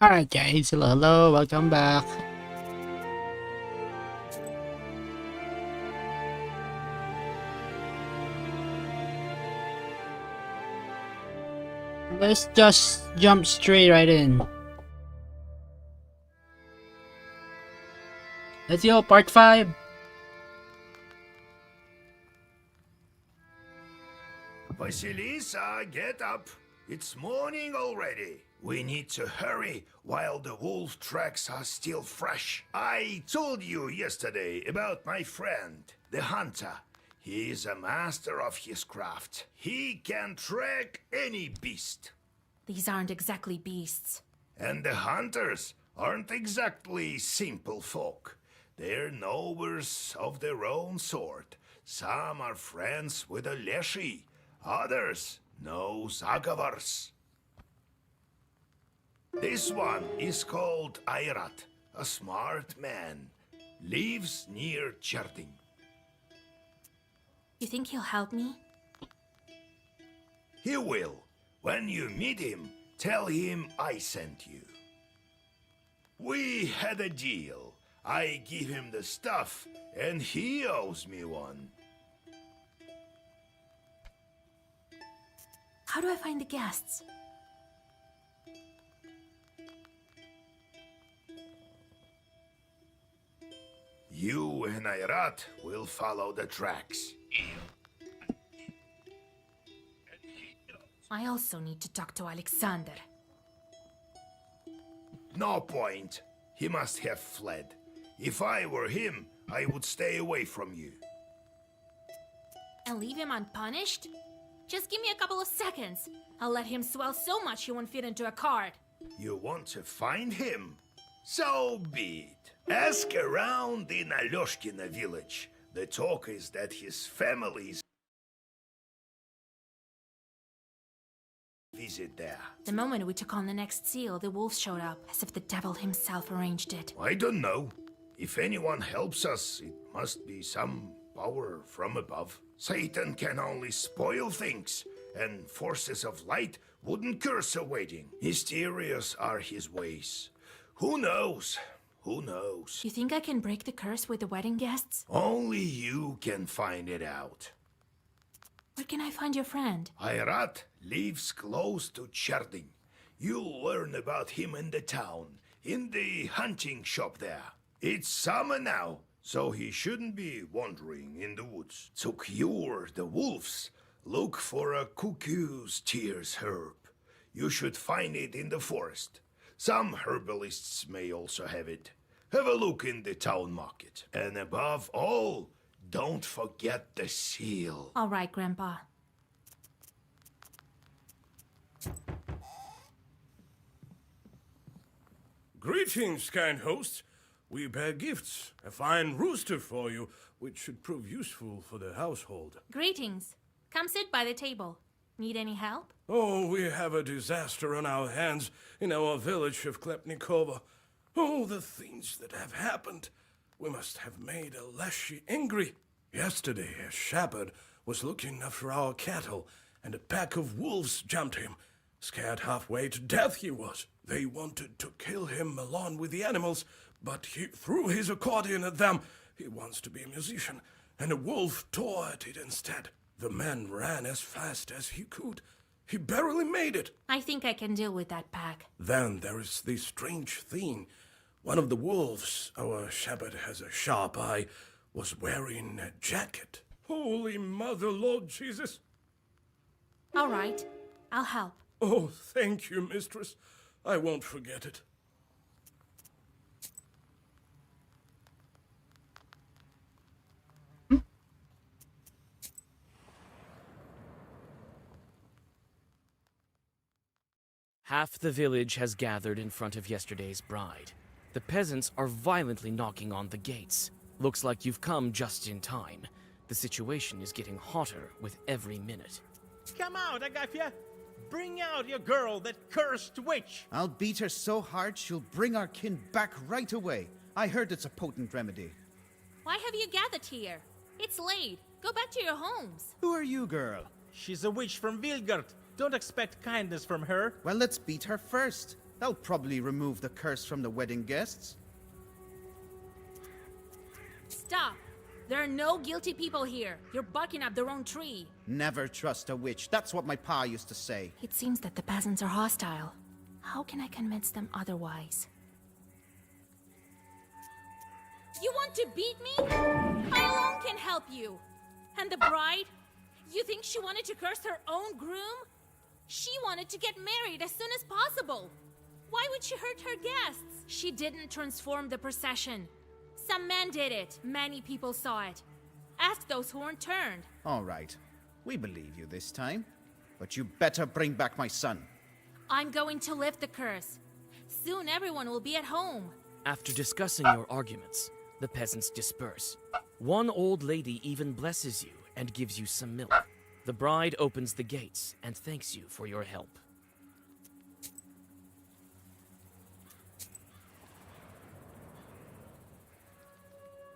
Alright guys, hello, welcome back. Let's just jump straight right in. Let's go, part 5. Vasilisa, get up. It's morning already. We need to hurry while the wolf tracks are still fresh. I told you yesterday about my friend, the hunter. He is a master of his craft. He can track any beast. These aren't exactly beasts. And the hunters aren't exactly simple folk. They're knowers of their own sort. Some are friends with a leshy, others know Zagavars. This one is called Ayrat, a smart man. Lives near Cherding. You think he'll help me? He will. When you meet him, tell him I sent you. We had a deal. I give him the stuff, and he owes me one. How do I find the guests? You and Ayrat will follow the tracks. I also need to talk to Alexander. No point. He must have fled. If I were him, I would stay away from you. And leave him unpunished? Just give me a couple of seconds. I'll let him swell so much he won't fit into a cart. You want to find him? So be it. Ask around in Alyoshkina village. The talk is that his family's visit there. The moment we took on the next seal, the wolves showed up, as if the devil himself arranged it. I don't know. If anyone helps us, it must be some power from above. Satan can only spoil things, and forces of light wouldn't curse a wedding. Mysterious are his ways. Who knows? Who knows? You think I can break the curse with the wedding guests? Only you can find it out. Where can I find your friend? Ayrat lives close to Cherding. You'll learn about him in the town, in the hunting shop there. It's summer now, so he shouldn't be wandering in the woods. To cure the wolves, look for a cuckoo's tears herb. You should find it in the forest. Some herbalists may also have it. Have a look in the town market. And above all, don't forget the seal. All right, Grandpa. Greetings, kind host. We bear gifts. A fine rooster for you, which should prove useful for the household. Greetings. Come sit by the table. Need any help? Oh, we have a disaster on our hands in our village of Klepnikova. Oh, the things that have happened. We must have made a Leshy angry. Yesterday, a shepherd was looking after our cattle, and a pack of wolves jumped him. Scared halfway to death he was. They wanted to kill him along with the animals, but he threw his accordion at them. He wants to be a musician, and a wolf tore at it instead. The man ran as fast as he could. He barely made it. I think I can deal with that pack. Then there is this strange thing. One of the wolves, our shepherd has a sharp eye, was wearing a jacket. Holy Mother, Lord Jesus. All right. I'll help. Oh, thank you, mistress. I won't forget it. Half the village has gathered in front of yesterday's bride. The peasants are violently knocking on the gates. Looks like you've come just in time. The situation is getting hotter with every minute. Come out, Agafia! Bring out your girl, that cursed witch! I'll beat her so hard she'll bring our kin back right away. I heard it's a potent remedy. Why have you gathered here? It's late. Go back to your homes. Who are you, girl? She's a witch from Vilgard. Don't expect kindness from her. Well, let's beat her first. That'll probably remove the curse from the wedding guests. Stop! There are no guilty people here. You're barking up the wrong tree. Never trust a witch. That's what my pa used to say. It seems that the peasants are hostile. How can I convince them otherwise? You want to beat me? I alone can help you. And the bride? You think she wanted to curse her own groom? She wanted to get married as soon as possible. Why would she hurt her guests? She didn't transform the procession. Some man did it. Many people saw it. Ask those who weren't turned. All right. We believe you this time. But you better bring back my son. I'm going to lift the curse. Soon everyone will be at home. After discussing your arguments, the peasants disperse. One old lady even blesses you and gives you some milk. The bride opens the gates and thanks you for your help.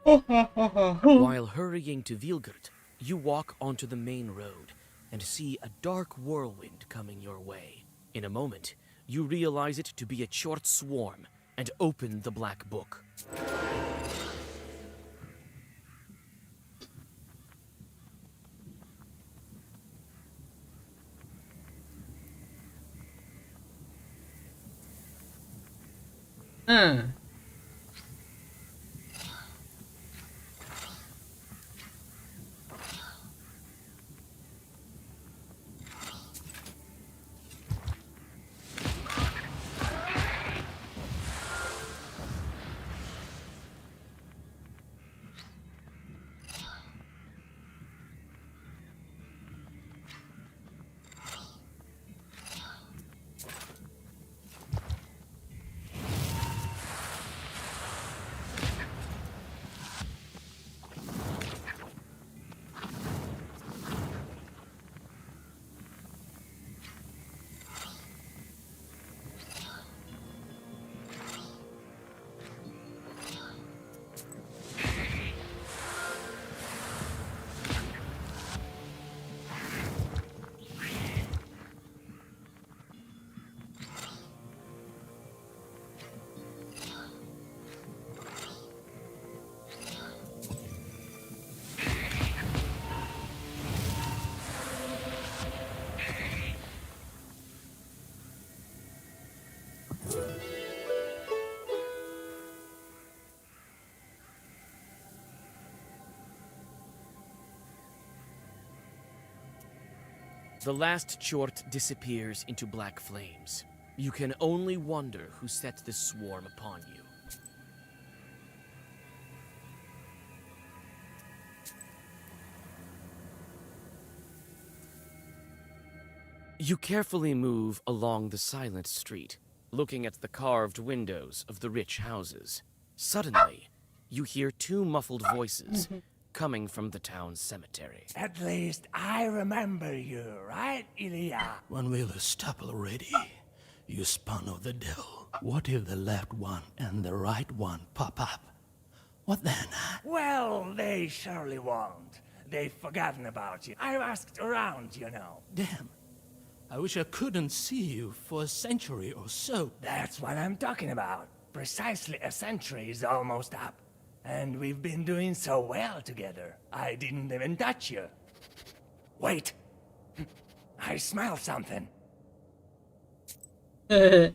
While hurrying to Vilgert, you walk onto the main road and see a dark whirlwind coming your way. In a moment, you realize it to be a short swarm and open the black book. The last chort disappears into black flames. You can only wonder who set this swarm upon you. You carefully move along the silent street, looking at the carved windows of the rich houses. Suddenly, you hear two muffled voices coming from the town's cemetery. At least I remember you, right, Ilya? When will you stop already? You spawn of the devil. What if the left one and the right one pop up? What then? Well, they surely won't. They've forgotten about you. I've asked around, you know. Damn. I wish I couldn't see you for a century or so. That's what I'm talking about. Precisely a century is almost up. And we've been doing so well together. I didn't even touch you. Wait. I smell something. In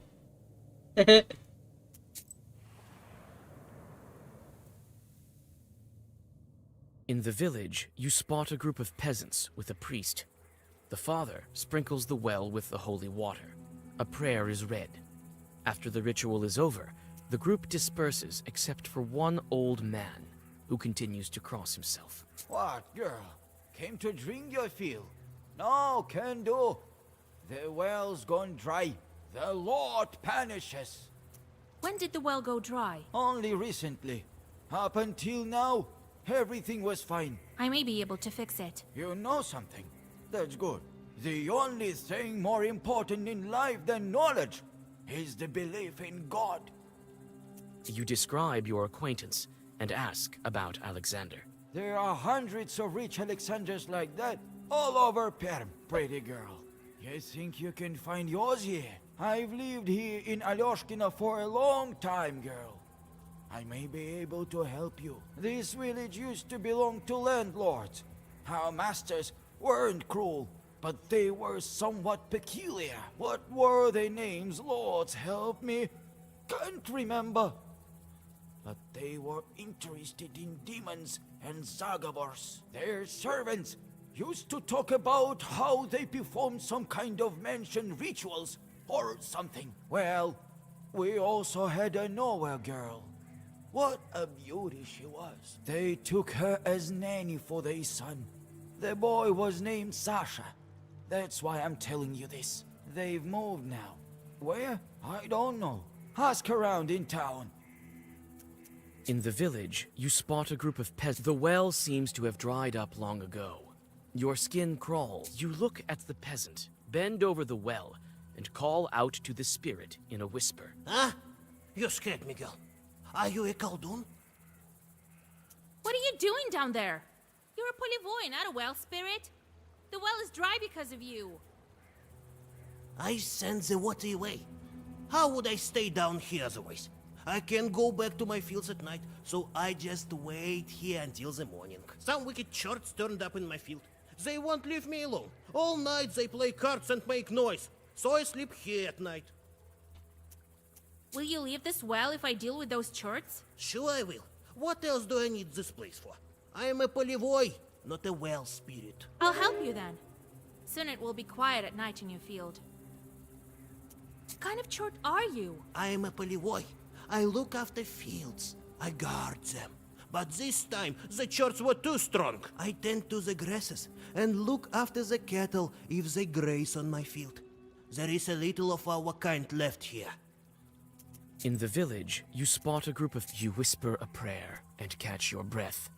the village, you spot a group of peasants with a priest. The father sprinkles the well with the holy water. A prayer is read. After the ritual is over, the group disperses except for one old man who continues to cross himself. What, girl? Came to drink, you feel? No, can do. The well's gone dry. The Lord punishes. When did the well go dry? Only recently. Up until now, everything was fine. I may be able to fix it. You know something? That's good. The only thing more important in life than knowledge is the belief in God. You describe your acquaintance and ask about Alexander. There are hundreds of rich Alexanders like that all over Perm, pretty girl. You think you can find yours here? I've lived here in Alyoshkina for a long time, girl. I may be able to help you. This village used to belong to landlords. Our masters weren't cruel, but they were somewhat peculiar. What were their names, lords? Help me. Can't remember. But they were interested in demons and zagavors. Their servants used to talk about how they performed some kind of mansion rituals or something. Well, we also had a nowhere girl. What a beauty she was. They took her as nanny for their son. The boy was named Sasha. That's why I'm telling you this. They've moved now. Where? I don't know. Ask around in town. In the village, you spot a group of peasants. The well seems to have dried up long ago. Your skin crawls. You look at the peasant, bend over the well, and call out to the spirit in a whisper. Huh? You scared me, girl. Are you a Khaldun? What are you doing down there? You're a Polivoy, not a well spirit. The well is dry because of you. I send the water away. How would I stay down here otherwise? I can't go back to my fields at night, so I just wait here until the morning. Some wicked chorts turned up in my field. They won't leave me alone. All night they play cards and make noise, so I sleep here at night. Will you leave this well if I deal with those churts? Sure I will. What else do I need this place for? I am a Polivoy, not a well spirit. I'll help you then. Soon it will be quiet at night in your field. What kind of chort are you? I am a Polivoy. I look after fields. I guard them. But this time, the chorts were too strong. I tend to the grasses and look after the cattle if they graze on my field. There is a little of our kind left here. In the village, you spot a group of... You whisper a prayer and catch your breath.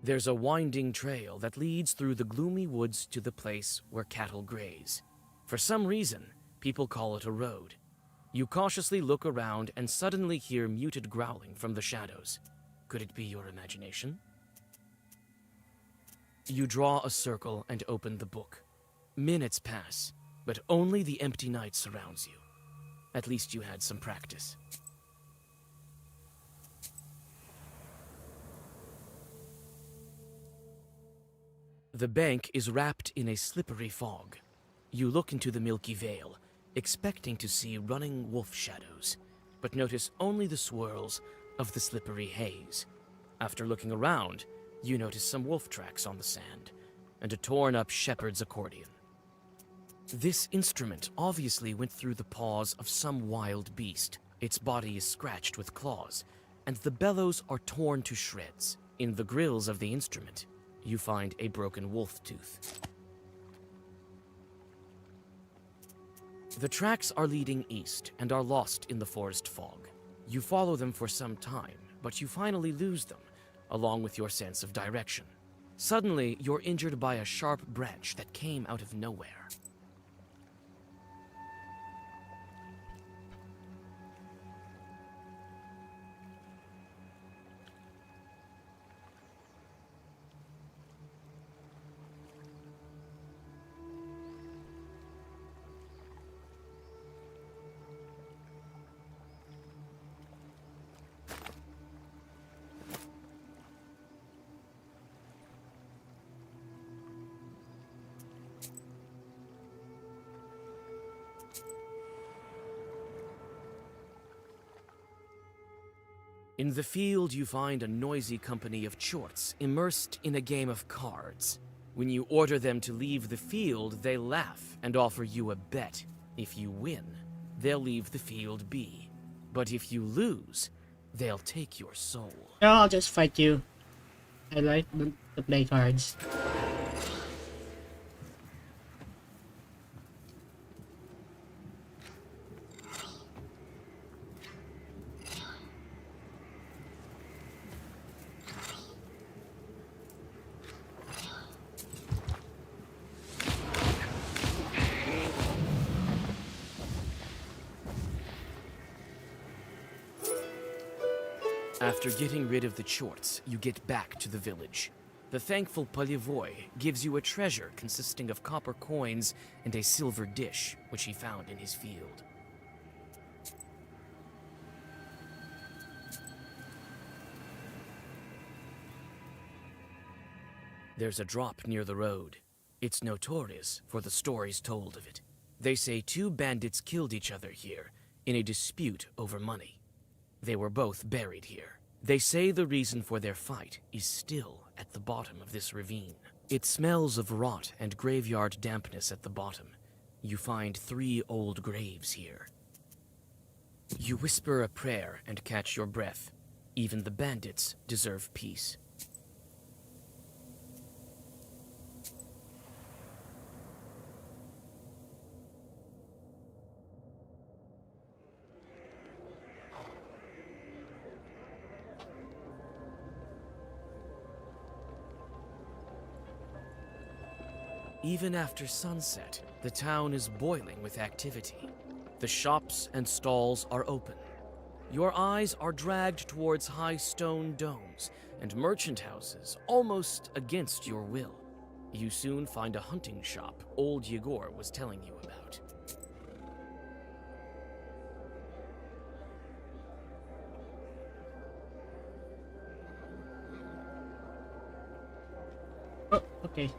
There's a winding trail that leads through the gloomy woods to the place where cattle graze. For some reason, people call it a road. You cautiously look around and suddenly hear muted growling from the shadows. Could it be your imagination? You draw a circle and open the book. Minutes pass, but only the empty night surrounds you. At least you had some practice. The bank is wrapped in a slippery fog. You look into the milky veil, expecting to see running wolf shadows, but notice only the swirls of the slippery haze. After looking around, you notice some wolf tracks on the sand, and a torn-up shepherd's accordion. This instrument obviously went through the paws of some wild beast. Its body is scratched with claws, and the bellows are torn to shreds. In the grills of the instrument, you find a broken wolf tooth. The tracks are leading east and are lost in the forest fog. You follow them for some time, but you finally lose them, along with your sense of direction. Suddenly, you're injured by a sharp branch that came out of nowhere. In the field, you find a noisy company of chorts immersed in a game of cards. When you order them to leave the field, they laugh and offer you a bet. If you win, they'll leave the field be. But if you lose, they'll take your soul. No, I'll just fight you. I like to play cards. After getting rid of the chorts, you get back to the village. The thankful Polivoy gives you a treasure consisting of copper coins and a silver dish, which he found in his field. There's a drop near the road. It's notorious for the stories told of it. They say two bandits killed each other here in a dispute over money. They were both buried here. They say the reason for their fight is still at the bottom of this ravine. It smells of rot and graveyard dampness at the bottom. You find 3 old graves here. You whisper a prayer and catch your breath. Even the bandits deserve peace. Even after sunset, the town is boiling with activity. The shops and stalls are open. Your eyes are dragged towards high stone domes and merchant houses almost against your will. You soon find a hunting shop old Yegor was telling you about. Oh, okay.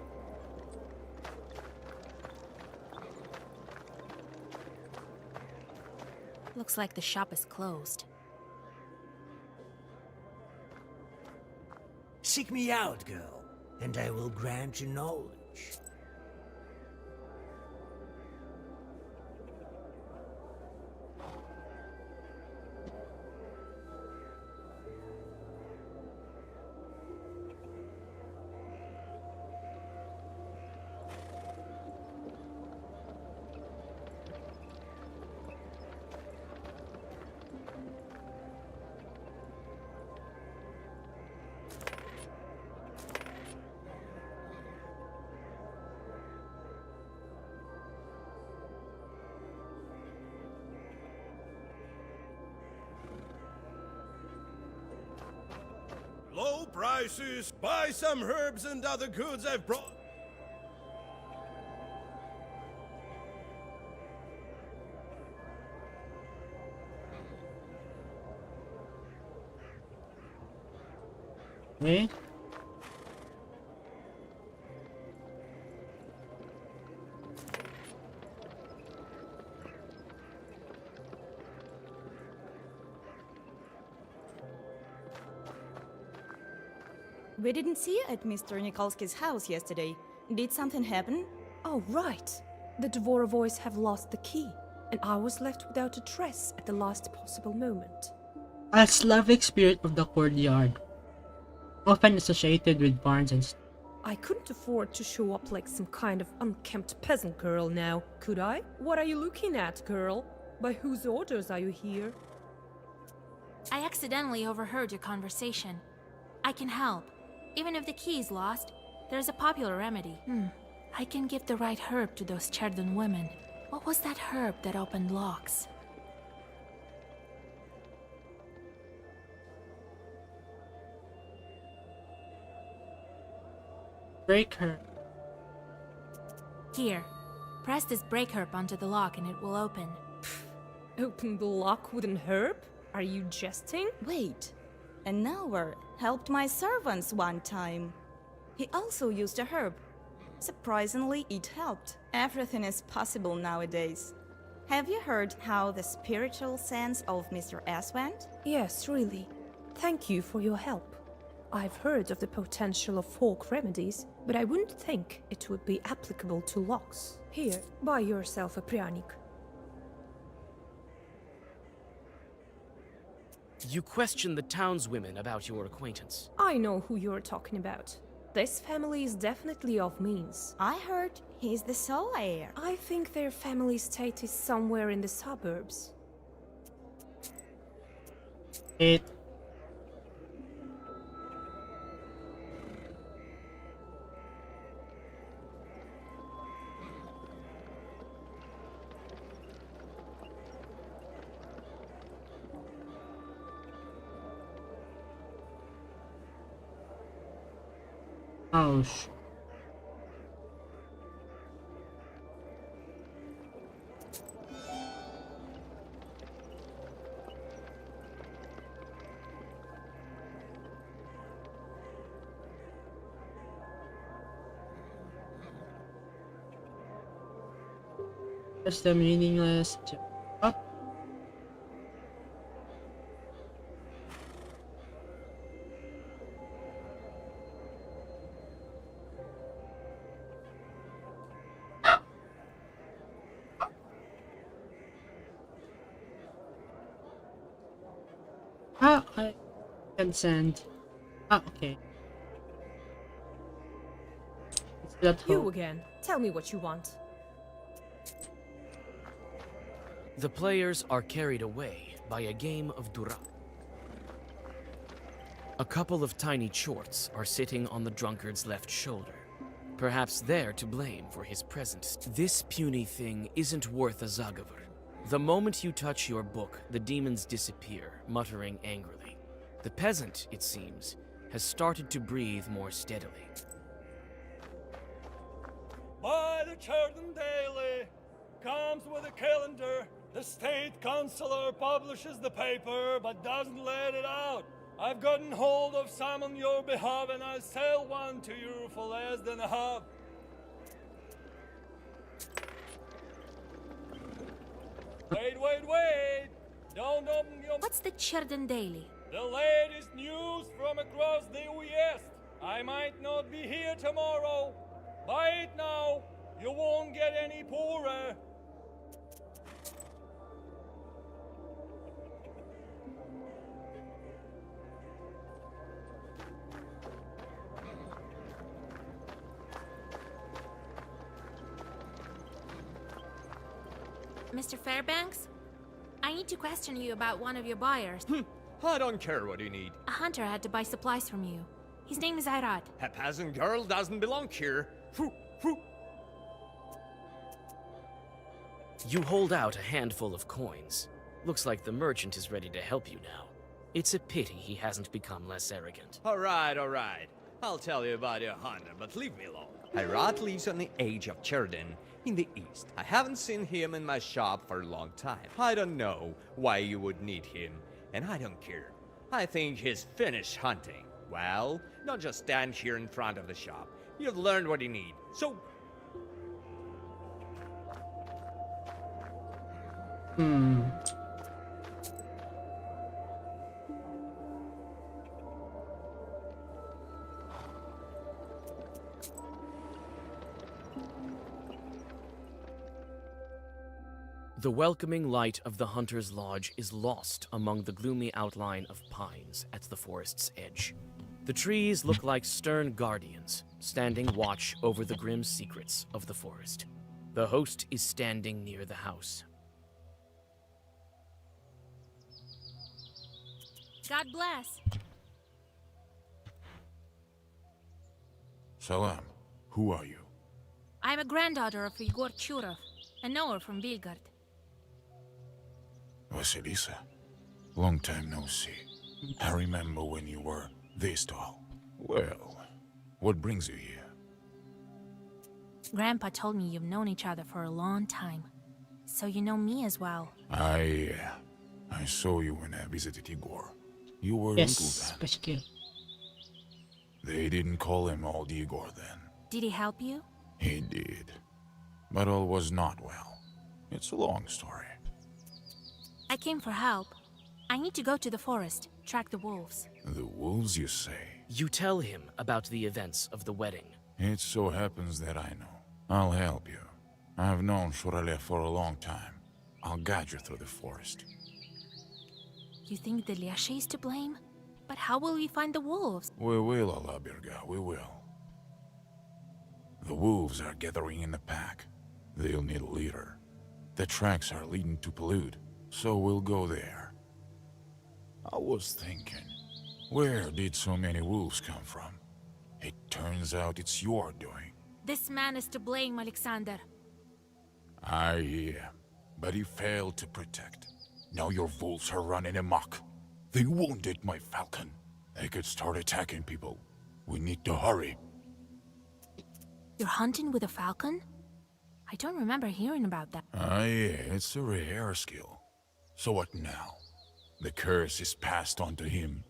Looks like the shop is closed. Seek me out, girl, and I will grant you knowledge. Low prices. Buy some herbs and other goods I've brought. Okay. We didn't see you at Mr. Nikolsky's house yesterday. Did something happen? Oh, right. The Dvorovoys have lost the key, and I was left without a dress at the last possible moment. A Slavic spirit of the courtyard, often associated with barns and I couldn't afford to show up like some kind of unkempt peasant girl now, could I? What are you looking at, girl? By whose orders are you here? I accidentally overheard your conversation. I can help. Even if the key is lost, there's a popular remedy. I can give the right herb to those Cherdon women. What was that herb that opened locks? break her. Here, press this break herb onto the lock and it will open. Open the lock with an herb? Are you jesting? Wait. An Elwer helped my servants one time. He also used a herb. Surprisingly, it helped. Everything is possible nowadays. Have you heard how the spiritual sense of Mr. S went? Yes, really. Thank you for your help. I've heard of the potential of folk remedies, but I wouldn't think it would be applicable to locks. Here, buy yourself a pryanik. You question the townswomen about your acquaintance. I know who you're talking about. This family is definitely of means. I heard he's the sole heir. I think their family estate is somewhere in the suburbs. It. Oh, that's the meaningless. Up. Ah, I can send. Ah, okay. It's that You hope. again. Tell me what you want. The players are carried away by a game of Dura. A couple of tiny chorts are sitting on the drunkard's left shoulder. Perhaps they're to blame for his presence. This puny thing isn't worth a Zagavar. The moment you touch your book, the demons disappear, muttering angrily. The peasant, it seems, has started to breathe more steadily. By the Churton Daily comes with a calendar. The state councillor publishes the paper but doesn't let it out. I've gotten hold of some on your behalf and I'll sell one to you for less than a half. Wait! Don't open your... What's the Churden Daily? The latest news from across the West. I might not be here tomorrow. Buy it now. You won't get any poorer. Mr. Fairbanks? I need to question you about one of your buyers. I don't care what you need. A hunter had to buy supplies from you. His name is Airat. A peasant girl doesn't belong here. You hold out a handful of coins. Looks like the merchant is ready to help you now. It's a pity he hasn't become less arrogant. All right. I'll tell you about your hunter, but leave me alone. Hirat lives on the edge of Churden in the east. I haven't seen him in my shop for a long time. I don't know why you would need him, and I don't care. I think he's finished hunting. Well, don't just stand here in front of the shop. You've learned what you need, so... The welcoming light of the hunter's lodge is lost among the gloomy outline of pines at the forest's edge. The trees look like stern guardians, standing watch over the grim secrets of the forest. The host is standing near the house. God bless. Salam. Who are you? I'm a granddaughter of Igor Churov, a knower from Vilgard. Vasilisa. Long time no see. I remember when you were this tall. Well, what brings you here? Grandpa told me you've known each other for a long time. So you know me as well. I saw you when I visited Igor. You were Yes, little then. basically. They didn't call him old Igor then. Did he help you? He did. But all was not well. It's a long story. I came for help. I need to go to the forest, track the wolves. The wolves, you say? You tell him about the events of the wedding. It so happens that I know. I'll help you. I've known Shuralev for a long time. I'll guide you through the forest. You think the Liashe is to blame? But how will we find the wolves? We will, Alabirga, we will. The wolves are gathering in the pack. They'll need a leader. The tracks are leading to Pollute, so we'll go there. I was thinking, where did so many wolves come from? It turns out it's your doing. This man is to blame, Alexander. I hear, but he failed to protect. Now your wolves are running amok. They wounded my falcon. They could start attacking people. We need to hurry. You're hunting with a falcon? I don't remember hearing about that. Yeah, it's a rare skill. So what now? The curse is passed on to him,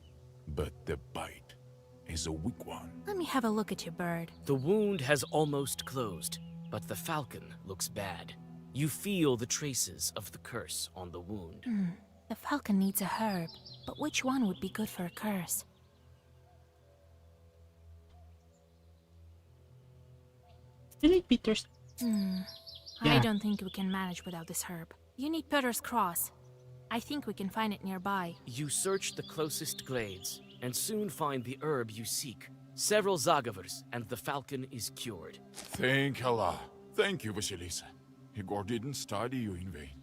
but the bite is a weak one. Let me have a look at your bird. The wound has almost closed, but the falcon looks bad. You feel the traces of the curse on the wound. The falcon needs a herb, but which one would be good for a curse? I think Peter's. I Yeah. don't think we can manage without this herb. You need Peter's cross. I think we can find it nearby. You search the closest glades, and soon find the herb you seek. Several Zagavers, and the falcon is cured. Thank Allah. Thank you, Vasilisa. Igor didn't study you in vain.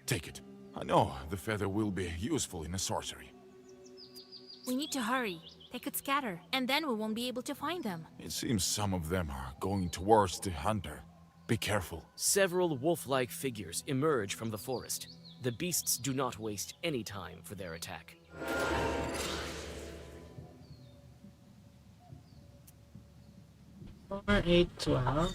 Take it. I know the feather will be useful in a sorcery. We need to hurry. They could scatter, and then we won't be able to find them. It seems some of them are going towards the hunter. Be careful. Several wolf-like figures emerge from the forest. The beasts do not waste any time for their attack. Four, 8, 12.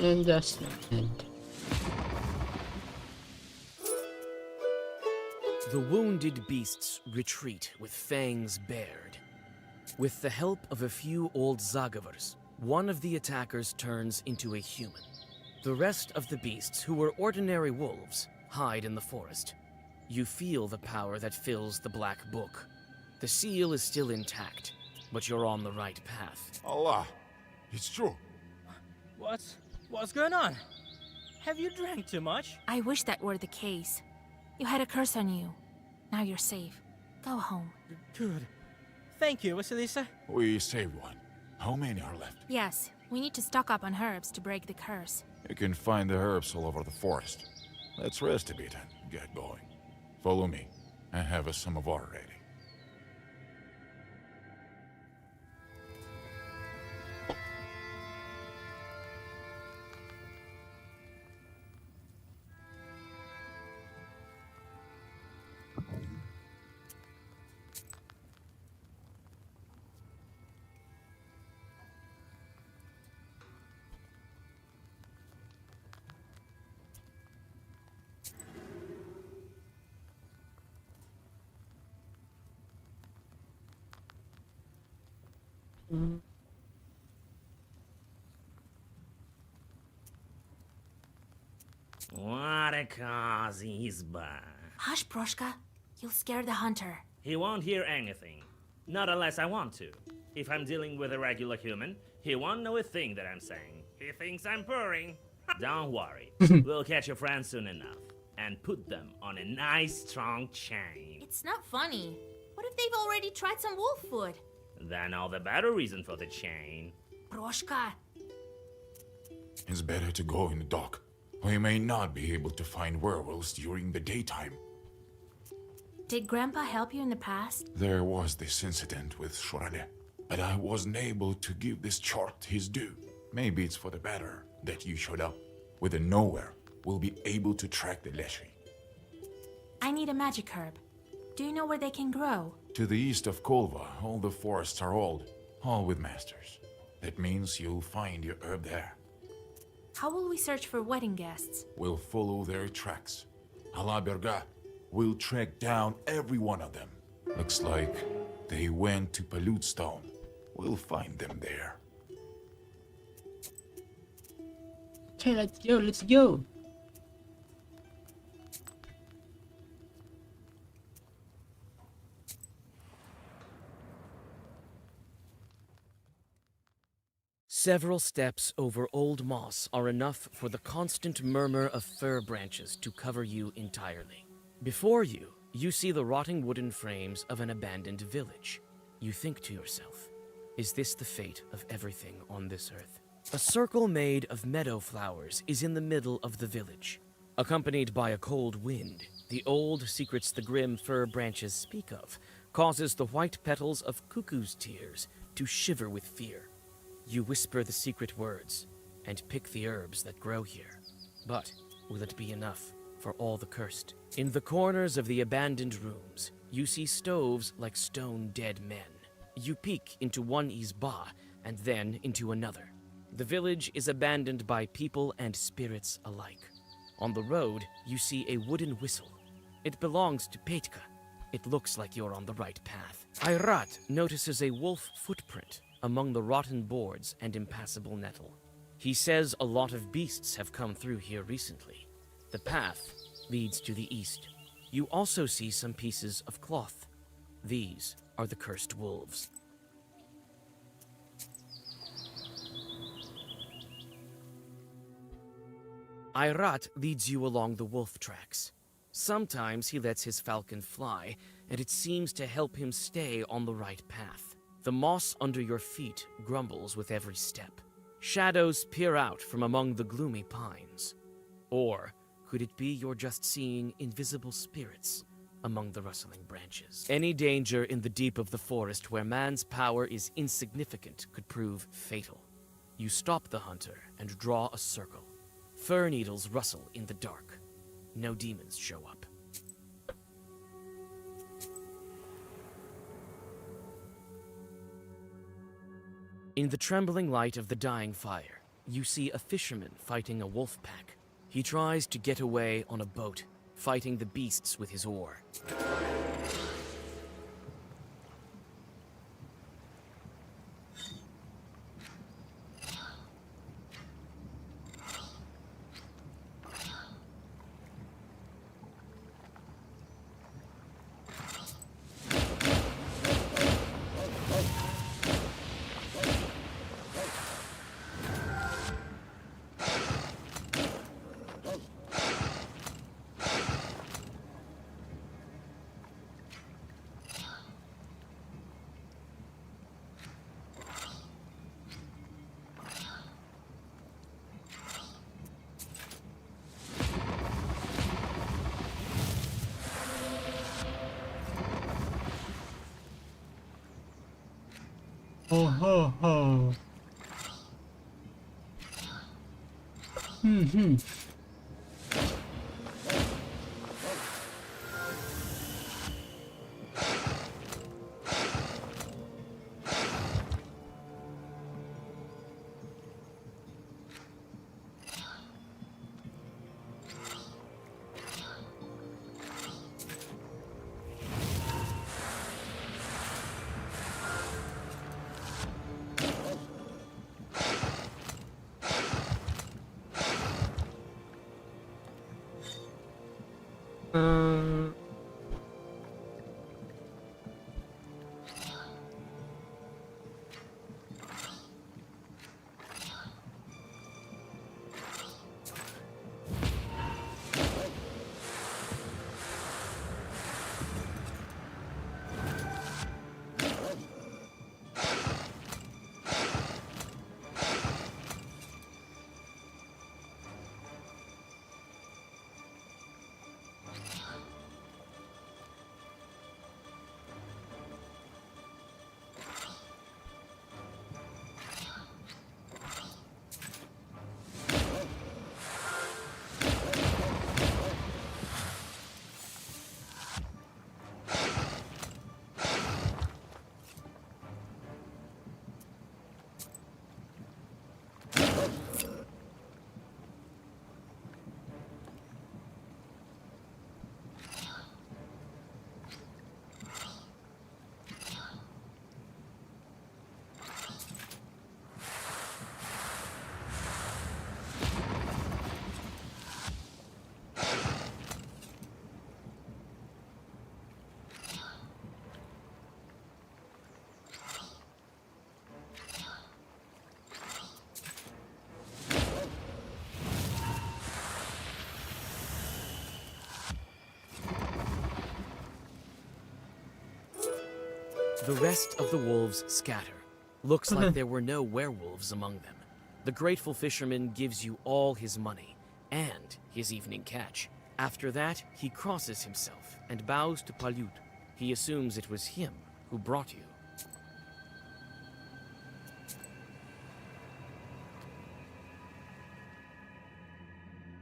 And that's the end. The wounded beasts retreat with fangs bared. With the help of a few old Zagavers, one of the attackers turns into a human. The rest of the beasts, who were ordinary wolves, hide in the forest. You feel the power that fills the Black Book. The seal is still intact, but you're on the right path. Allah, it's true. What's going on? Have you drank too much? I wish that were the case. You had a curse on you. Now you're safe. Go home. Good. Thank you, Vasilisa. We saved one. How many are left? Yes, we need to stock up on herbs to break the curse. You can find the herbs all over the forest. Let's rest a bit and get going. Follow me. I have a samovar ready. What a cause he's by. Hush, Proshka. You'll scare the hunter. He won't hear anything. Not unless I want to. If I'm dealing with a regular human, he won't know a thing that I'm saying. He thinks I'm purring. Don't worry. We'll catch your friends soon enough. And put them on a nice strong chain. It's not funny. What if they've already tried some wolf food? Then all the better reason for the chain. Proshka. It's better to go in the dark. We may not be able to find werewolves during the daytime. Did Grandpa help you in the past? There was this incident with Shorade, but I wasn't able to give this chart his due. Maybe it's for the better that you showed up. With the nowhere, we'll be able to track the Leshy. I need a magic herb. Do you know where they can grow? To the east of Kolva, all the forests are old, all with masters. That means you'll find your herb there. How will we search for wedding guests? We'll follow their tracks. Allah Berga, we'll track down every one of them. Looks like they went to Pollute Stone. We'll find them there. Okay, let's go. Several steps over old moss are enough for the constant murmur of fir branches to cover you entirely. Before you, you see the rotting wooden frames of an abandoned village. You think to yourself, is this the fate of everything on this earth? A circle made of meadow flowers is in the middle of the village. Accompanied by a cold wind, the old secrets the grim fir branches speak of causes the white petals of cuckoo's tears to shiver with fear. You whisper the secret words and pick the herbs that grow here. But will it be enough for all the cursed? In the corners of the abandoned rooms, you see stoves like stone dead men. You peek into one izba and then into another. The village is abandoned by people and spirits alike. On the road, you see a wooden whistle. It belongs to Petka. It looks like you're on the right path. Ayrat notices a wolf footprint among the rotten boards and impassable nettle. He says a lot of beasts have come through here recently. The path leads to the east. You also see some pieces of cloth. These are the cursed wolves. Ayrat leads you along the wolf tracks. Sometimes he lets his falcon fly, and it seems to help him stay on the right path. The moss under your feet grumbles with every step. Shadows peer out from among the gloomy pines. Or could it be you're just seeing invisible spirits among the rustling branches? Any danger in the deep of the forest where man's power is insignificant could prove fatal. You stop the hunter and draw a circle. Fir needles rustle in the dark. No demons show up. In the trembling light of the dying fire, you see a fisherman fighting a wolf pack. He tries to get away on a boat, fighting the beasts with his oar. Oh ho ho. Hmm. The rest of the wolves scatter. Looks like there were no werewolves among them. The grateful fisherman gives you all his money and his evening catch. After that, he crosses himself and bows to Palyut. He assumes it was him who brought you.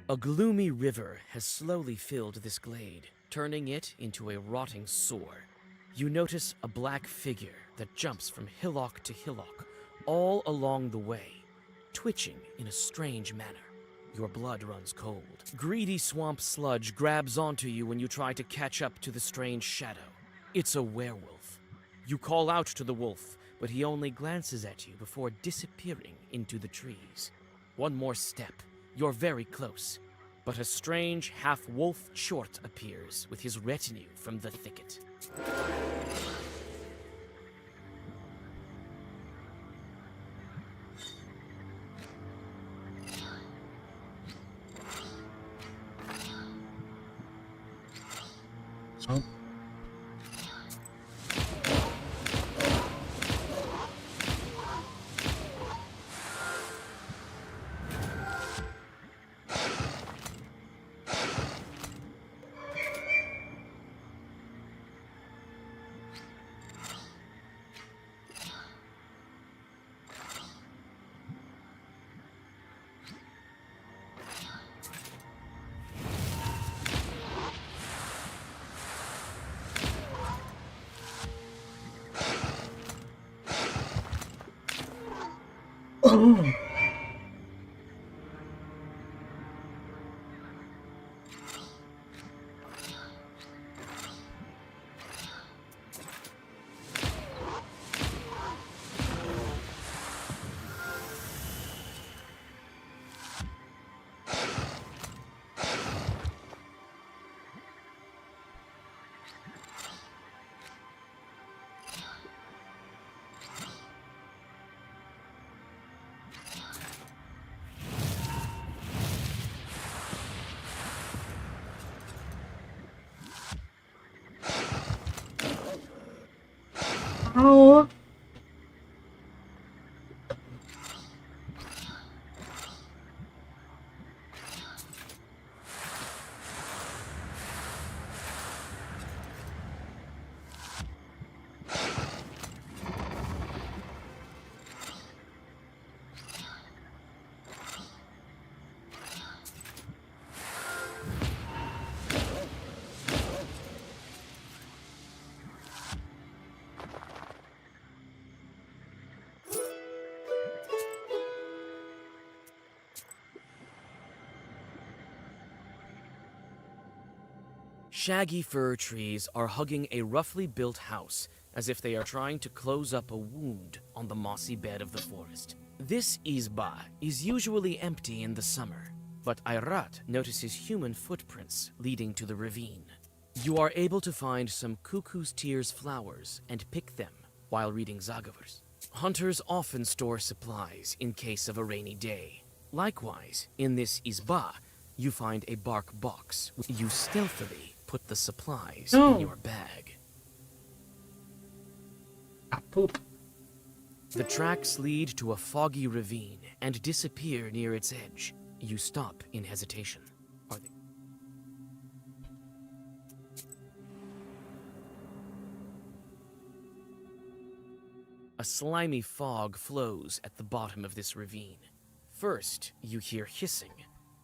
A gloomy river has slowly filled this glade, turning it into a rotting sore. You notice a black figure that jumps from hillock to hillock, all along the way, twitching in a strange manner. Your blood runs cold. Greedy swamp sludge grabs onto you when you try to catch up to the strange shadow. It's a werewolf. You call out to the wolf, but he only glances at you before disappearing into the trees. One more step. You're very close. But a strange half-wolf short appears with his retinue from the thicket. So Oh. Shaggy fir trees are hugging a roughly built house, as if they are trying to close up a wound on the mossy bed of the forest. This izba is usually empty in the summer, but Ayrat notices human footprints leading to the ravine. You are able to find some cuckoo's tears flowers and pick them while reading Zagavers. Hunters often store supplies in case of a rainy day. Likewise, in this izba, you find a bark box. You stealthily put the supplies in your bag. Poop. The tracks lead to a foggy ravine and disappear near its edge. You stop in hesitation. Are they? A slimy fog flows at the bottom of this ravine. First, you hear hissing,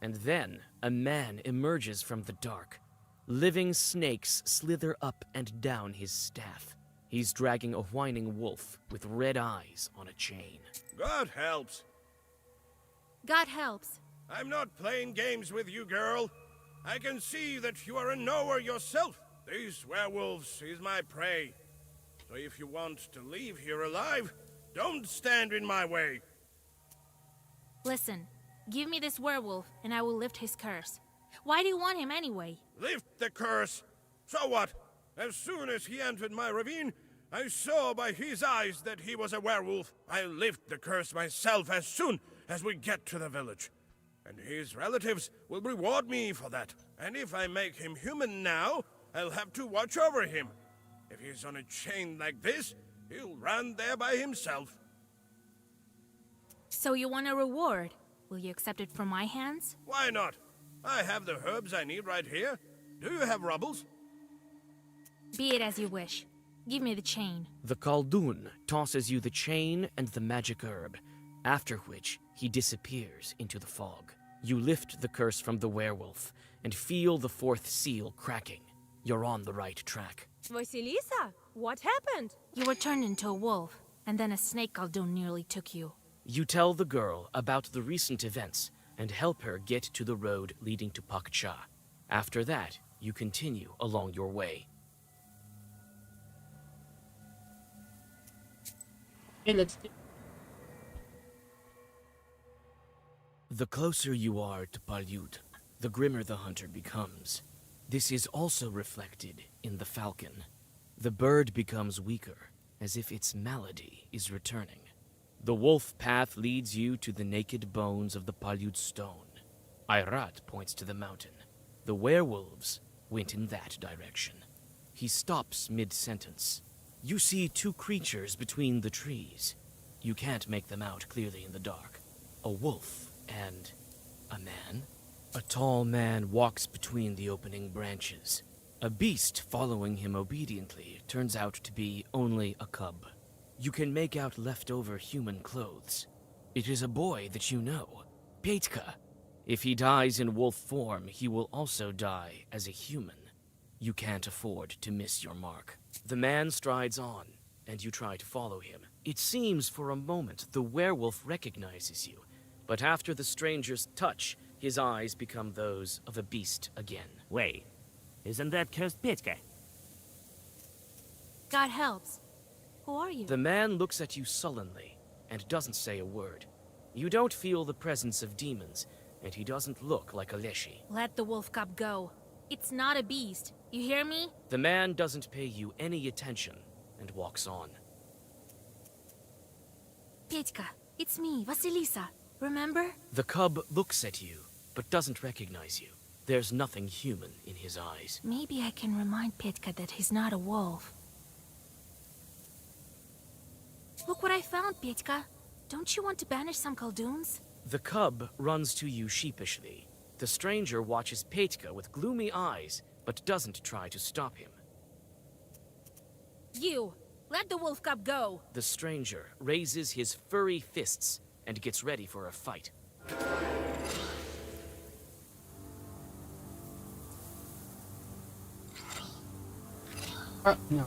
and then a man emerges from the dark. Living snakes slither up and down his staff. He's dragging a whining wolf with red eyes on a chain. God helps. God helps. I'm not playing games with you, girl. I can see that you are a knower yourself. These werewolves is my prey. So if you want to leave here alive, don't stand in my way. Listen, give me this werewolf and I will lift his curse. Why do you want him anyway? Lift the curse. So what? As soon as he entered my ravine, I saw by his eyes that he was a werewolf. I'll lift the curse myself as soon as we get to the village. And his relatives will reward me for that. And if I make him human now, I'll have to watch over him. If he's on a chain like this, He'll run there by himself. So you want a reward? Will you accept it from my hands? Why not? I have the herbs I need right here. Do you have rubbles? Be it as you wish. Give me the chain. The Khaldun tosses you the chain and the magic herb, after which he disappears into the fog. You lift the curse from the werewolf and feel the fourth seal cracking. You're on the right track. Vasilisa, what happened? You were turned into a wolf, and then a snake Khaldun nearly took you. You tell the girl about the recent events and help her get to the road leading to Pakcha. After that, you continue along your way. Okay, let's. The closer you are to Palyut, the grimmer the hunter becomes. This is also reflected in the falcon. The bird becomes weaker, as if its malady is returning. The wolf path leads you to the naked bones of the Palyut stone. Ayrat points to the mountain. The werewolves went in that direction. He stops mid-sentence. You see two creatures between the trees. You can't make them out clearly in the dark. A wolf and a man. A tall man walks between the opening branches. A beast following him obediently turns out to be only a cub. You can make out leftover human clothes. It is a boy that you know, Petka. If he dies in wolf form, he will also die as a human. You can't afford to miss your mark. The man strides on, and you try to follow him. It seems for a moment the werewolf recognizes you, but after the stranger's touch, his eyes become those of a beast again. Wait, isn't that cursed Petka? God helps. Who are you? The man looks at you sullenly and doesn't say a word. You don't feel the presence of demons, and he doesn't look like a Leshy. Let the wolf cub go. It's not a beast. You hear me? The man doesn't pay you any attention and walks on. Petka, it's me, Vasilisa. Remember? The cub looks at you, but doesn't recognize you. There's nothing human in his eyes. Maybe I can remind Petka that he's not a wolf. Look what I found, Petka. Don't you want to banish some Khalduns? The cub runs to you sheepishly. The stranger watches Petka with gloomy eyes, but doesn't try to stop him. You! Let the wolf cub go! The stranger raises his furry fists and gets ready for a fight. No.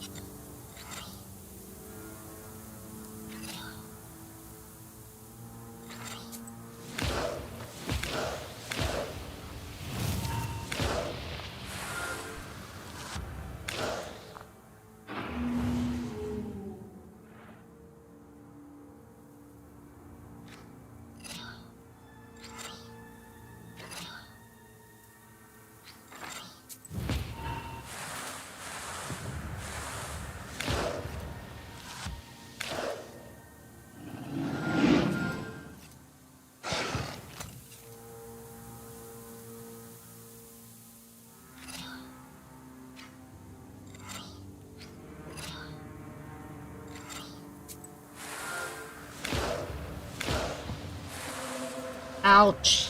Ouch.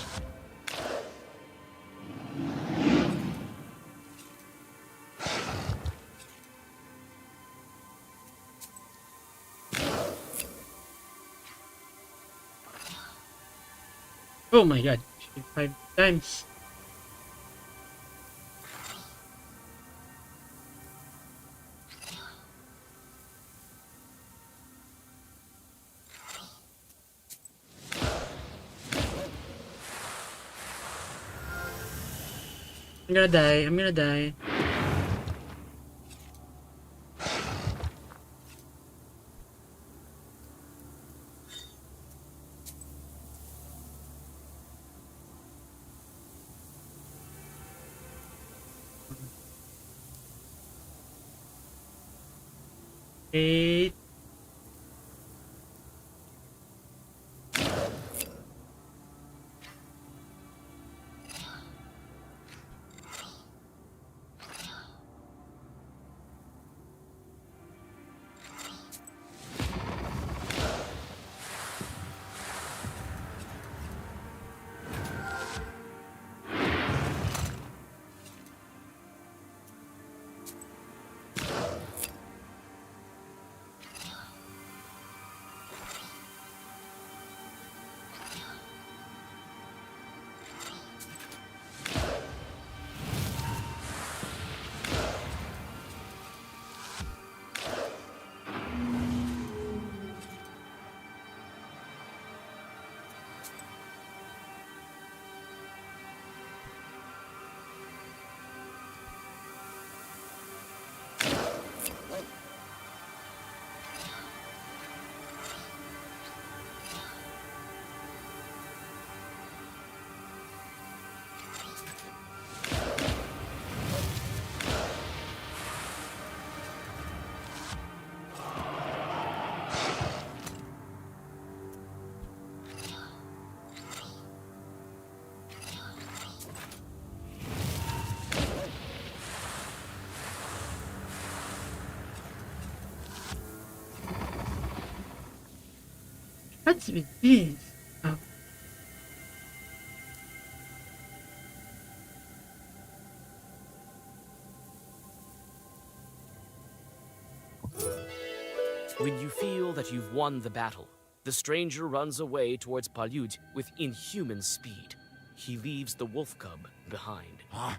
Oh my god, 5 times. I'm gonna die, I'm gonna die. Eight. What's with this? Oh. When you feel that you've won the battle, the stranger runs away towards Palyud with inhuman speed. He leaves the wolf cub behind. Ah,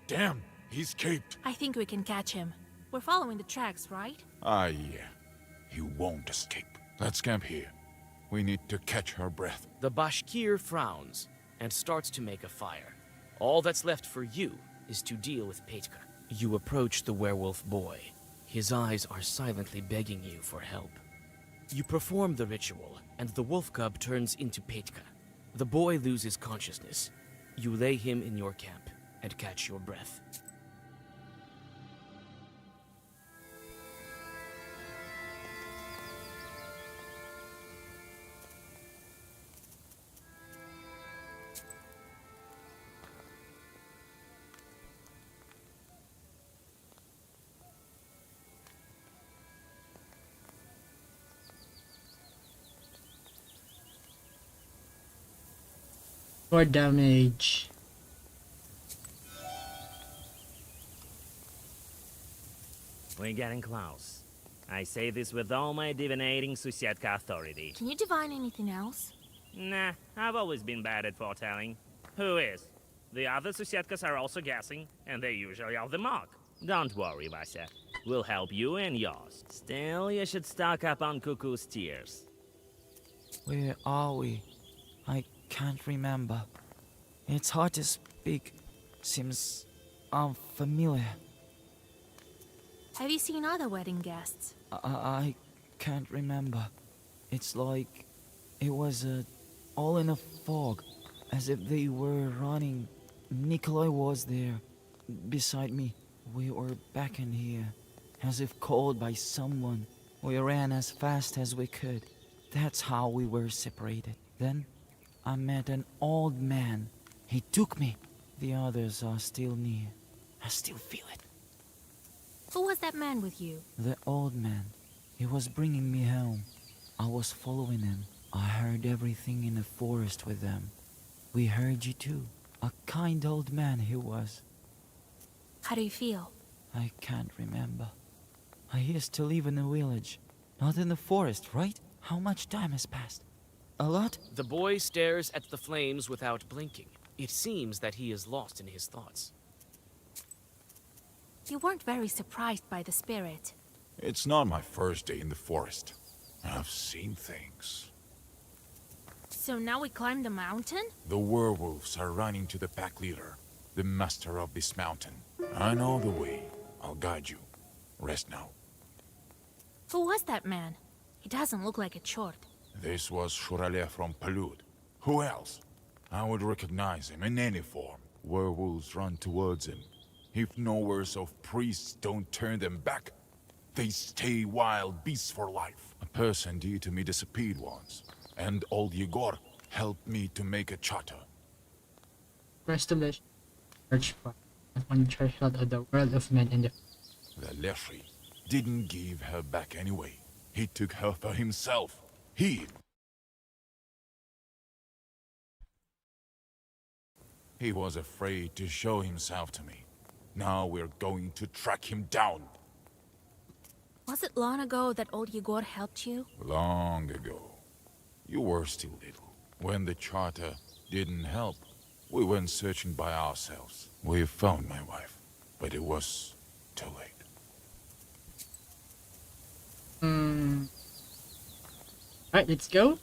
damn, he escaped. I think we can catch him. We're following the tracks, right? Ah, yeah. He won't escape. Let's camp here. We need to catch her breath. The Bashkir frowns and starts to make a fire. All that's left for you is to deal with Petka. You approach the werewolf boy. His eyes are silently begging you for help. You perform the ritual, and the wolf cub turns into Petka. The boy loses consciousness. You lay him in your camp and catch your breath. For damage. We're getting close. I say this with all my divinating Susietka authority. Can you divine anything else? Nah, I've always been bad at foretelling. Who is? The other Susietkas are also guessing, and they usually off the mark. Don't worry, Vasya. We'll help you and yours. Still, you should stock up on Cuckoo's tears. Where are we? I can't remember. It's hard to speak. Seems unfamiliar. Have you seen other wedding guests? I can't remember. It's like it was all in a fog, as if they were running. Nikolai was there, beside me. We were back in here, as if called by someone. We ran as fast as we could. That's how we were separated. Then I met an old man. He took me. The others are still near. I still feel it. Who was that man with you? The old man. He was bringing me home. I was following him. I heard everything in the forest with them. We heard you too. A kind old man he was. How do you feel? I can't remember. I used to live in a village. Not in the forest, right? How much time has passed? A lot? The boy stares at the flames without blinking. It seems that he is lost in his thoughts. You weren't very surprised by the spirit. It's not my first day in the forest. I've seen things. So now we climb the mountain? The werewolves are running to the pack leader, the master of this mountain. I know the way. I'll guide you. Rest now. Who was that man? He doesn't look like a chort. This was Shurale from Palud. Who else? I would recognize him in any form. Werewolves run towards him. If knowers of priests don't turn them back, they stay wild beasts for life. A person dear to me disappeared once, and old Yegor helped me to make a charter. Restoration. Church part. On the threshold of the world of men and the... The Leshri didn't give her back anyway. He took her for himself. He was afraid to show himself to me. Now we're going to track him down. Was it long ago that old Yegor helped you? Long ago. You were still little. When the charter didn't help, we went searching by ourselves. We found my wife, but it was too late. Alright, let's go.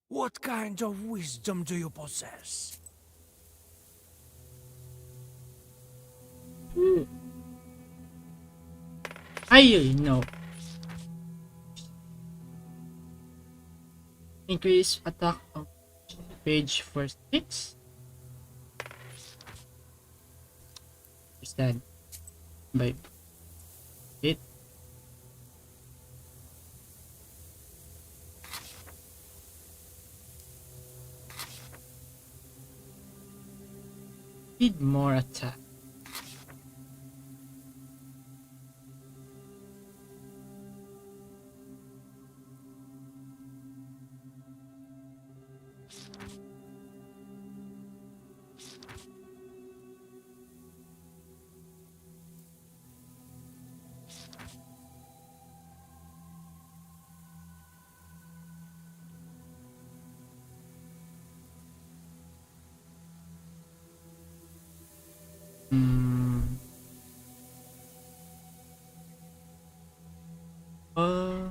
What kind of wisdom do you possess? I know. Increase attack of page for 6. Stand by it. Need more attack. Hmm. Uh.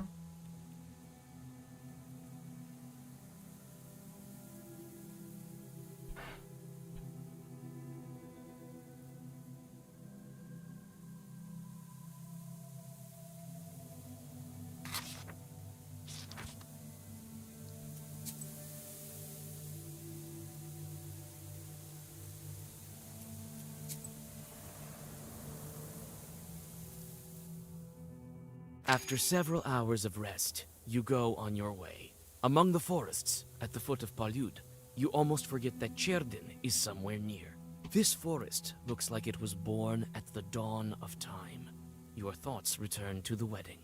After several hours of rest, you go on your way. Among the forests, at the foot of Palyud, you almost forget that Cherdin is somewhere near. This forest looks like it was born at the dawn of time. Your thoughts return to the wedding.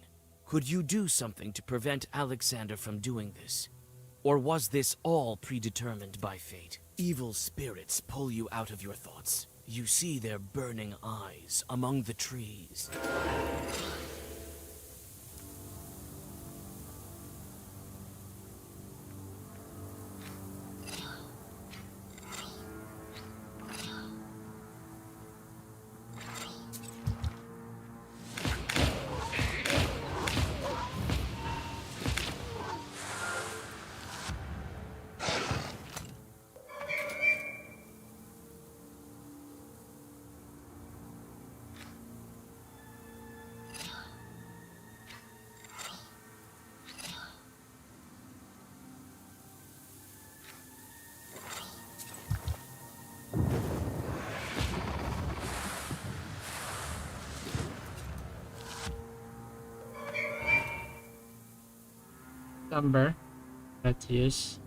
Could you do something to prevent Alexander from doing this? Or was this all predetermined by fate? Evil spirits pull you out of your thoughts. You see their burning eyes among the trees. Number. That is.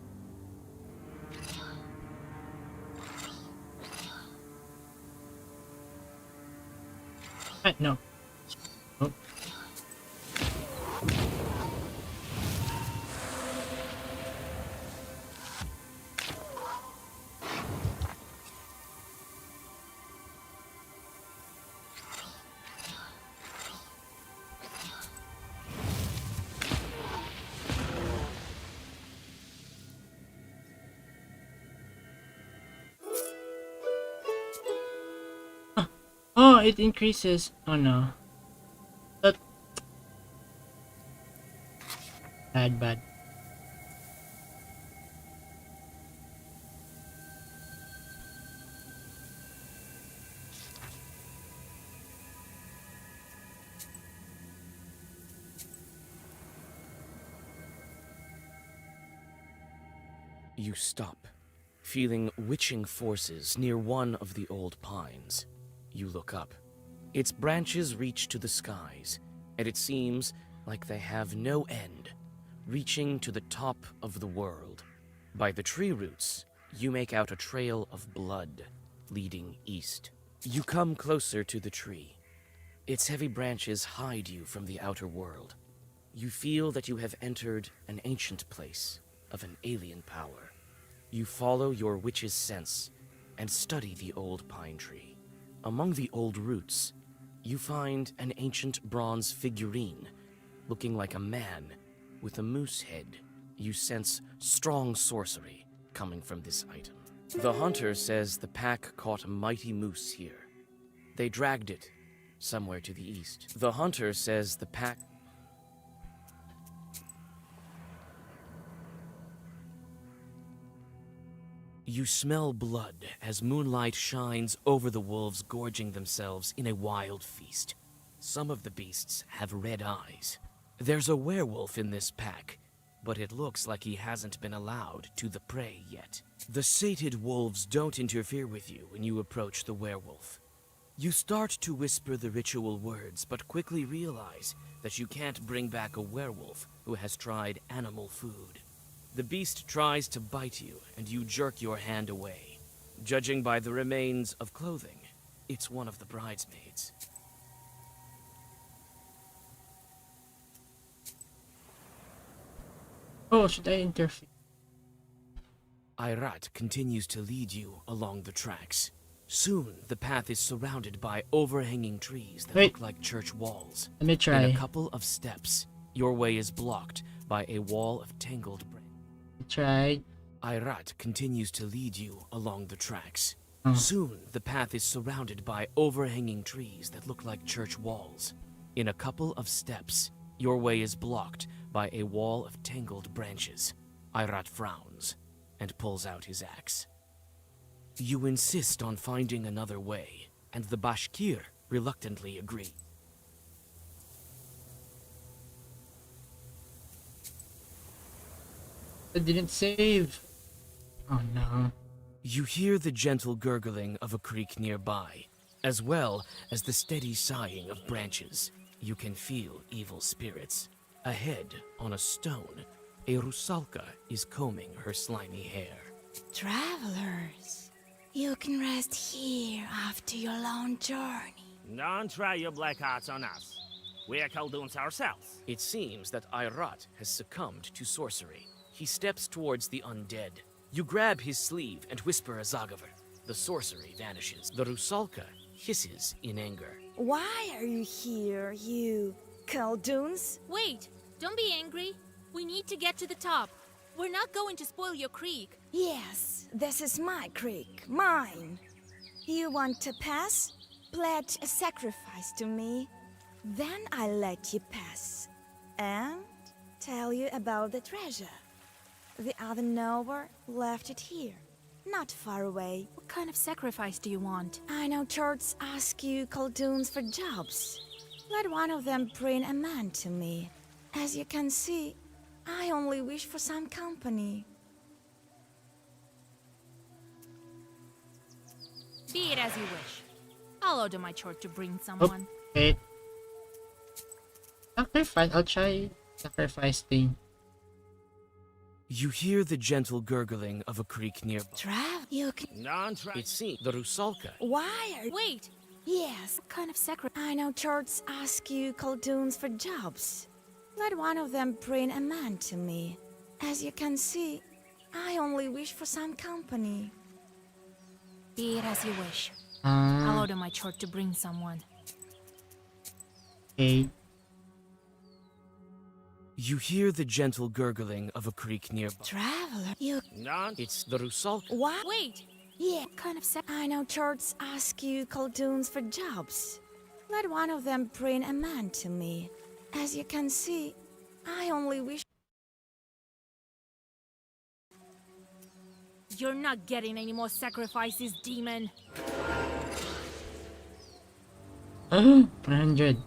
No. Oh. Oh, it increases. Oh no. That bad. You stop, feeling witching forces near one of the old pines. You look up. Its branches reach to the skies, and it seems like they have no end, reaching to the top of the world. By the tree roots, you make out a trail of blood leading east. You come closer to the tree. Its heavy branches hide you from the outer world. You feel that you have entered an ancient place of an alien power. You follow your witch's sense and study the old pine tree. Among the old roots, you find an ancient bronze figurine looking like a man with a moose head. You sense strong sorcery coming from this item. The hunter says the pack caught a mighty moose here. They dragged it somewhere to the east. The hunter says the pack... You smell blood as moonlight shines over the wolves gorging themselves in a wild feast. Some of the beasts have red eyes. There's a werewolf in this pack, but it looks like he hasn't been allowed to the prey yet. The sated wolves don't interfere with you when you approach the werewolf. You start to whisper the ritual words, but quickly realize that you can't bring back a werewolf who has tried animal food. The beast tries to bite you, and you jerk your hand away. Judging by the remains of clothing, it's one of the bridesmaids. Oh, should I interfere? Irat continues to lead you along the tracks. Soon, the path is surrounded by overhanging trees that look like church walls. Let me try. In a couple of steps, your way is blocked by a wall of tangled branches. Tried. Irat continues to lead you along the tracks. Soon, the path is surrounded by overhanging trees that look like church walls. In a couple of steps, your way is blocked by a wall of tangled branches. Irat frowns and pulls out his axe. You insist on finding another way, and the Bashkir reluctantly agree. I didn't save. Oh no. You hear the gentle gurgling of a creek nearby, as well as the steady sighing of branches. You can feel evil spirits. Ahead, on a stone, a rusalka is combing her slimy hair. Travelers, you can rest here after your long journey. Don't try your black arts on us. We are Khaldoons ourselves. It seems that Irat has succumbed to sorcery. He steps towards the undead. You grab his sleeve and whisper a Zagaver. The sorcery vanishes. The rusalka hisses in anger. Why are you here, you Khaldoons? Wait, don't be angry. We need to get to the top. We're not going to spoil your creek. Yes, this is my creek, mine. You want to pass? Pledge a sacrifice to me. Then I'll let you pass. And tell you about the treasure. The other knower left it here, not far away. What kind of sacrifice do you want? I know churches ask you Khaldoons for jobs. Let one of them bring a man to me. As you can see, I only wish for some company. Be it as you wish. I'll order my chort to bring someone. Okay. Sacrifice. I'll try sacrifice thing. You hear the gentle gurgling of a creek nearby. Trav, you can... Don't try. It seems the rusalka. Why are... Wait! Yes. What kind of sacrifice? I know churches ask you Khaldoons for jobs. Let one of them bring a man to me. As you can see, I only wish for some company. Be it as you wish. I'll order my chort to bring someone. Okay. You hear the gentle gurgling of a creek nearby. Traveler, you... Don't. It's the rusalka. What? Wait! Yeah, what kind of I know churches ask you Khaldoons for jobs. Let one of them bring a man to me. As you can see, I only wish... You're not getting any more sacrifices, demon. 100.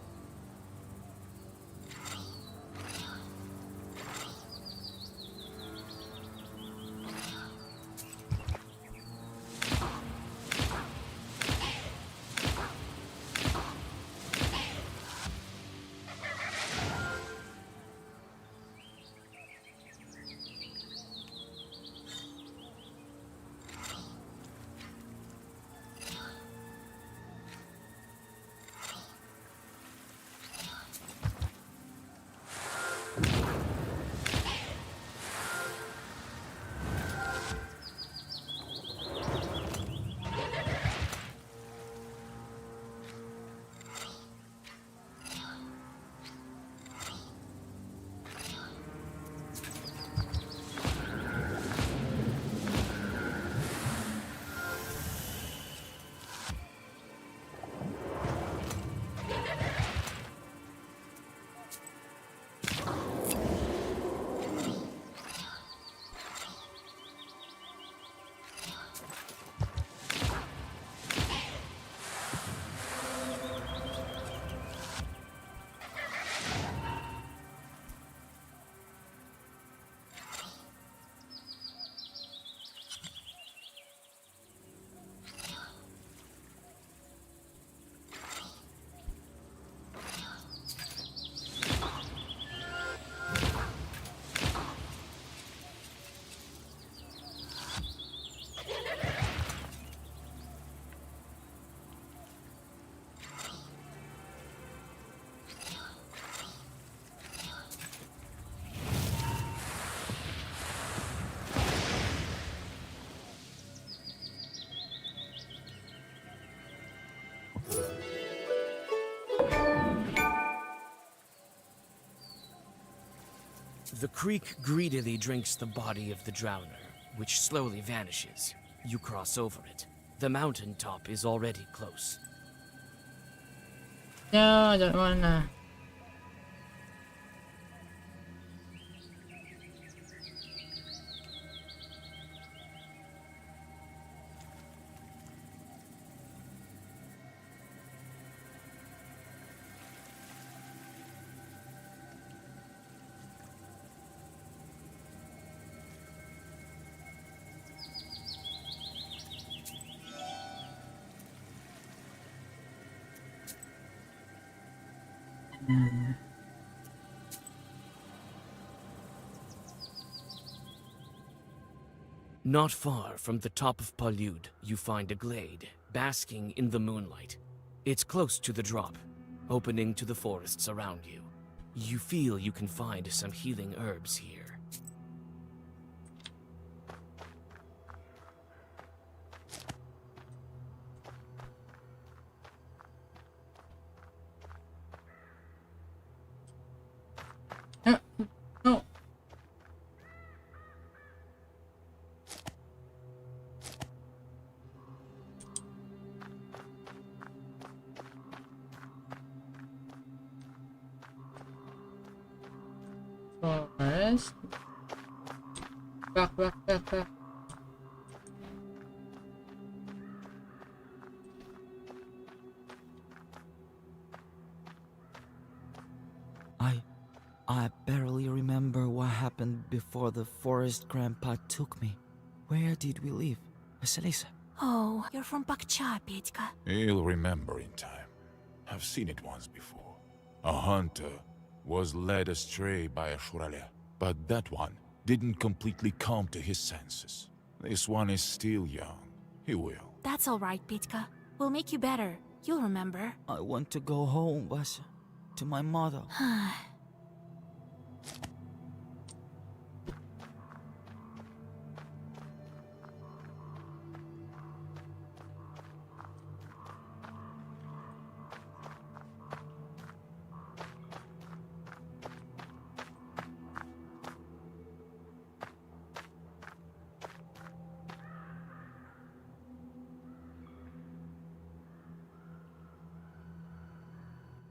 The creek greedily drinks the body of the drowner, which slowly vanishes. You cross over it. The mountain top is already close. No, I don't wanna. Not far from the top of Palude, you find a glade, basking in the moonlight. It's close to the drop, opening to the forests around you. You feel you can find some healing herbs here. No. Forest. Back. I barely remember what happened before the forest grandpa took me. Where did we live? Vasilisa. Oh, you're from Bakcha, Petька. He'll remember in time. I've seen it once before. A hunter was led astray by a shurale, but that one didn't completely come to his senses. This one is still young. He will. That's all right, Petька. We'll make you better. You'll remember. I want to go home, Vasa. To my mother.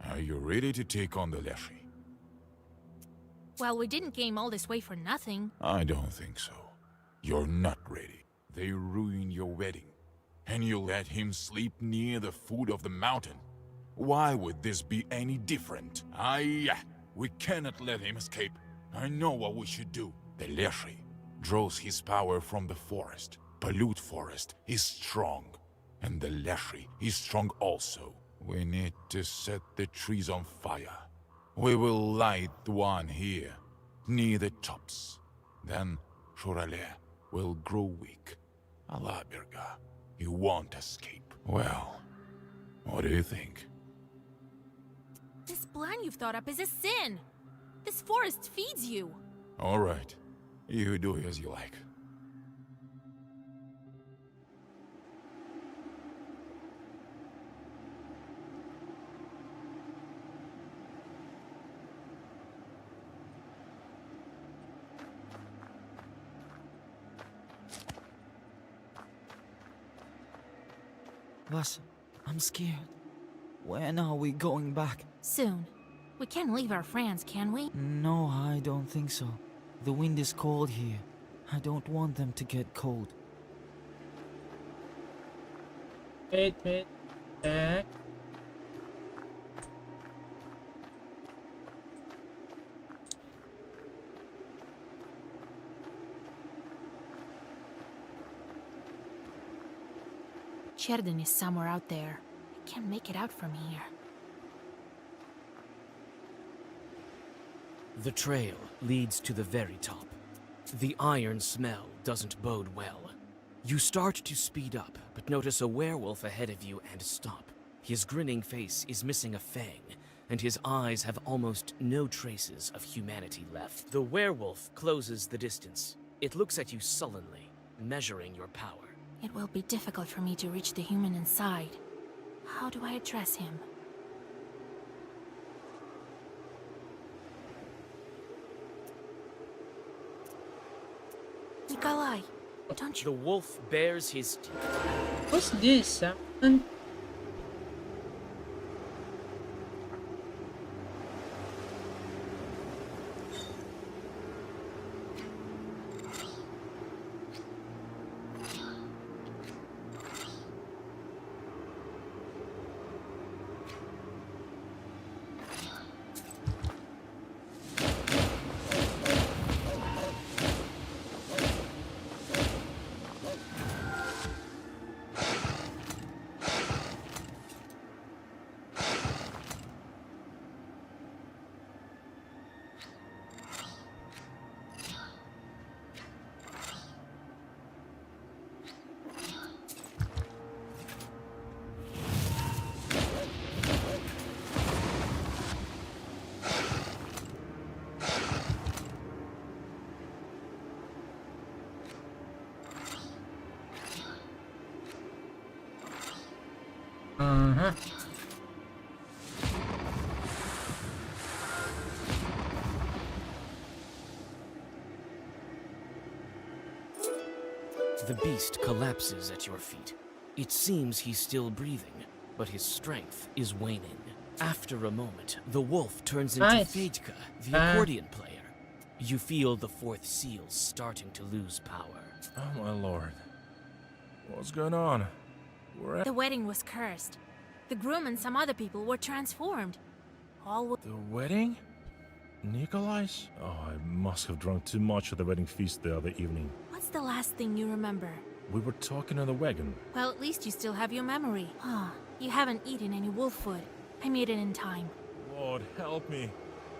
Are you ready to take on the Leshy? Well, we didn't came all this way for nothing. I don't think so. You're not ready. They ruined your wedding, and you let him sleep near the foot of the mountain. Why would this be any different? We cannot let him escape. I know what we should do. The Leshy draws his power from the forest. Palude Forest is strong, and the Leshy is strong also. We need to set the trees on fire. We will light one here, near the tops. Then Shurale will grow weak. Alabirga, he won't escape. Well, what do you think? This plan you've thought up is a sin. This forest feeds you. All right, you do as you like. Vasa, I'm scared. When are we going back? Soon. We can't leave our friends, can we? No, I don't think so. The wind is cold here. I don't want them to get cold. Wait. Back. Cherden is somewhere out there. I can't make it out from here. The trail leads to the very top. The iron smell doesn't bode well. You start to speed up, but notice a werewolf ahead of you and stop. His grinning face is missing a fang, and his eyes have almost no traces of humanity left. The werewolf closes the distance. It looks at you sullenly, measuring your power. It will be difficult for me to reach the human inside. How do I address him? Nikolai, Don't you? The wolf bares his teeth. What's this? Uh-huh. The beast collapses at your feet. It seems he's still breathing, but his strength is waning. After a moment, the wolf turns into Nice. Fedka, the accordion player. You feel the fourth seal starting to lose power. Oh my lord. What's going on? We're at The wedding was cursed. The groom and some other people were transformed. All the wedding? Nikolai's? Oh, I must have drunk too much at the wedding feast the other evening. What's the last thing you remember? We were talking on the wagon. Well, at least you still have your memory. Ah, you haven't eaten any wolf food. I made it in time. Lord, help me.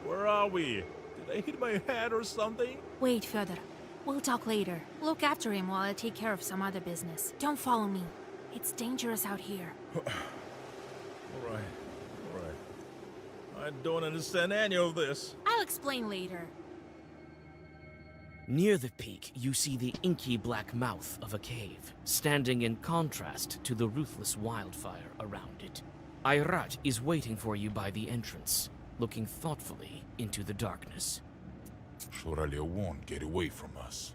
Where are we? Did I hit my head or something? Wait, Fyodor. We'll talk later. Look after him while I take care of some other business. Don't follow me. It's dangerous out here. Alright. I don't understand any of this. I'll explain later. Near the peak, you see the inky black mouth of a cave, standing in contrast to the ruthless wildfire around it. Ayrat is waiting for you by the entrance, looking thoughtfully into the darkness. Shuralya won't get away from us.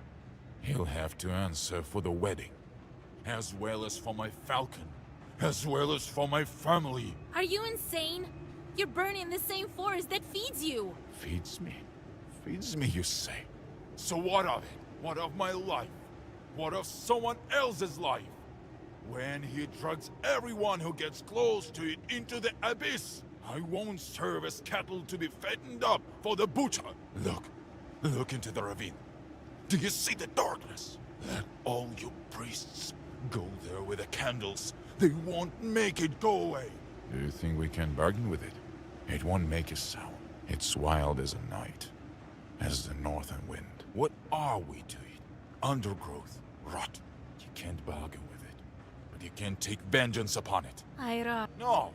He'll have to answer for the wedding, as well as for my falcon, as well as for my family. Are you insane? You're burning the same forest that feeds you. Feeds me? Feeds me, you say? So what of it? What of my life? What of someone else's life? When he drags everyone who gets close to it into the abyss, I won't serve as cattle to be fattened up for the butcher. Look into the ravine. Do you see the darkness? Let all you priests go there with the candles. They won't make it go away. Do you think we can bargain with it? It won't make a sound. It's wild as a night, as the northern wind. What are we to it? Undergrowth, rot. You can't bargain with it, but you can take vengeance upon it. Ayrat. No!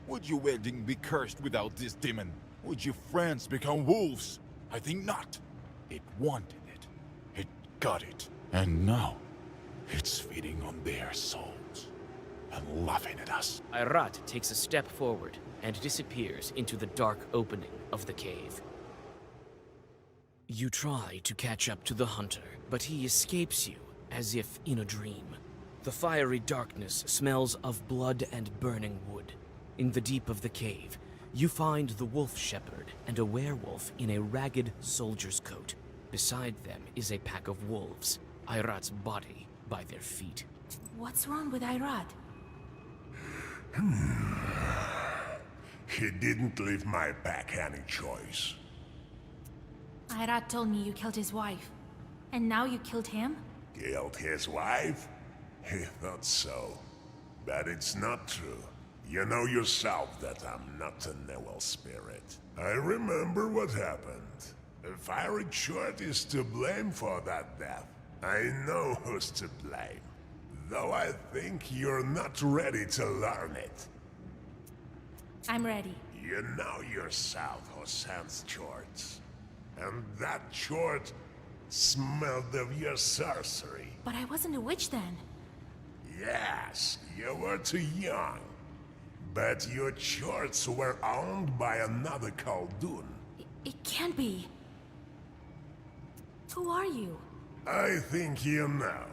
Would your wedding be cursed without this demon? Would your friends become wolves? I think not. It wanted it. It got it. And now, it's feeding on their souls and laughing at us. Ayrat takes a step forward and disappears into the dark opening of the cave. You try to catch up to the hunter, but he escapes you as if in a dream. The fiery darkness smells of blood and burning wood. In the deep of the cave, you find the wolf shepherd and a werewolf in a ragged soldier's coat. Beside them is a pack of wolves, Ayrat's body by their feet. What's wrong with Ayrat? He didn't leave my pack any choice. Ayrat told me you killed his wife. And now you killed him? Killed his wife? He thought so. But it's not true. You know yourself that I'm not an evil spirit. I remember what happened. If Eric Short is to blame for that death, I know who's to blame. Though I think you're not ready to learn it. I'm ready. You know yourself who sends Shorts. And that Short smelled of your sorcery. But I wasn't a witch then. Yes, you were too young. But your Shorts were owned by another Khaldun. It can't be. Who are you? I think you know.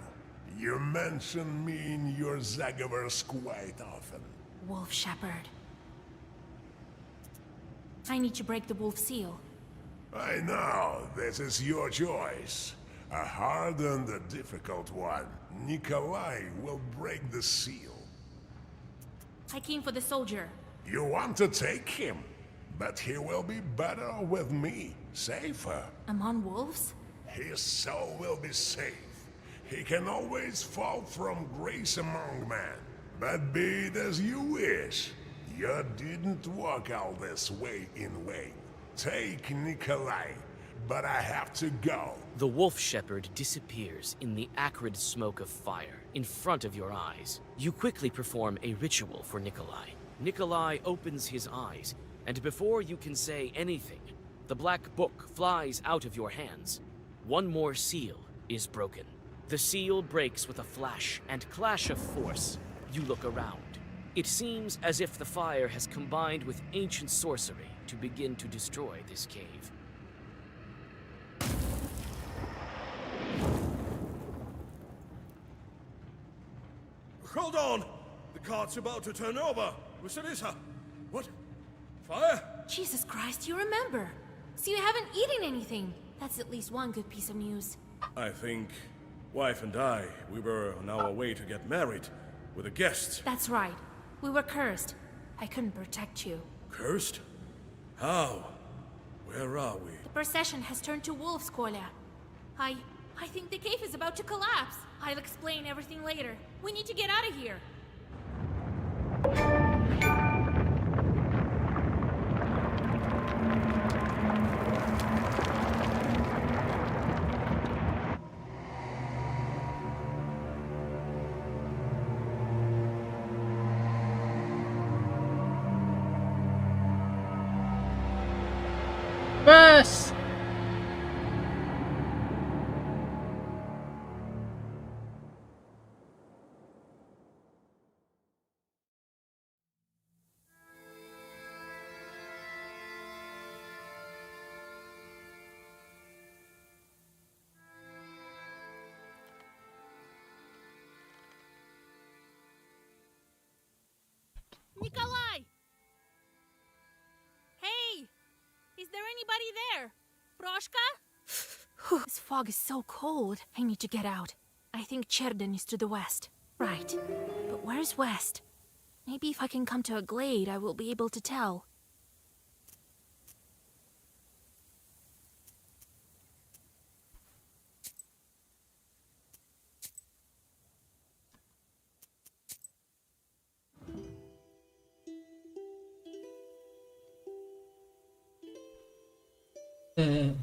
You mention me in your Zagverse quite often. Wolf Shepherd. I need to break the wolf seal. I know, this is your choice. A hard and a difficult one. Nikolai will break the seal. I came for the soldier. You want to take him, but he will be better with me, safer. Among wolves? His soul will be safe. He can always fall from grace among men. But be it as you wish. You didn't walk all this way in vain. Take Nikolai, but I have to go. The wolf shepherd disappears in the acrid smoke of fire in front of your eyes. You quickly perform a ritual for Nikolai. Nikolai opens his eyes, and before you can say anything, the black book flies out of your hands. One more seal is broken. The seal breaks with a flash and clash of force. You look around. It seems as if the fire has combined with ancient sorcery to begin to destroy this cave. Hold on! The cart's about to turn over! Vasilisa! What? Fire? Jesus Christ, you remember. So you haven't eaten anything. That's at least one good piece of news. I think wife and I, we were on our way to get married with a guest. That's right. We were cursed. I couldn't protect you. Cursed? How? Where are we? The procession has turned to wolves, Kolya. I think the cave is about to collapse. I'll explain everything later. We need to get out of here. Yes! Nikolai! Hey! Is there anybody there? Proshka? This fog is so cold. I need to get out. I think Cherden is to the west. Right. But where's west? Maybe if I can come to a glade, I will be able to tell. Uh,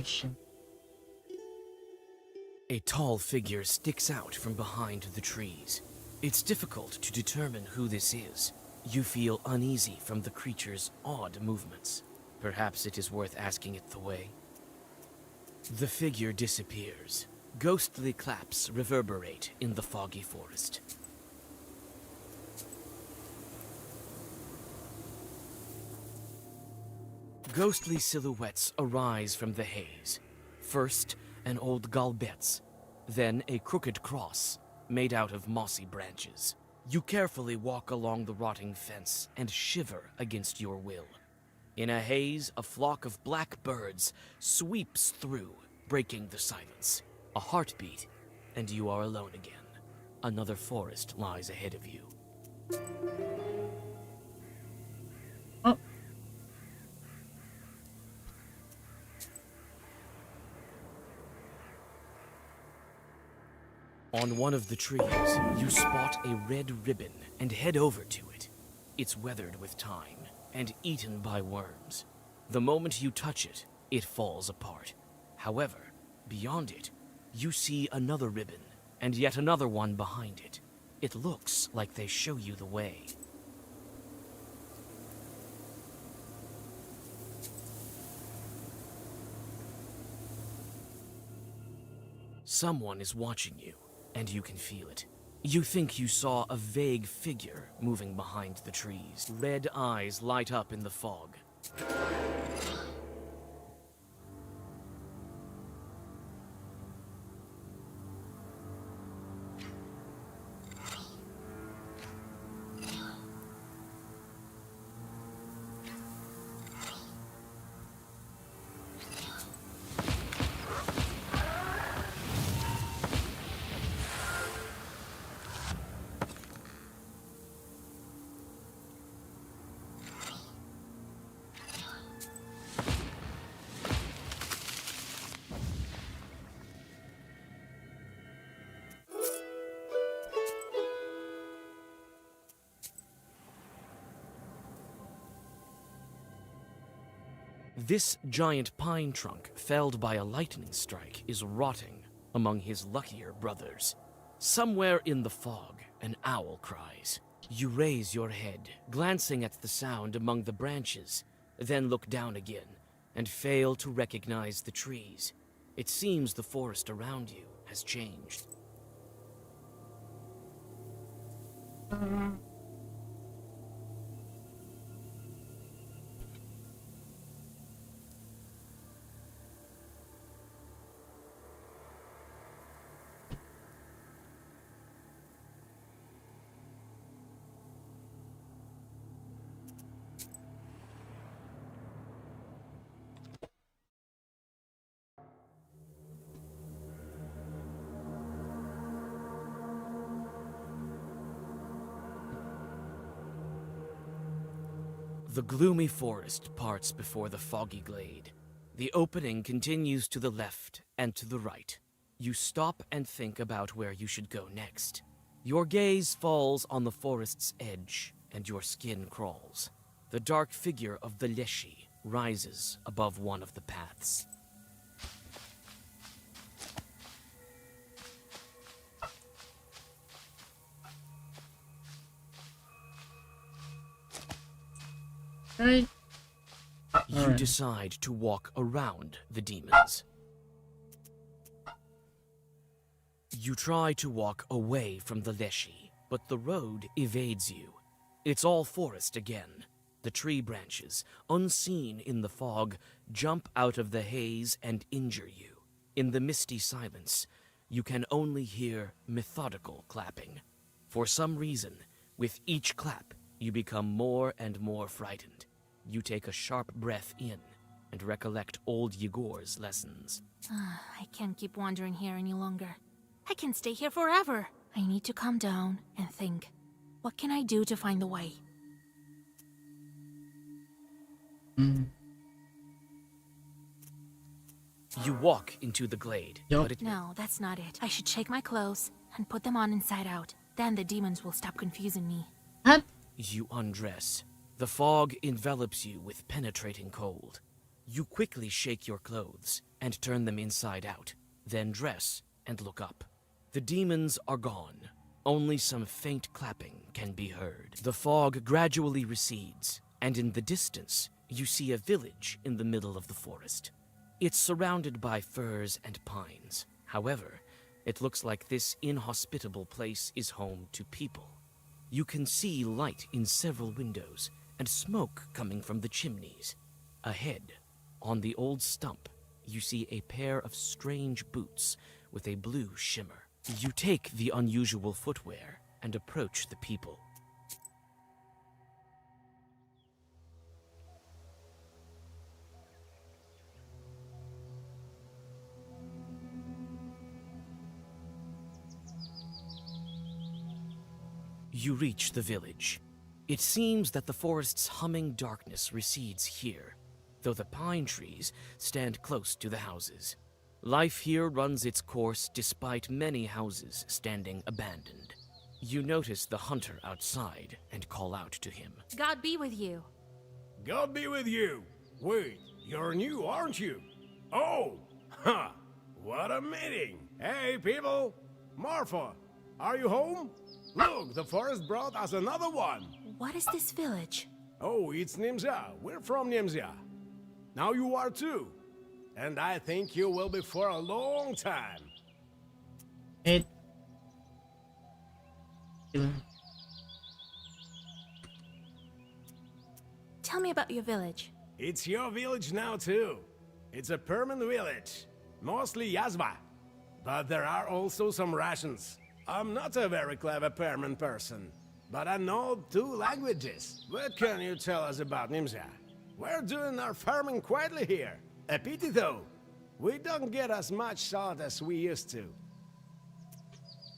direction. A tall figure sticks out from behind the trees. It's difficult to determine who this is. You feel uneasy from the creature's odd movements. Perhaps it is worth asking it the way. The figure disappears. Ghostly claps reverberate in the foggy forest. Ghostly silhouettes arise from the haze. First, an old galbetz, then a crooked cross made out of mossy branches. You carefully walk along the rotting fence and shiver against your will. In a haze, a flock of black birds sweeps through, breaking the silence. A heartbeat, and you are alone again. Another forest lies ahead of you. On one of the trees, you spot a red ribbon and head over to it. It's weathered with time and eaten by worms. The moment you touch it, it falls apart. However, beyond it, you see another ribbon and yet another one behind it. It looks like they show you the way. Someone is watching you, and you can feel it. You think you saw a vague figure moving behind the trees. Red eyes light up in the fog. This giant pine trunk, felled by a lightning strike, is rotting among his luckier brothers. Somewhere in the fog, an owl cries. You raise your head, glancing at the sound among the branches, then look down again, and fail to recognize the trees. It seems the forest around you has changed. The gloomy forest parts before the foggy glade. The opening continues to the left and to the right. You stop and think about where you should go next. Your gaze falls on the forest's edge, and your skin crawls. The dark figure of the Leshy rises above one of the paths. Right. You decide to walk around the demons. You try to walk away from the Leshy, but the road evades you. It's all forest again. The tree branches, unseen in the fog, jump out of the haze and injure you. In the misty silence, you can only hear methodical clapping. For some reason, with each clap, you become more and more frightened. You take a sharp breath in and recollect old Yegor's lessons. I can't keep wandering here any longer. I can stay here forever. I need to calm down and think. What can I do to find the way? You walk into the glade, but No, that's not it. I should shake my clothes and put them on inside out. Then the demons will stop confusing me. You undress. The fog envelops you with penetrating cold. You quickly shake your clothes and turn them inside out, then dress and look up. The demons are gone. Only some faint clapping can be heard. The fog gradually recedes, and in the distance, you see a village in the middle of the forest. It's surrounded by firs and pines. However, it looks like this inhospitable place is home to people. You can see light in several windows, and smoke coming from the chimneys. Ahead, on the old stump, you see a pair of strange boots with a blue shimmer. You take the unusual footwear and approach the people. You reach the village. It seems that the forest's humming darkness recedes here, though the pine trees stand close to the houses. Life here runs its course despite many houses standing abandoned. You notice the hunter outside and call out to him. God be with you. God be with you. Wait, you're new, aren't you? Oh, ha! What a meeting. Hey, people. Marfa, are you home? Look, the forest brought us another one. What is this village? Oh, it's Nimza. We're from Nimza. Now you are too. And I think you will be for a long time. It. Tell me about your village. It's your village now too. It's a permanent village. Mostly Yazba. But there are also some Russians. I'm not a very clever permanent person. But I know 2 languages. What can you tell us about Nimza? We're doing our farming quietly here. A pity though. We don't get as much salt as we used to.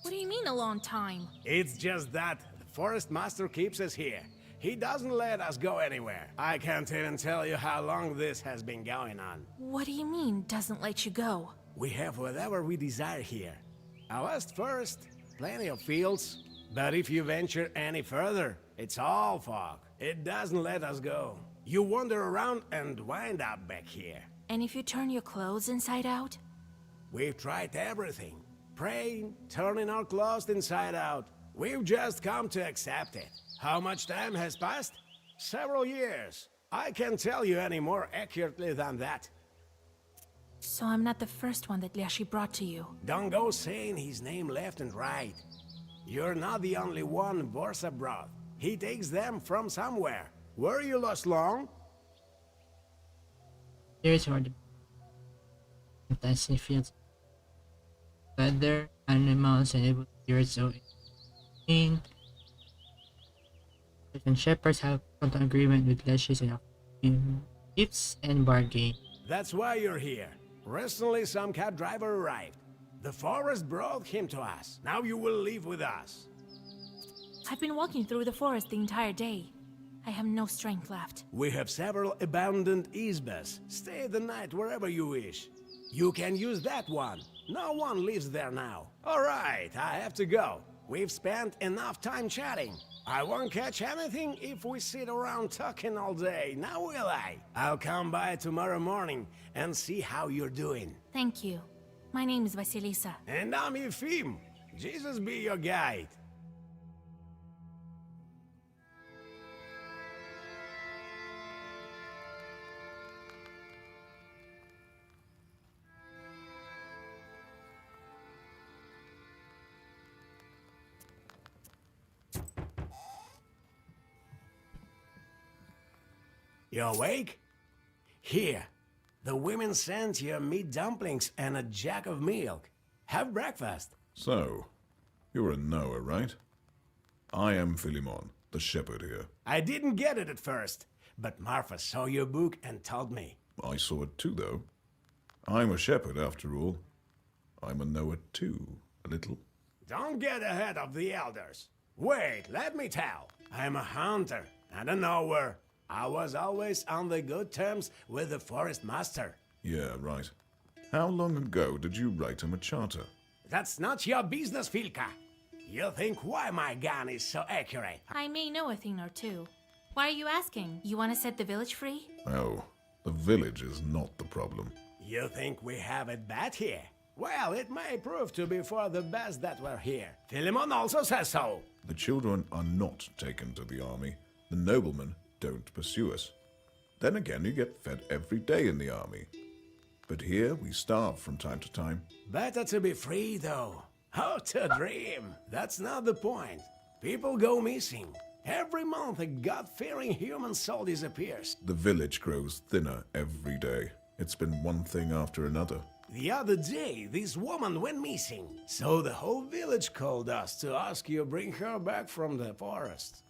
What do you mean a long time? It's just that the forest master keeps us here. He doesn't let us go anywhere. I can't even tell you how long this has been going on. What do you mean, doesn't let you go? We have whatever we desire here. A vast forest, plenty of fields. But if you venture any further, it's all fog. It doesn't let us go. You wander around and wind up back here. And if you turn your clothes inside out? We've tried everything. Praying, turning our clothes inside out. We've just come to accept it. How much time has passed? Several years. I can't tell you any more accurately than that. So I'm not the first one that Lyashi brought to you. Don't go saying his name left and right. You're not the only one Borsa brought. He takes them from somewhere. Were you lost long? Here's where the fantasy fields. Weather, animals, and able to hear so in. Certain shepherds have come to agreement with Leshes and gifts and bargain. That's why you're here. Recently, some cab driver arrived. The forest brought him to us. Now you will live with us. I've been walking through the forest the entire day. I have no strength left. We have several abandoned izbas. Stay the night wherever you wish. You can use that one. No one lives there now. All right, I have to go. We've spent enough time chatting. I won't catch anything if we sit around talking all day, now will I? I'll come by tomorrow morning and see how you're doing. Thank you. My name is Vasilisa. And I'm Efim. Jesus be your guide. You awake? Here, the women sent you meat dumplings and a jug of milk. Have breakfast. So, you're a Noah, right? I am Philemon, the shepherd here. I didn't get it at first, but Marfa saw your book and told me. I saw it too, though. I'm a shepherd, after all. I'm a Noah too, a little. Don't get ahead of the elders. Wait, let me tell. I'm a hunter and a knower. I was always on the good terms with the forest master. Yeah, right. How long ago did you write him a charter? That's not your business, Filka. You think why my gun is so accurate? I may know a thing or two. Why are you asking? You want to set the village free? Oh, the village is not the problem. You think we have it bad here? Well, it may prove to be for the best that we're here. Philemon also says so. The children are not taken to the army. The noblemen don't pursue us. Then again, you get fed every day in the army. But here, we starve from time to time. Better to be free, though. How to dream! That's not the point. People go missing. Every month, a God-fearing human soul disappears. The village grows thinner every day. It's been one thing after another. The other day, this woman went missing. So the whole village called us to ask you bring her back from the forest.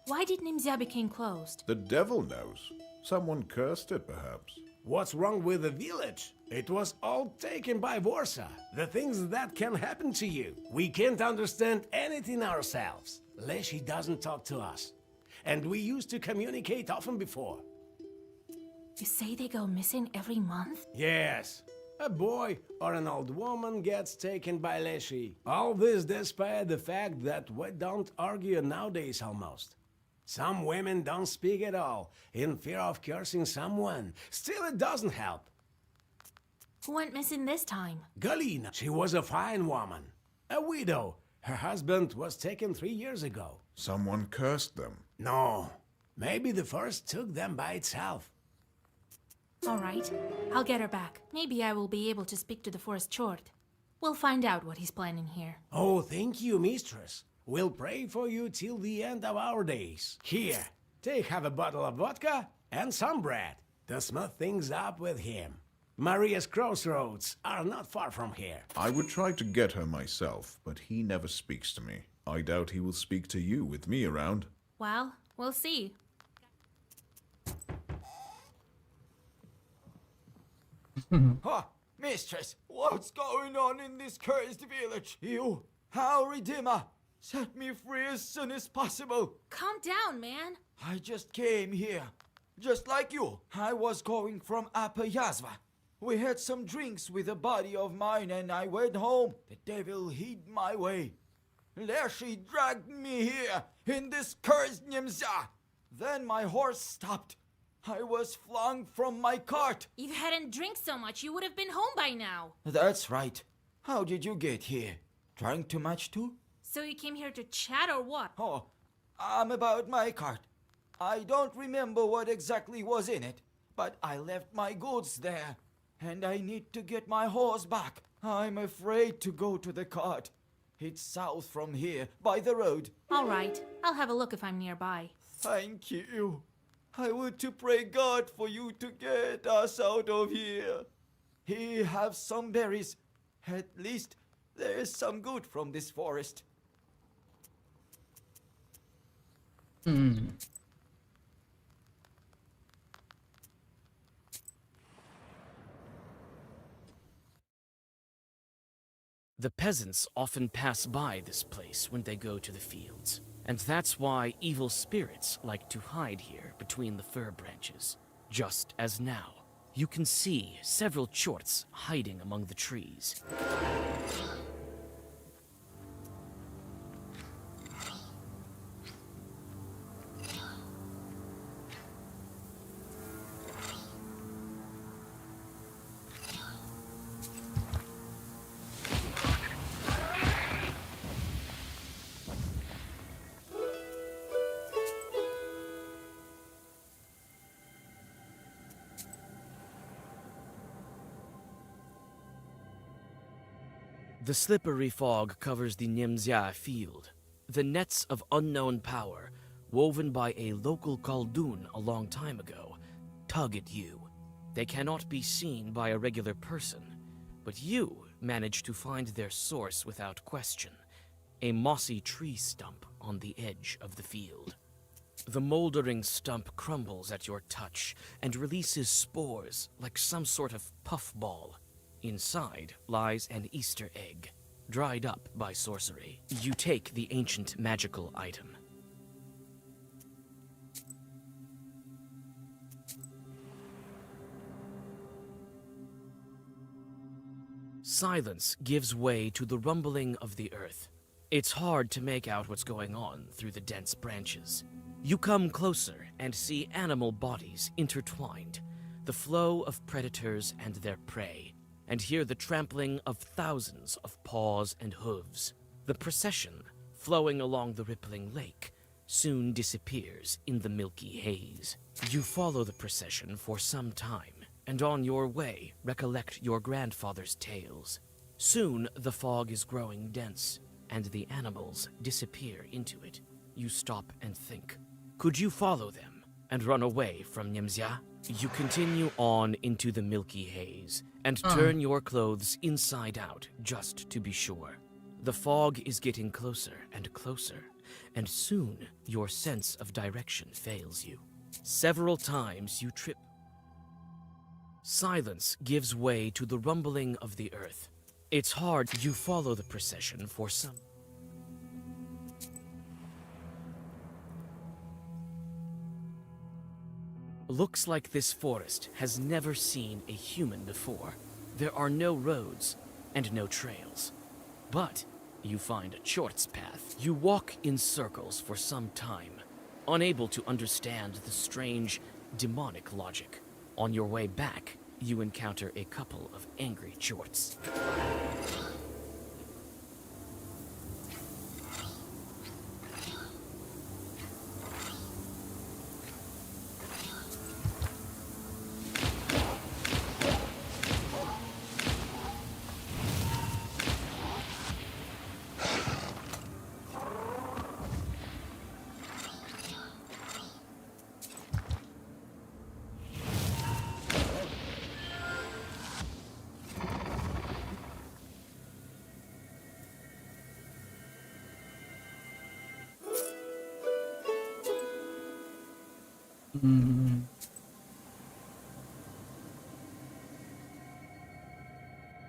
Why did Nimzia become closed? The devil knows. Someone cursed it, perhaps. What's wrong with the village? It was all taken by Vorsa. The things that can happen to you. We can't understand anything ourselves. Leshy doesn't talk to us. And we used to communicate often before. You say they go missing every month? Yes. A boy or an old woman gets taken by Leshy. All this despite the fact that we don't argue nowadays almost. Some women don't speak at all, in fear of cursing someone. Still, it doesn't help. Who went missing this time? Galina, she was a fine woman. A widow. Her husband was taken 3 years ago. Someone cursed them. No. Maybe the forest took them by itself. All right, I'll get her back. Maybe I will be able to speak to the forest chord. We'll find out what he's planning here. Oh, thank you, mistress. We'll pray for you till the end of our days. Here, have a bottle of vodka and some bread to smooth things up with him. Maria's crossroads are not far from here. I would try to get her myself, but he never speaks to me. I doubt he will speak to you with me around. Well, we'll see. Ha! Mistress, what's going on in this cursed village? You, our Redeemer, set me free as soon as possible. Calm down, man. I just came here, just like you. I was going from Upper Yazva. We had some drinks with a buddy of mine and I went home. The devil hid my way. Leshy dragged me here, in this cursed Nimza. Then my horse stopped. I was flung from my cart. If you hadn't drank so much, you would have been home by now. That's right. How did you get here? Drank too much too? So you came here to chat or what? Oh, about my cart. I don't remember what exactly was in it, but I left my goods there, and I need to get my horse back. I'm afraid to go to the cart. It's south from here, by the road. All right, I'll have a look if I'm nearby. Thank you. I want to pray God for you to get us out of here. He have some berries. At least there is some good from this forest. The peasants often pass by this place when they go to the fields, and that's why evil spirits like to hide here between the fir branches. Just as now, you can see several chorts hiding among the trees. The slippery fog covers the Nimzia field. The nets of unknown power, woven by a local Khaldun a long time ago, tug at you. They cannot be seen by a regular person, but you manage to find their source without question, a mossy tree stump on the edge of the field. The moldering stump crumbles at your touch and releases spores like some sort of puffball. Inside lies an Easter egg, dried up by sorcery. You take the ancient magical item. Silence gives way to the rumbling of the earth. It's hard to make out what's going on through the dense branches. You come closer and see animal bodies intertwined, the flow of predators and their prey, and hear the trampling of thousands of paws and hooves. The procession, flowing along the rippling lake, soon disappears in the milky haze. You follow the procession for some time, and on your way recollect your grandfather's tales. Soon the fog is growing dense, and the animals disappear into it. You stop and think. Could you follow them and run away from Nimzia? You continue on into the milky haze, and turn your clothes inside out just to be sure. The fog is getting closer and closer, and soon your sense of direction fails you. Several times you trip. Silence gives way to the rumbling of the earth. It's hard. You follow the procession for some. Looks like this forest has never seen a human before. There are no roads and no trails. But you find a short's path. You walk in circles for some time, unable to understand the strange, demonic logic. On your way back, you encounter a couple of angry jorts.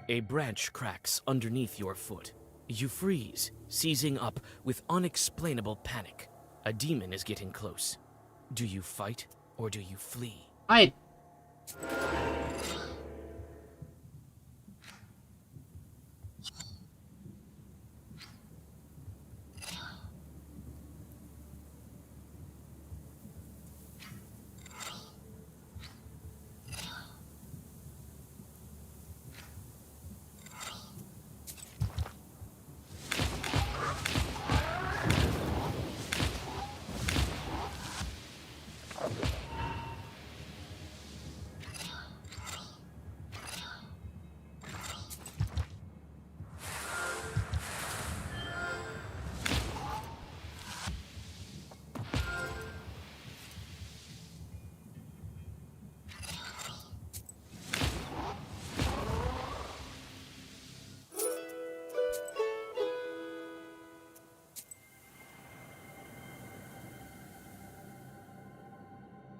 A branch cracks underneath your foot. You freeze, seizing up with unexplainable panic. A demon is getting close. Do you fight or do you flee? Fight!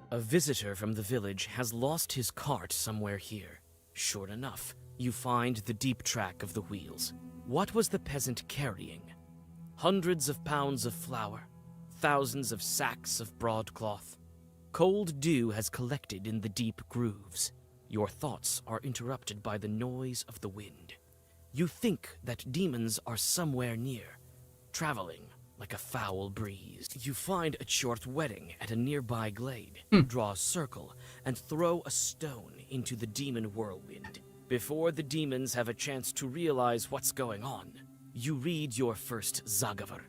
A visitor from the village has lost his cart somewhere here. Sure enough, you find the deep track of the wheels. What was the peasant carrying? Hundreds of pounds of flour, thousands of sacks of broadcloth. Cold dew has collected in the deep grooves. Your thoughts are interrupted by the noise of the wind. You think that demons are somewhere near, traveling like a foul breeze. You find a short wedding at a nearby glade. Draw a circle and throw a stone into the demon whirlwind. Before the demons have a chance to realize what's going on, you read your first Zagavar.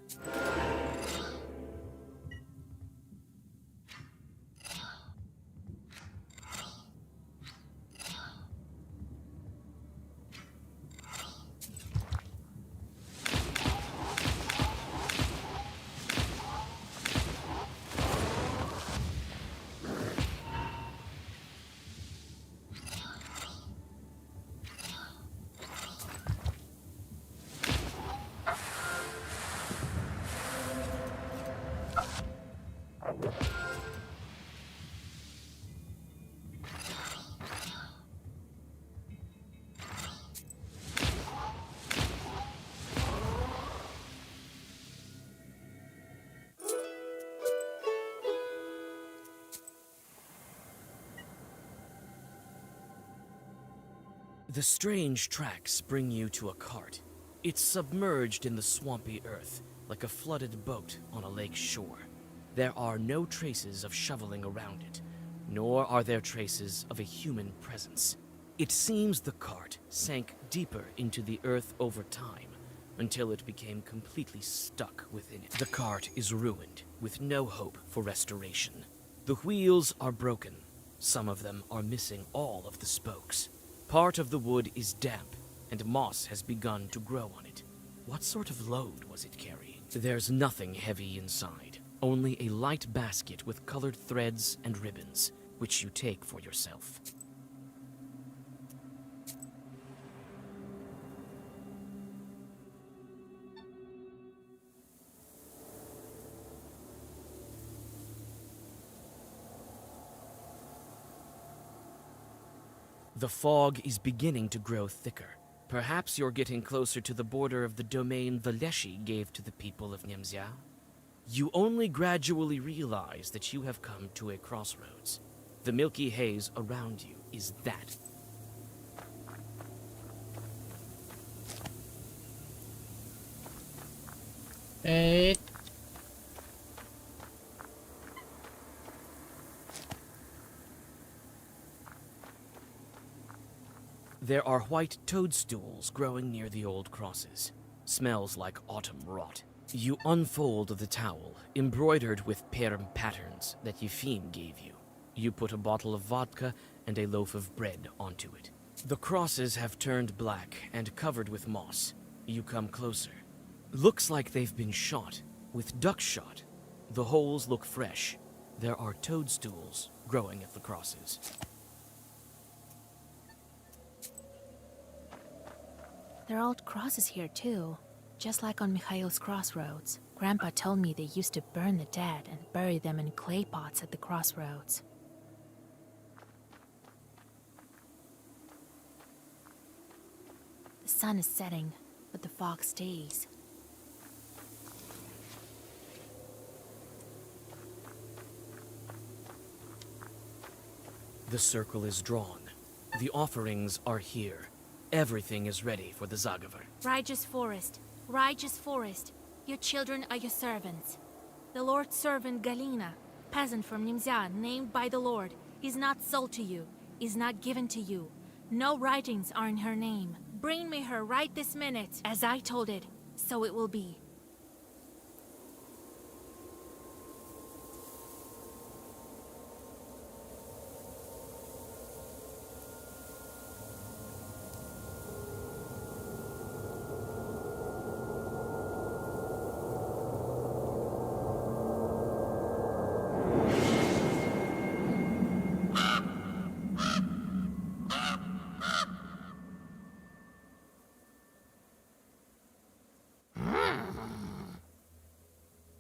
The strange tracks bring you to a cart. It's submerged in the swampy earth, like a flooded boat on a lake shore. There are no traces of shoveling around it, nor are there traces of a human presence. It seems the cart sank deeper into the earth over time, until it became completely stuck within it. The cart is ruined, with no hope for restoration. The wheels are broken. Some of them are missing all of the spokes. Part of the wood is damp, and moss has begun to grow on it. What sort of load was it carrying? There's nothing heavy inside, only a light basket with colored threads and ribbons, which you take for yourself. The fog is beginning to grow thicker. Perhaps you're getting closer to the border of the domain Valeshi gave to the people of Nemzia. You only gradually realize that you have come to a crossroads. The milky haze around you is that. Wait. There are white toadstools growing near the old crosses. Smells like autumn rot. You unfold the towel, embroidered with perm patterns that Yefim gave you. You put a bottle of vodka and a loaf of bread onto it. The crosses have turned black and covered with moss. You come closer. Looks like they've been shot, with duckshot. The holes look fresh. There are toadstools growing at the crosses. There are old crosses here too, just like on Mikhail's crossroads. Grandpa told me they used to burn the dead and bury them in clay pots at the crossroads. The sun is setting, but the fog stays. The circle is drawn. The offerings are here. Everything is ready for the Zagavar. Righteous forest, righteous forest, your children are your servants. The Lord's servant Galina, peasant from Nimzia, named by the Lord, is not sold to you, is not given to you. No writings are in her name. Bring me her right this minute. As I told it, so it will be.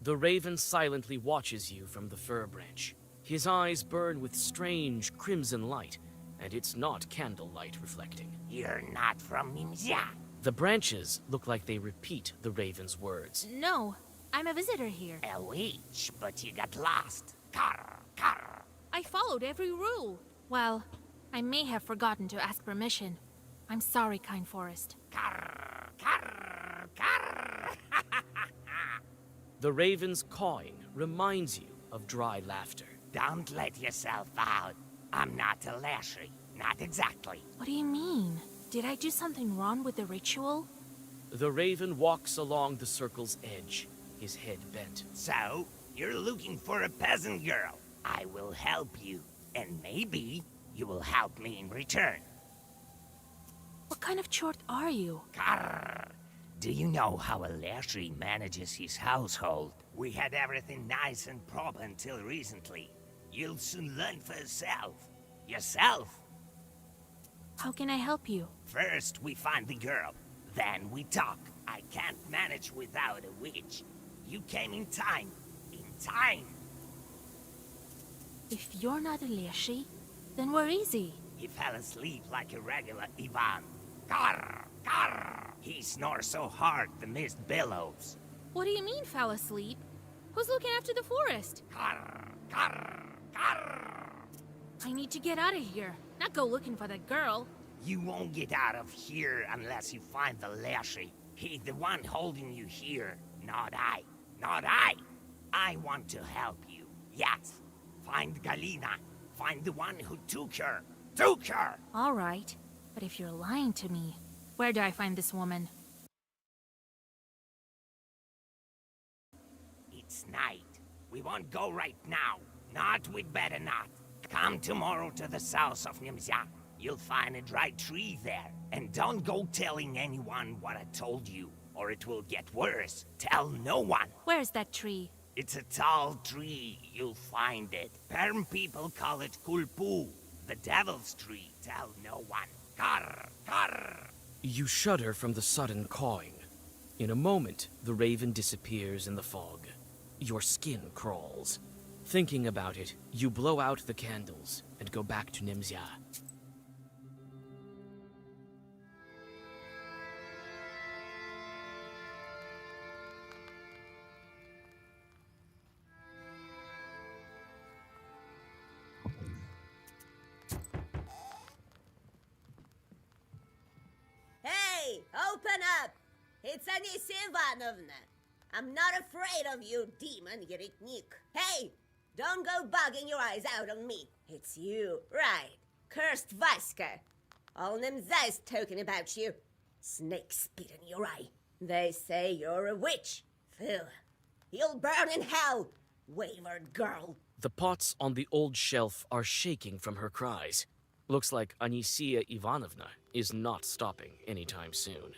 The raven silently watches you from the fir branch. His eyes burn with strange crimson light, and it's not candlelight reflecting. You're not from Nimzia. The branches look like they repeat the raven's words. No, I'm a visitor here. A witch, but you got lost. Carr, carr. I followed every rule. Well, I may have forgotten to ask permission. I'm sorry, Kind Forest. Carr, carr, carr. The raven's cawing reminds you of dry laughter. Don't let yourself out. I'm not a Lashley. Not exactly. What do you mean? Did I do something wrong with the ritual? The raven walks along the circle's edge, his head bent. So, you're looking for a peasant girl. I will help you. And maybe you will help me in return. What kind of chort are you? Carr. Do you know how a Lashley manages his household? We had everything nice and proper until recently. You'll soon learn for yourself. Yourself? How can I help you? First, we find the girl. Then we talk. I can't manage without a witch. You came in time. In time. If you're not a Leshy, then we're easy. He fell asleep like a regular Ivan. Carr! Carr! He snores so hard the mist billows. What do you mean, fell asleep? Who's looking after the forest? Carr! Carr! Carr! I need to get out of here, not go looking for that girl. You won't get out of here unless you find the Lashy. He's the one holding you here, not I. Not I! I want to help you, yes. Find Galina. Find the one who took her. Took her! All right, but if you're lying to me, where do I find this woman? It's night. We won't go right now. Not, we'd better not. Come tomorrow to the south of Nimzia. You'll find a dry tree there. And don't go telling anyone what I told you, or it will get worse. Tell no one. Where's that tree? It's a tall tree. You'll find it. Perm people call it Kulpu, the devil's tree. Tell no one. Carr, carr. You shudder from the sudden cawing. In a moment, the raven disappears in the fog. Your skin crawls. Thinking about it, you blow out the candles and go back to Nimzia. Hey, open up! It's Anisia Ivanovna. I'm not afraid of you, demon Yeriknik. Hey, don't go bugging your eyes out on me. It's you, right? Cursed Vaska. All them guys talking about you. Snake spit in your eye. They say you're a witch. Phil, you'll burn in hell, wayward girl. The pots on the old shelf are shaking from her cries. Looks like Anisia Ivanovna is not stopping anytime soon.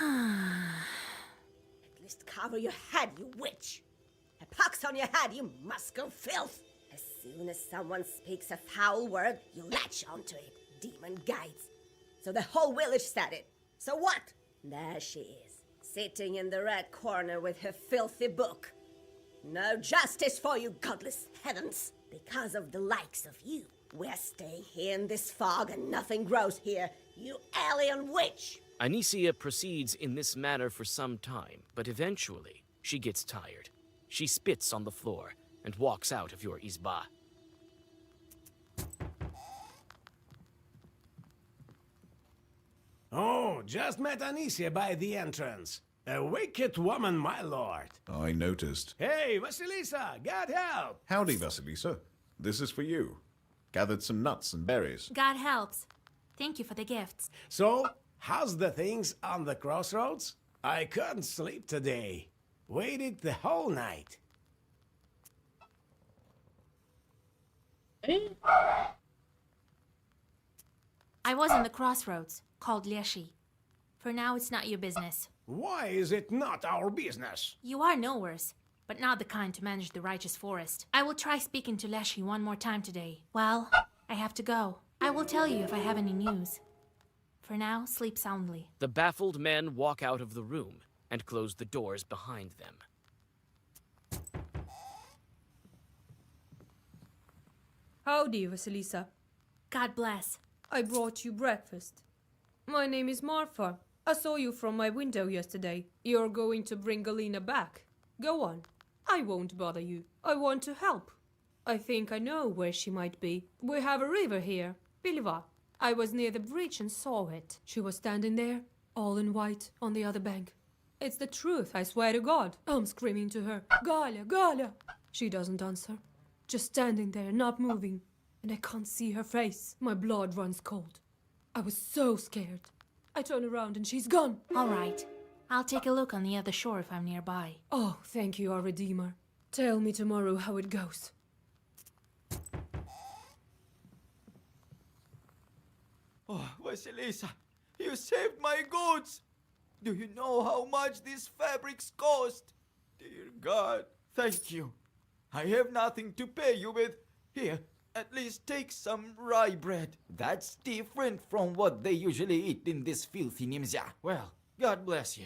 At least cover your head, you witch. A pox on your head, you musco filth. As soon as someone speaks a foul word, you latch onto it, demon guides. So the whole village said it. So what? There she is, sitting in the red corner with her filthy book. No justice for you, godless heavens. Because of the likes of you, we're staying here in this fog and nothing grows here, you alien witch! Anisia proceeds in this manner for some time, but eventually she gets tired. She spits on the floor and walks out of your izba. Oh, just met Anicia by the entrance. A wicked woman, my lord. I noticed. Hey, Vasilisa, God help! Howdy, Vasilisa. This is for you. Gathered some nuts and berries. God helps. Thank you for the gifts. So, how's the things on the crossroads? I couldn't sleep today. Waited the whole night. I was in the crossroads, called Leshy. For now, it's not your business. Why is it not our business? You are nowheres, but not the kind to manage the righteous forest. I will try speaking to Leshy one more time today. Well, I have to go. I will tell you if I have any news. For now, sleep soundly. The baffled men walk out of the room and close the doors behind them. Howdy, Vasilisa. God bless. I brought you breakfast. My name is Marfa. I saw you from my window yesterday. You're going to bring Galina back. Go on. I won't bother you. I want to help. I think I know where she might be. We have a river here, Piliva. I was near the bridge and saw it. She was standing there, all in white, on the other bank. It's the truth, I swear to God. I'm screaming to her, Galia, Galia. She doesn't answer. Just standing there, not moving. And I can't see her face. My blood runs cold. I was so scared. I turn around and she's gone. All right. I'll take a look on the other shore if I'm nearby. Oh, thank you, our Redeemer. Tell me tomorrow how it goes. Oh, Vasilisa, you saved my goods! Do you know how much these fabrics cost? Dear God, thank you. I have nothing to pay you with. Here, at least take some rye bread. That's different from what they usually eat in this filthy Nimzya. Well, God bless you.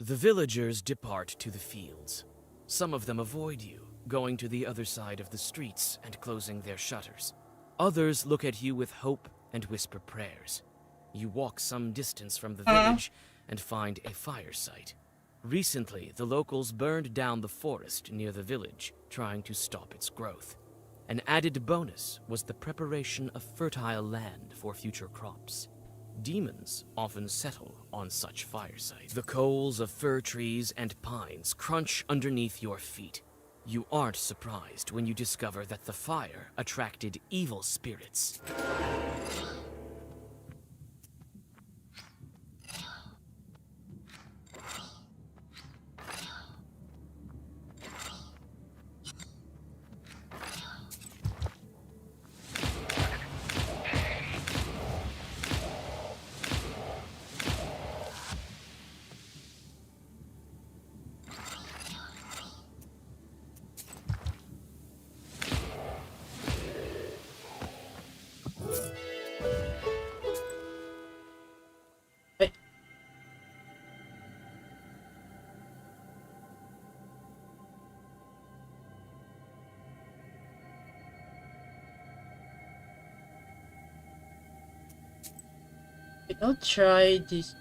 The villagers depart to the fields. Some of them avoid you, going to the other side of the streets and closing their shutters. Others look at you with hope and whisper prayers. You walk some distance from the village and find a fire site. Recently, the locals burned down the forest near the village, trying to stop its growth. An added bonus was the preparation of fertile land for future crops. Demons often settle on such fire sites. The coals of fir trees and pines crunch underneath your feet. You aren't surprised when you discover that the fire attracted evil spirits. I'll try this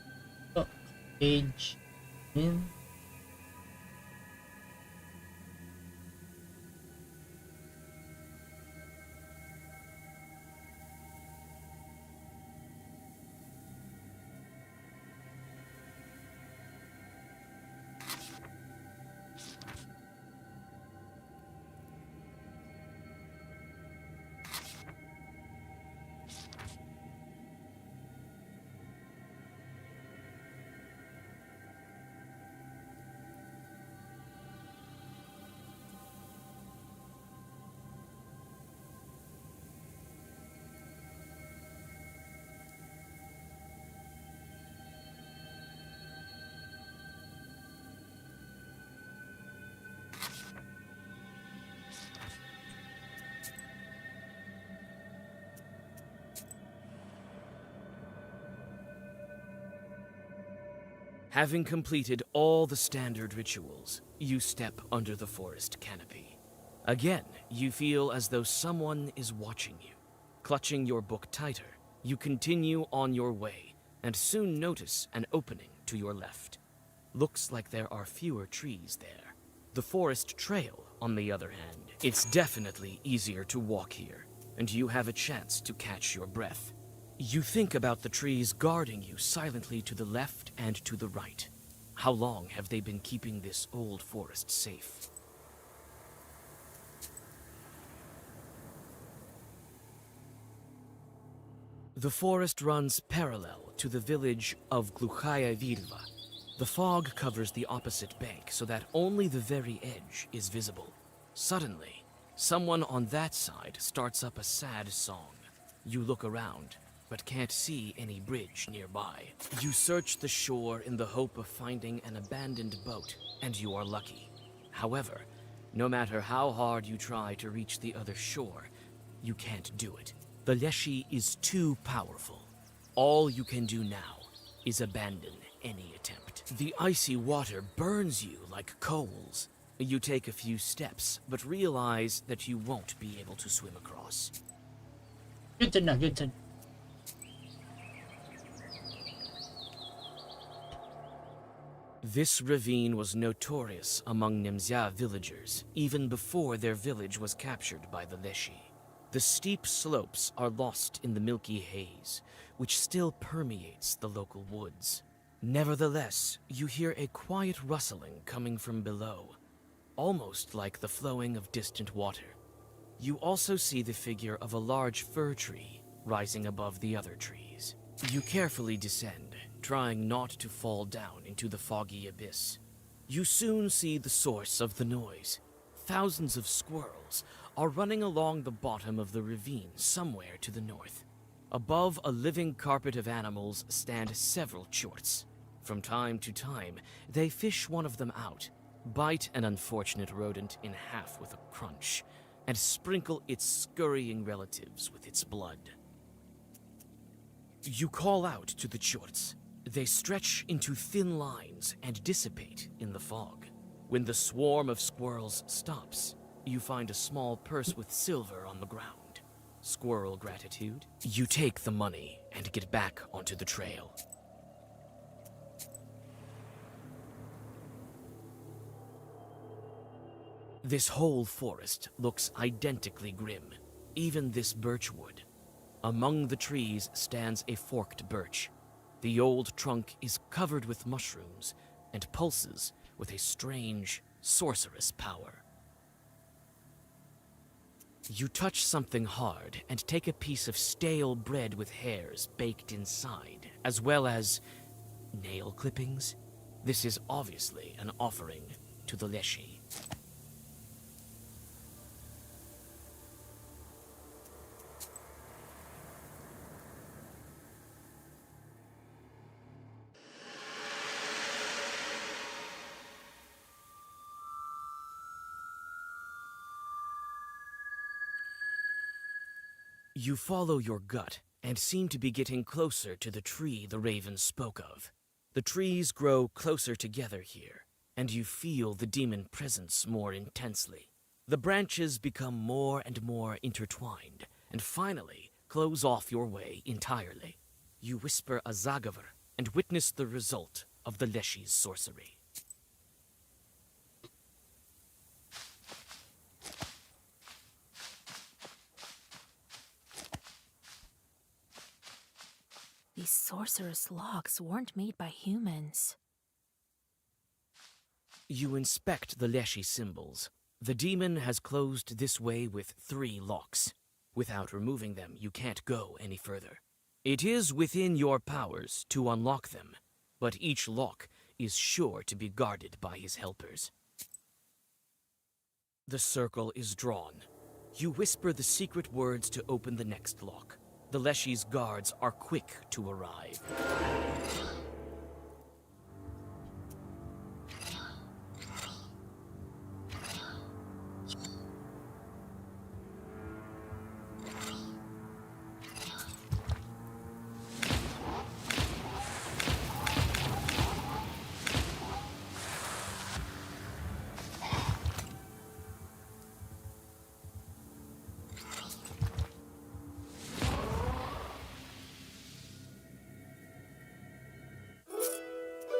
page in. Having completed all the standard rituals, you step under the forest canopy. Again, you feel as though someone is watching you. Clutching your book tighter, you continue on your way and soon notice an opening to your left. Looks like there are fewer trees there. The forest trail, on the other hand, it's definitely easier to walk here, and you have a chance to catch your breath. You think about the trees guarding you silently to the left and to the right. How long have they been keeping this old forest safe? The forest runs parallel to the village of Gluchaya Virva. The fog covers the opposite bank so that only the very edge is visible. Suddenly, someone on that side starts up a sad song. You look around, but can't see any bridge nearby. You search the shore in the hope of finding an abandoned boat, and you are lucky. However, no matter how hard you try to reach the other shore, you can't do it. The Leshy is too powerful. All you can do now is abandon any attempt. The icy water burns you like coals. You take a few steps, but realize that you won't be able to swim across. Good to know, good to know. This ravine was notorious among Nemzya villagers, even before their village was captured by the Leshy. The steep slopes are lost in the milky haze, which still permeates the local woods. Nevertheless, you hear a quiet rustling coming from below, almost like the flowing of distant water. You also see the figure of a large fir tree rising above the other trees. You carefully descend, trying not to fall down into the foggy abyss. You soon see the source of the noise. Thousands of squirrels are running along the bottom of the ravine somewhere to the north. Above a living carpet of animals stand several chorts. From time to time, they fish one of them out, bite an unfortunate rodent in half with a crunch, and sprinkle its scurrying relatives with its blood. You call out to the chorts. They stretch into thin lines and dissipate in the fog. When the swarm of squirrels stops, you find a small purse with silver on the ground. Squirrel gratitude. You take the money and get back onto the trail. This whole forest looks identically grim, even this birch wood. Among the trees stands a forked birch. The old trunk is covered with mushrooms and pulses with a strange, sorcerous power. You touch something hard and take a piece of stale bread with hairs baked inside, as well as nail clippings. This is obviously an offering to the Leshy. You follow your gut and seem to be getting closer to the tree the raven spoke of. The trees grow closer together here, and you feel the demon presence more intensely. The branches become more and more intertwined, and finally close off your way entirely. You whisper a zagavar and witness the result of the Leshy's sorcery. These sorcerous locks weren't made by humans. You inspect the Leshy symbols. The demon has closed this way with 3 locks. Without removing them, you can't go any further. It is within your powers to unlock them, but each lock is sure to be guarded by his helpers. The circle is drawn. You whisper the secret words to open the next lock. The Leshy's guards are quick to arrive.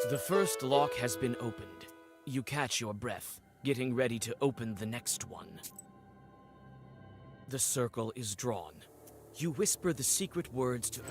The first lock has been opened. You catch your breath, getting ready to open the next one. The circle is drawn. You whisper the secret words to...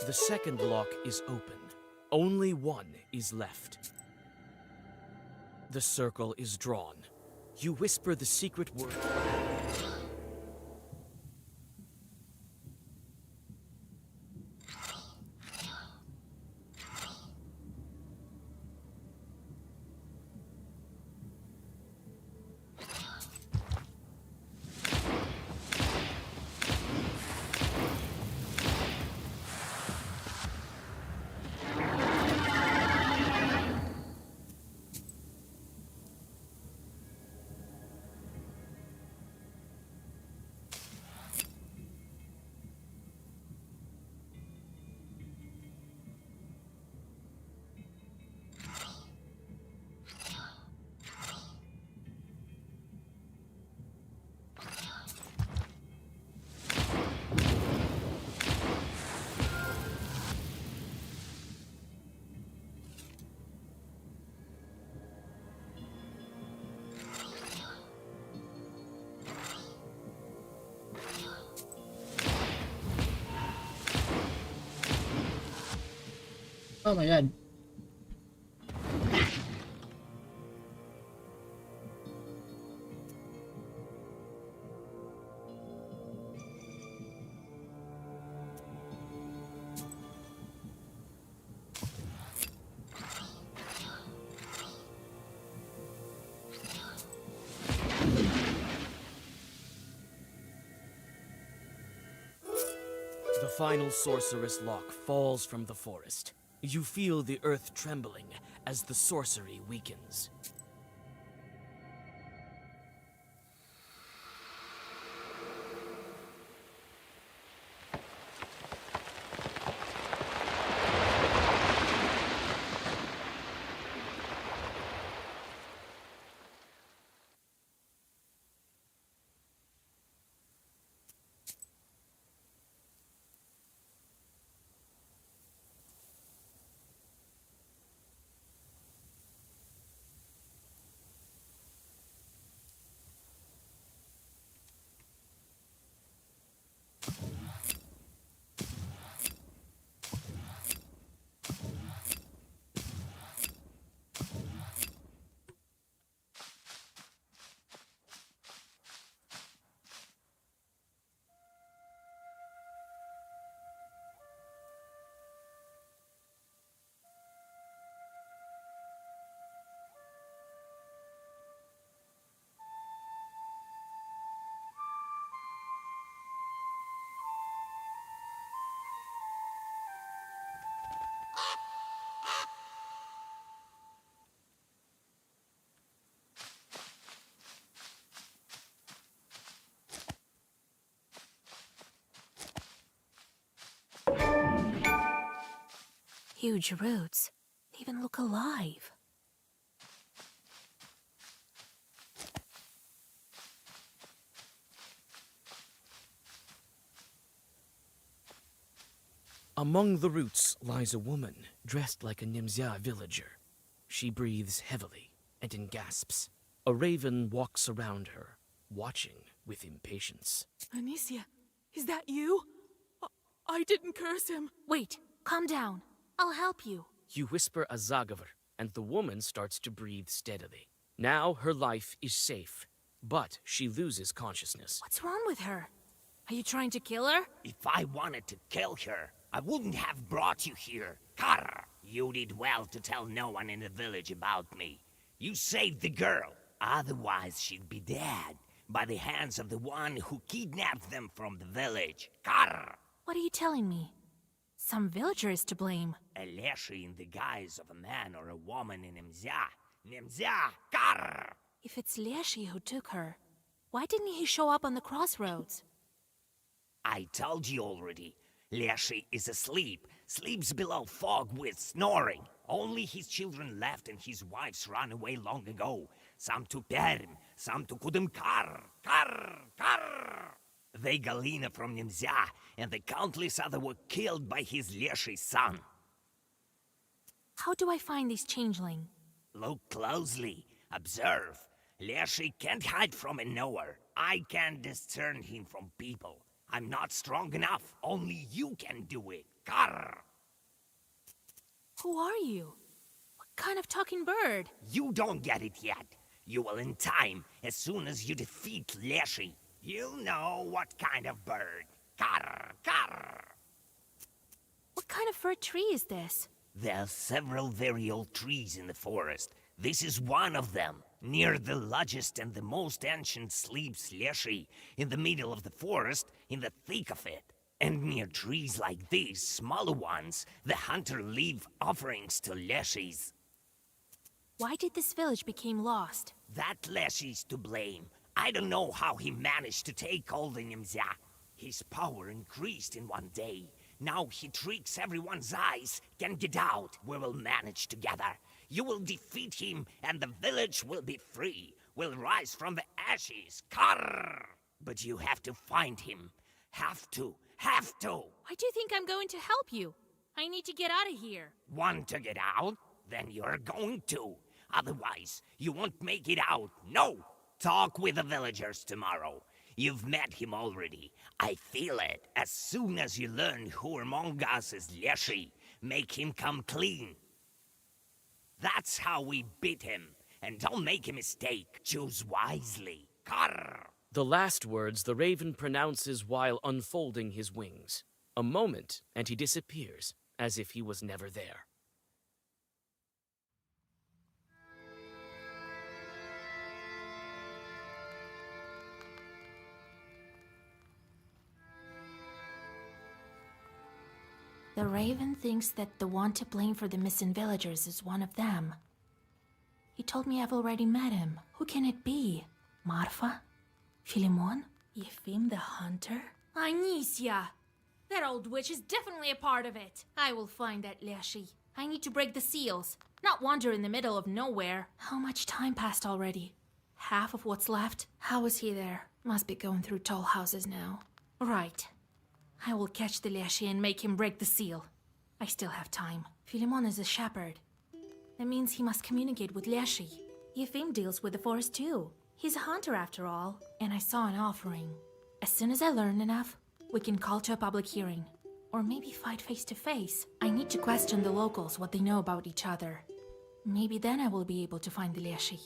The second lock is open. Only one is left. The circle is drawn. You whisper the secret word. Oh my god. The final sorceress lock falls from the forest. You feel the earth trembling as the sorcery weakens. Huge roots. They even look alive. Among the roots lies a woman dressed like a Nimzia villager. She breathes heavily and in gasps. A raven walks around her, watching with impatience. Anicia, is that you? I didn't curse him. Wait, calm down. I'll help you. You whisper a zagavar, and the woman starts to breathe steadily. Now her life is safe, but she loses consciousness. What's wrong with her? Are you trying to kill her? If I wanted to kill her, I wouldn't have brought you here. Karr! You did well to tell no one in the village about me. You saved the girl. Otherwise, she'd be dead. by the hands of the one who kidnapped them from the village. Karr! What are you telling me? Some villager is to blame. A leshy in the guise of a man or a woman in Nemzia. Nemzia! Karr! If it's Leshy who took her, why didn't he show up on the crossroads? I told you already. Leshy is asleep, sleeps below fog with snoring. Only his children left and his wives ran away long ago. Some to Perm, some to Kudemkar. Kar! They Galina from Nemzia, and the countless other were killed by his Leshy son. How do I find this changeling? Look closely. Observe. Leshy can't hide from a knower. I can discern him from people. I'm not strong enough. Only you can do it. Karr! Who are you? What kind of talking bird? You don't get it yet. You will in time, as soon as you defeat Leshy. You'll know what kind of bird. Karr! What kind of fir tree is this? There are several very old trees in the forest. This is one of them. Near the largest and the most ancient sleeps Leshy, in the middle of the forest, in the thick of it. And near trees like these, smaller ones, the hunter leave offerings to Leshies. Why did this village become lost? That Leshy's to blame. I don't know how he managed to take all the Nemzia. His power increased in one day. Now he tricks everyone's eyes, can get out. We will manage together. You will defeat him, and the village will be free. Will rise from the ashes. Karr! But you have to find him. Have to. Why do you think I'm going to help you? I need to get out of here. Want to get out? Then you're going to. Otherwise, you won't make it out. No! Talk with the villagers tomorrow. You've met him already. I feel it. As soon as you learn who among us is Leshy, make him come clean. That's how we beat him. And don't make a mistake. Choose wisely. Karr! The last words the raven pronounces while unfolding his wings. A moment, and he disappears, as if he was never there. The raven thinks that the one to blame for the missing villagers is one of them. He told me I've already met him. Who can it be? Marfa? Philemon? Yefim the hunter? Anicia! That old witch is definitely a part of it. I will find that Leshy. I need to break the seals, not wander in the middle of nowhere. How much time passed already? Half of what's left? How is he there? Must be going through tall houses now. Right. I will catch the Leshy and make him break the seal. I still have time. Philemon is a shepherd. That means he must communicate with Leshy. Yefim deals with the forest too. He's a hunter after all, and I saw an offering. As soon as I learn enough, we can call to a public hearing. Or maybe fight face to face. I need to question the locals what they know about each other. Maybe then I will be able to find the Leshy.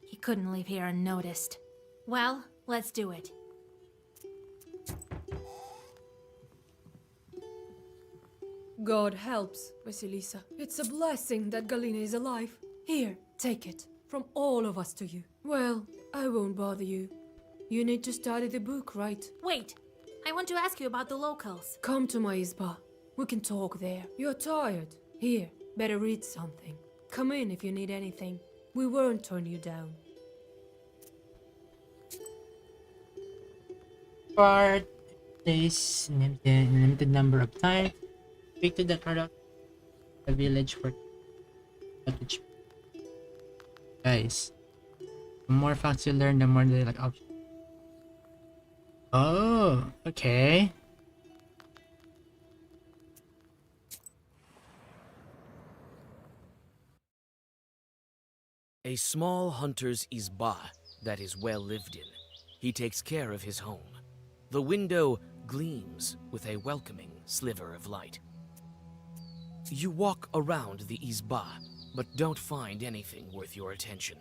He couldn't live here unnoticed. Well, let's do it. God helps, Vasilisa. It's a blessing that Galina is alive. Here, take it. From all of us to you. Well, I won't bother you. You need to study the book, right? Wait, I want to ask you about the locals. Come to my izba. We can talk there. You're tired. Here, better read something. Come in if you need anything. We won't turn you down. For this limited number of time, speak to the crowd the village for cottage. Guys, the more facts you learn, the more they like options. Oh, okay. A small hunter's izba that is well lived in. He takes care of his home. The window gleams with a welcoming sliver of light. You walk around the izba, but don't find anything worth your attention.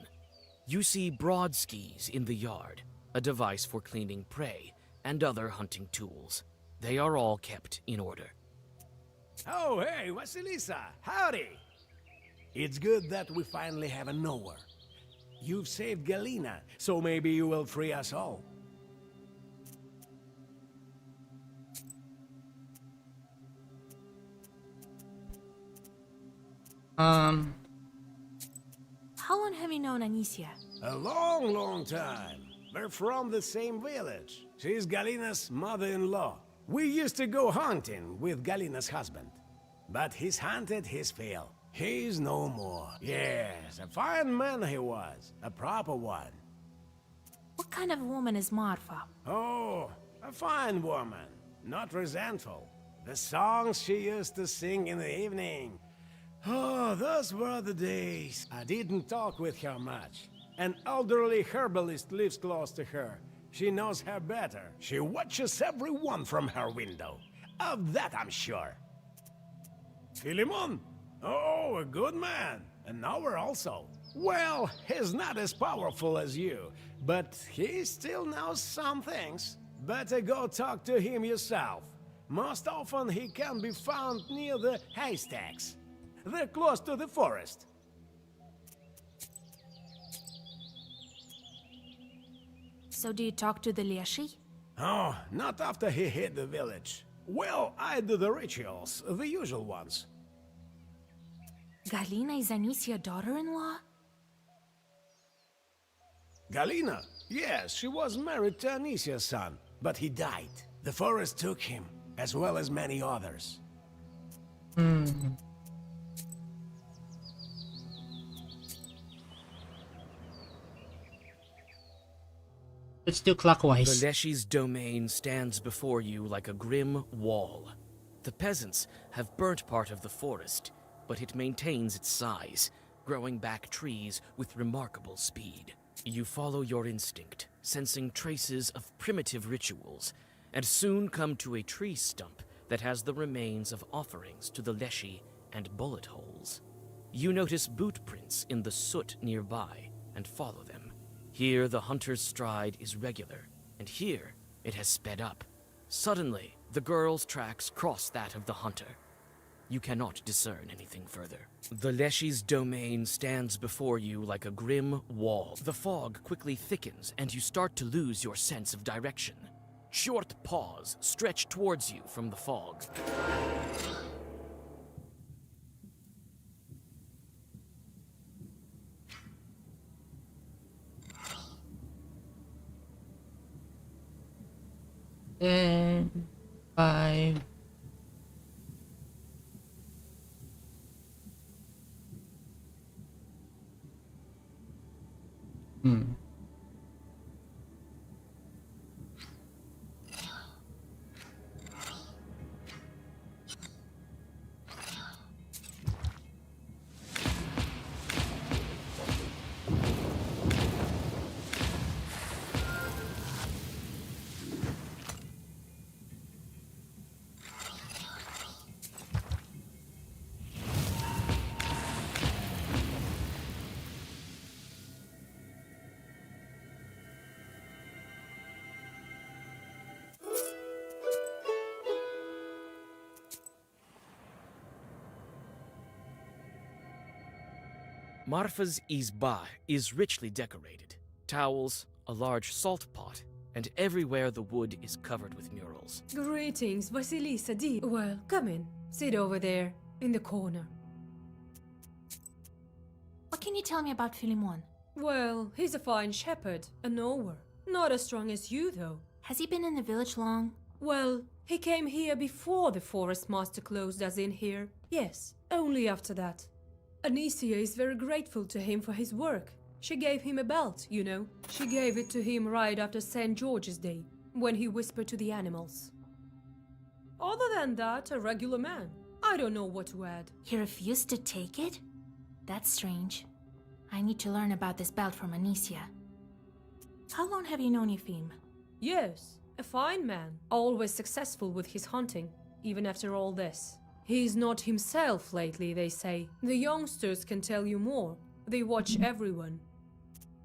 You see broad skis in the yard, a device for cleaning prey, and other hunting tools. They are all kept in order. Oh, hey, Vasilisa, howdy! It's good that we finally have a knower. You've saved Galina, so maybe you will free us all. How long have you known Anicia? A long, long time. We're from the same village. She's Galina's mother-in-law. We used to go hunting with Galina's husband. But he's hunted his fill. He's no more. Yes, a fine man he was. A proper one. What kind of woman is Marfa? Oh, a fine woman. Not resentful. The songs she used to sing in the evening. Oh, those were the days. I didn't talk with her much. An elderly herbalist lives close to her. She knows her better. She watches everyone from her window. Of that I'm sure. Philemon? Oh, a good man. An knower also. Well, he's not as powerful as you, but he still knows some things. Better go talk to him yourself. Most often he can be found near the haystacks. They're close to the forest. So do you talk to the Leshi? Oh, not after he hit the village. Well, I do the rituals, the usual ones. Galina is Anicia's daughter-in-law? Galina? Yes, she was married to Anicia's son, but he died. The forest took him, as well as many others. Let's do clockwise. The Leshy's domain stands before you like a grim wall. The peasants have burnt part of the forest, but it maintains its size, growing back trees with remarkable speed. You follow your instinct, sensing traces of primitive rituals, and soon come to a tree stump that has the remains of offerings to the Leshy and bullet holes. You notice boot prints in the soot nearby and follow them. Here the hunter's stride is regular, and here it has sped up. Suddenly, the girl's tracks cross that of the hunter. You cannot discern anything further. The Leshy's domain stands before you like a grim wall. The fog quickly thickens, and you start to lose your sense of direction. Short paws stretch towards you from the fog. Then 5. Marfa's izba is richly decorated. Towels, a large salt pot, and everywhere the wood is covered with murals. Greetings, Vasilisa D. Well, come in. Sit over there, in the corner. What can you tell me about Philemon? Well, he's a fine shepherd, a knower. Not as strong as you, though. Has he been in the village long? Well, he came here before the forest master closed us in here. Yes, only after that. Anicia is very grateful to him for his work. She gave him a belt, you know. She gave it to him right after St. George's Day, when he whispered to the animals. Other than that, a regular man. I don't know what to add. He refused to take it? That's strange. I need to learn about this belt from Anicia. How long have you known Eupheme? Yes, a fine man. Always successful with his hunting, even after all this. He's not himself lately, they say. The youngsters can tell you more. They watch everyone.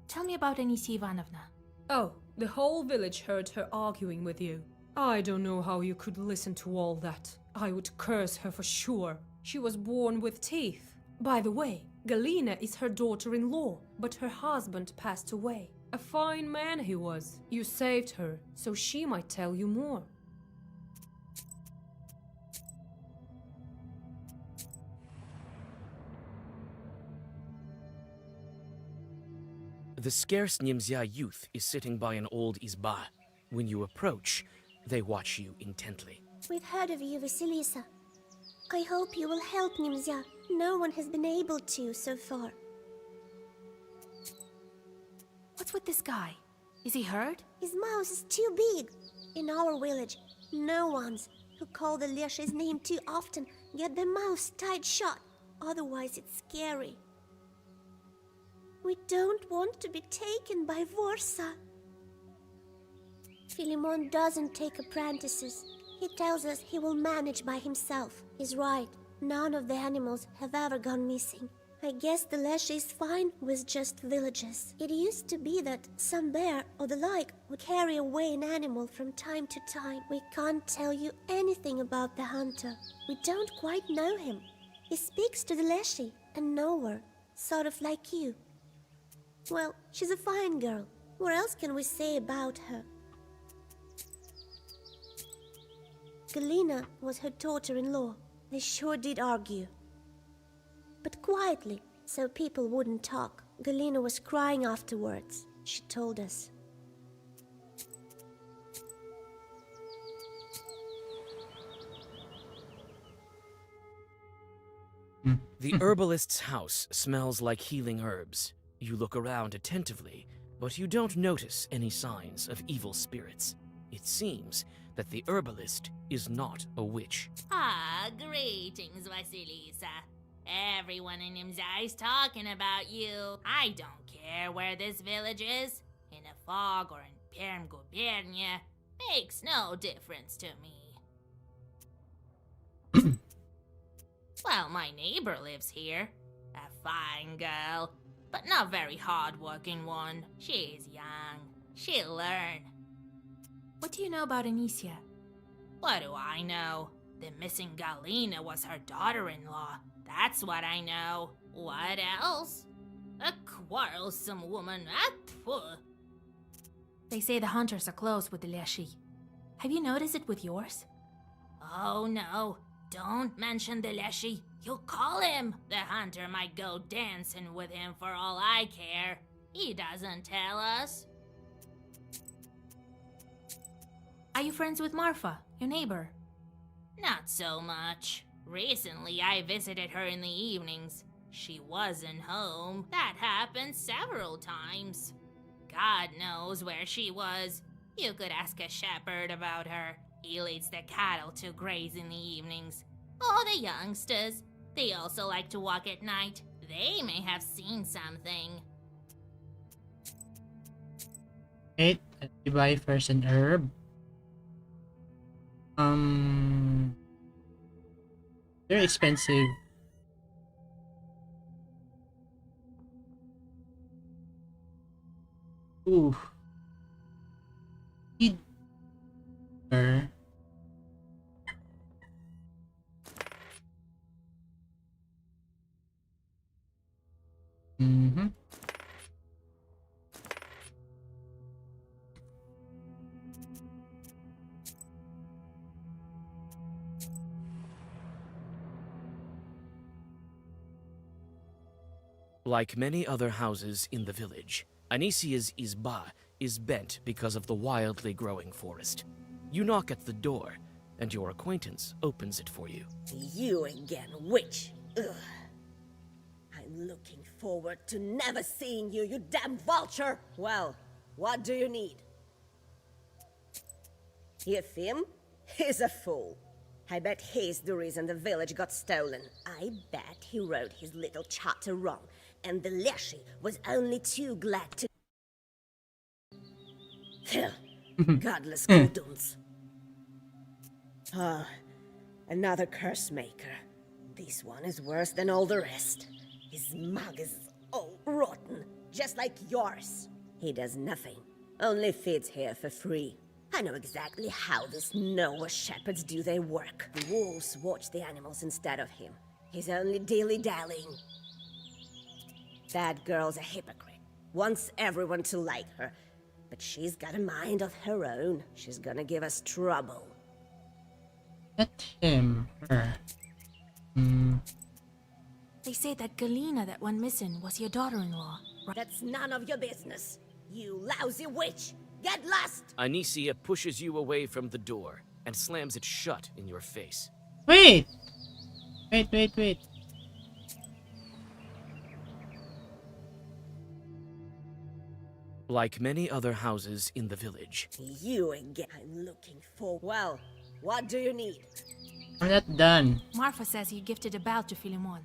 Tell me about Anicia Ivanovna. Oh, the whole village heard her arguing with you. I don't know how you could listen to all that. I would curse her for sure. She was born with teeth. By the way, Galina is her daughter-in-law, but her husband passed away. A fine man he was. You saved her, so she might tell you more. The scarce Nimzia youth is sitting by an old izba. When you approach, they watch you intently. We've heard of you, Vasilisa. I hope you will help Nimzia. No one has been able to so far. What's with this guy? Is he hurt? His mouth is too big. In our village, no ones who call the Leshy's name too often get their mouths tied shut. Otherwise, it's scary. We don't want to be taken by Vorsa. Philemon doesn't take apprentices. He tells us he will manage by himself. He's right. None of the animals have ever gone missing. I guess the Leshy is fine with just villages. It used to be that some bear or the like would carry away an animal from time to time. We can't tell you anything about the hunter. We don't quite know him. He speaks to the Leshy and nowhere, sort of like you. Well, she's a fine girl. What else can we say about her? Galina was her daughter-in-law. They sure did argue. But quietly, so people wouldn't talk. Galina was crying afterwards, she told us. The herbalist's house smells like healing herbs. You look around attentively, but you don't notice any signs of evil spirits. It seems that the herbalist is not a witch. Ah, greetings, Vasilisa. Everyone in Nimzia is talking about you. I don't care where this village is, in a fog or in Perm Gubernia. Makes no difference to me. Well, my neighbor lives here. A fine girl, but not very hard-working one. She's young. She'll learn. What do you know about Anicia? What do I know? The missing Galina was her daughter-in-law. That's what I know. What else? A quarrelsome woman. They say the hunters are close with the Leshy. Have you noticed it with yours? Oh no, don't mention the Leshy. You'll call him. The hunter might go dancing with him for all I care. He doesn't tell us. Are you friends with Marfa, your neighbor? Not so much. Recently, I visited her in the evenings. She wasn't home. That happened several times. God knows where she was. You could ask a shepherd about her. He leads the cattle to graze in the evenings. Oh, the youngsters. They also like to walk at night. They may have seen something. Wait, let me buy first an herb. They're expensive. Ooh. Need her. Mm-hmm. Like many other houses in the village, Anicia's izba is bent because of the wildly growing forest. You knock at the door, and your acquaintance opens it for you. You again, witch. Ugh. I'm looking forward to never seeing you, you damn vulture! Well, what do you need? Yefim? He's a fool. I bet he's the reason the village got stolen. I bet he wrote his little charter wrong, and the Leshy was only too glad to... Godless Goldums. Ah, another curse maker. This one is worse than all the rest. His mug is all rotten, just like yours. He does nothing, only feeds here for free. I know exactly how these Noah shepherds do their work. The wolves watch the animals instead of him. He's only dilly-dallying. That girl's a hypocrite. Wants everyone to like her. But she's got a mind of her own. She's gonna give us trouble. Let him. Her. They say that Galena that went missing was your daughter-in-law. That's none of your business. You lousy witch! Get lost! Anicia pushes you away from the door and slams it shut in your face. Wait! Wait. Like many other houses in the village, You again. I'm looking for... Well, what do you need? I'm not done. Marfa says you gifted a belt to Philemon.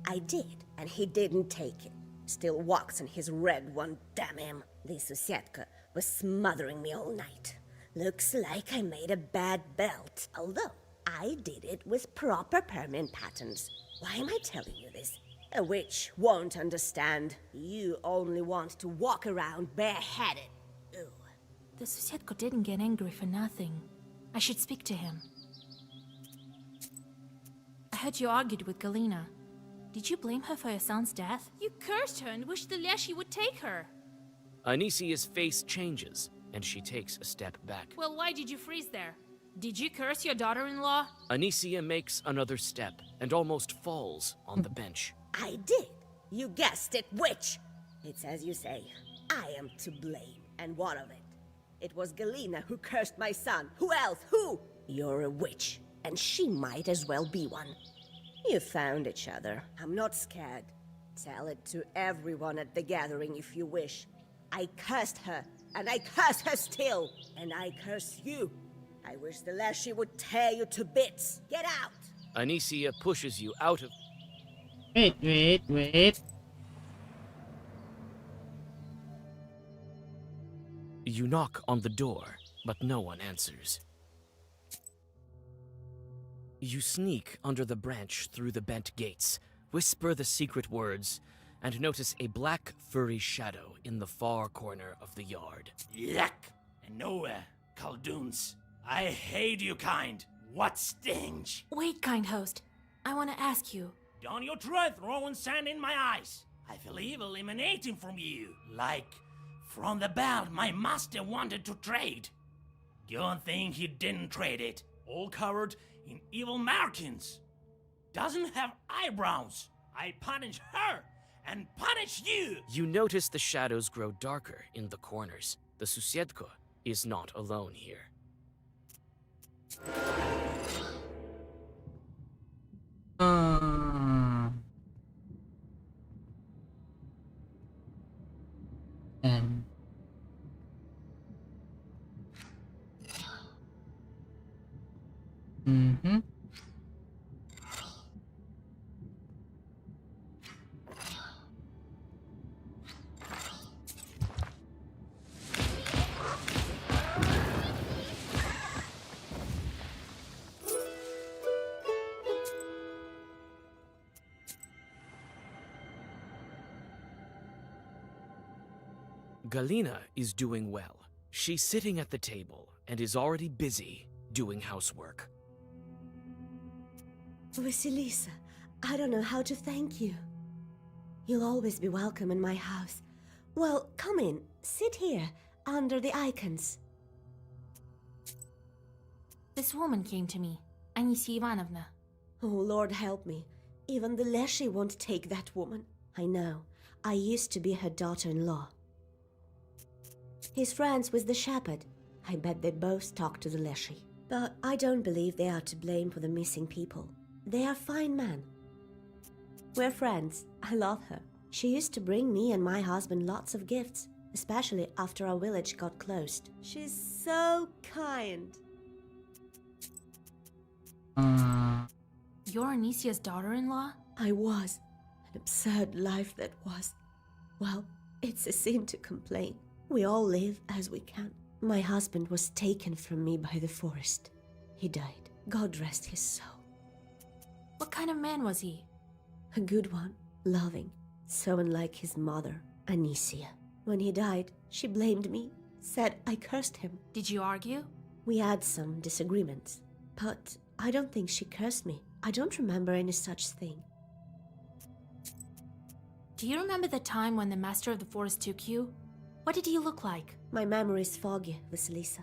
I did, and he didn't take it. Still walks in his red one, damn him. This Susietka was smothering me all night. Looks like I made a bad belt, although I did it with proper permanent patterns. Why am I telling you this? A witch won't understand. You only want to walk around bareheaded. Ooh. The Susietka didn't get angry for nothing. I should speak to him. I heard you argued with Galena. Did you blame her for your son's death? You cursed her and wished the Leshy would take her. Anicia's face changes, and she takes a step back. Well, why did you freeze there? Did you curse your daughter-in-law? Anicia makes another step and almost falls on the bench. I did. You guessed it, witch. It's as you say. I am to blame. And what of it? It was Galena who cursed my son. Who else? Who? You're a witch, and she might as well be one. You found each other. I'm not scared. Tell it to everyone at the gathering if you wish. I cursed her, and I curse her still, and I curse you. I wish the Leshy would tear you to bits. Get out! Anicia pushes you out of... Wait. You knock on the door, but no one answers. You sneak under the branch through the bent gates, whisper the secret words, and notice a black, furry shadow in the far corner of the yard. Yuck! And nowhere, Khaldoons. I hate you kind. What stench? Wait, kind host. I want to ask you. Don't you try throwing sand in my eyes. I feel evil emanating from you. Like from the belt my master wanted to trade. Don't think he didn't trade it. All covered in evil markings. Doesn't have eyebrows. I punish her and punish you. You notice the shadows grow darker in the corners. The Susietka is not alone here. And Galena is doing well. She's sitting at the table and is already busy doing housework. Vasilisa, I don't know how to thank you. You'll always be welcome in my house. Well, come in. Sit here, under the icons. This woman came to me, Anisia Ivanovna. Oh, Lord help me. Even the Leshy won't take that woman. I know. I used to be her daughter-in-law. He's friends with the shepherd. I bet they both talk to the Leshy. But I don't believe they are to blame for the missing people. They are fine men. We're friends. I love her. She used to bring me and my husband lots of gifts, especially after our village got closed. She's so kind. You're Anisia's daughter-in-law? I was. An absurd life that was. Well, it's a sin to complain. We all live as we can. My husband was taken from me by the forest. He died. God rest his soul. What kind of man was he? A good one, loving, so unlike his mother, Anicia. When he died, she blamed me, said I cursed him. Did you argue? We had some disagreements, but I don't think she cursed me. I don't remember any such thing. Do you remember the time when the Master of the Forest took you? What did he look like? My memory is foggy, Vasilisa.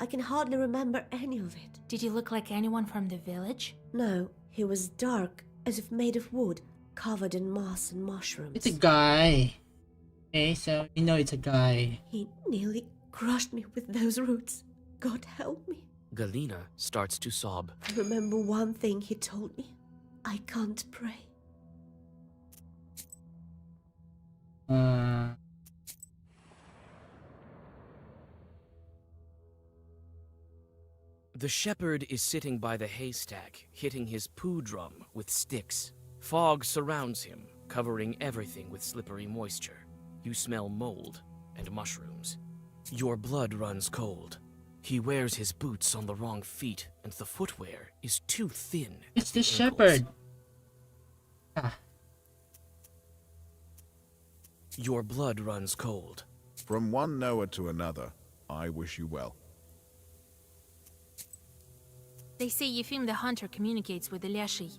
I can hardly remember any of it. Did he look like anyone from the village? No, he was dark, as if made of wood, covered in moss and mushrooms. It's a guy. Okay, so you know it's a guy. He nearly crushed me with those roots. God help me. Galina starts to sob. I remember one thing he told me. I can't pray. The shepherd is sitting by the haystack, hitting his poo drum with sticks. Fog surrounds him, covering everything with slippery moisture. You smell mold and mushrooms. Your blood runs cold. He wears his boots on the wrong feet, and the footwear is too thin. It's the shepherd. Your blood runs cold. From one Noah to another, I wish you well. They say Yefim the Hunter communicates with the Leshy.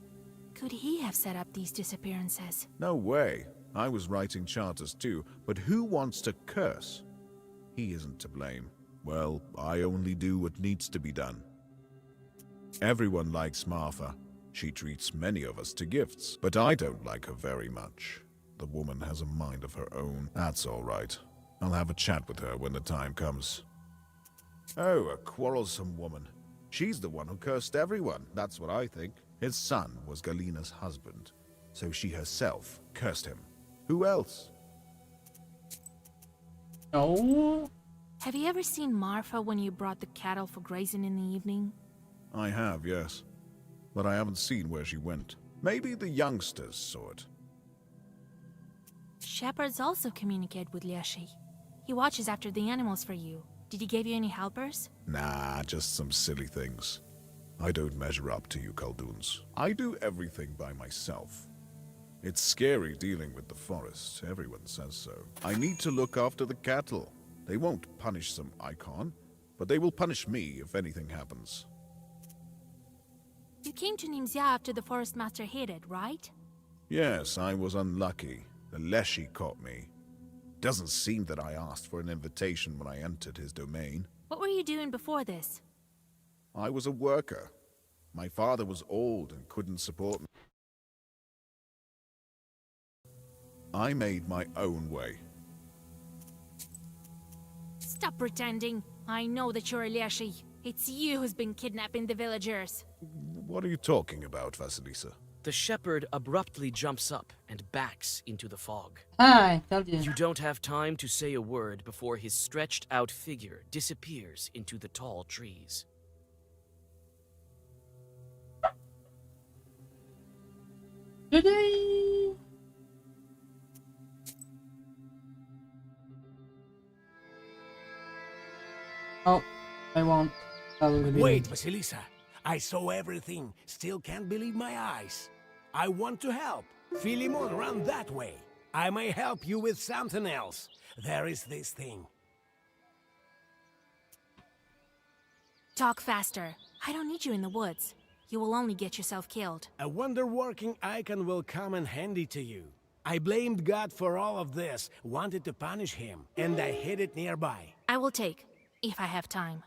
Could he have set up these disappearances? No way. I was writing charters too, but who wants to curse? He isn't to blame. Well, I only do what needs to be done. Everyone likes Martha. She treats many of us to gifts, but I don't like her very much. The woman has a mind of her own. That's all right. I'll have a chat with her when the time comes. Oh, a quarrelsome woman. She's the one who cursed everyone, that's what I think. His son was Galina's husband, so she herself cursed him. Who else? No. Have you ever seen Marfa when you brought the cattle for grazing in the evening? I have, yes. But I haven't seen where she went. Maybe the youngsters saw it. Shepherds also communicate with Leshy. He watches after the animals for you. Did he give you any helpers? Nah, just some silly things. I don't measure up to you Khaldoons. I do everything by myself. It's scary dealing with the forest, everyone says so. I need to look after the cattle. They won't punish some icon, but they will punish me if anything happens. You came to Nimzia after the Forest Master hid it, right? Yes, I was unlucky. The Leshy caught me. Doesn't seem that I asked for an invitation when I entered his domain. What were you doing before this? I was a worker. My father was old and couldn't support me. I made my own way. Stop pretending. I know that you're a Leshy. It's you who's been kidnapping the villagers. What are you talking about, Vasilisa? The shepherd abruptly jumps up and backs into the fog. I told you. You don't have time to say a word before his stretched out figure disappears into the tall trees. Good day. Oh, I won't. Wait, Vasilisa. I saw everything. Still can't believe my eyes. I want to help. Philemon ran that way. I may help you with something else. There is this thing. Talk faster. I don't need you in the woods. You will only get yourself killed. A wonder-working icon will come in handy to you. I blamed God for all of this, wanted to punish him, and I hid it nearby. I will take, if I have time.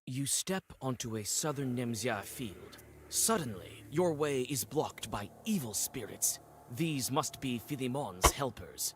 You step onto a southern Nemzia field. Suddenly, your way is blocked by evil spirits. These must be Philemon's helpers.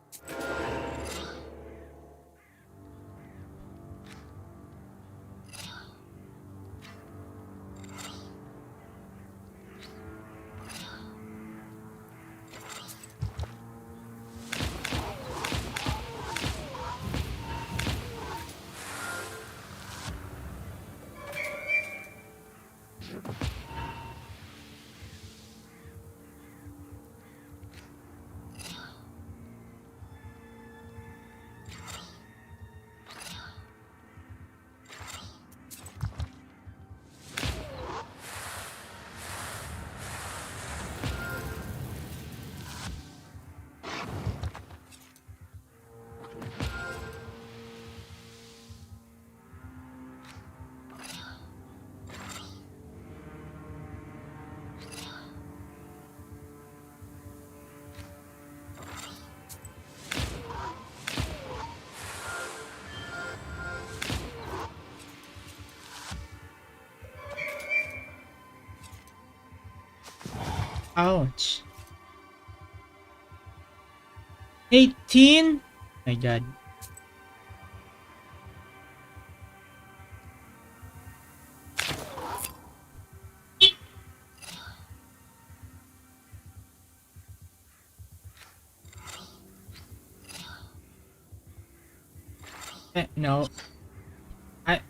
Ouch. 18? My god. No. I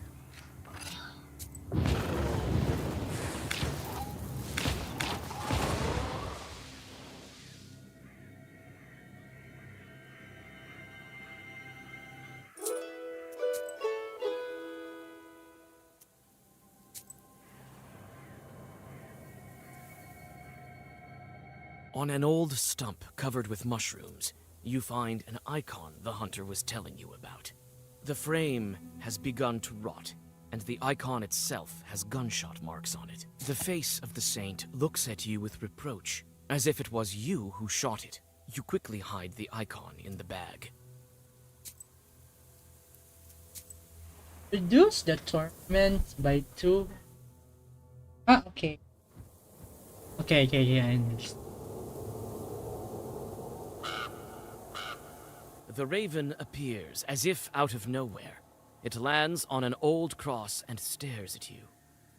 On an old stump covered with mushrooms, you find an icon the hunter was telling you about. The frame has begun to rot, and the icon itself has gunshot marks on it. The face of the saint looks at you with reproach, as if it was you who shot it. You quickly hide the icon in the bag. reduce the torment by 2. Ah, okay. Okay, yeah, I understand. The raven appears as if out of nowhere. It lands on an old cross and stares at you.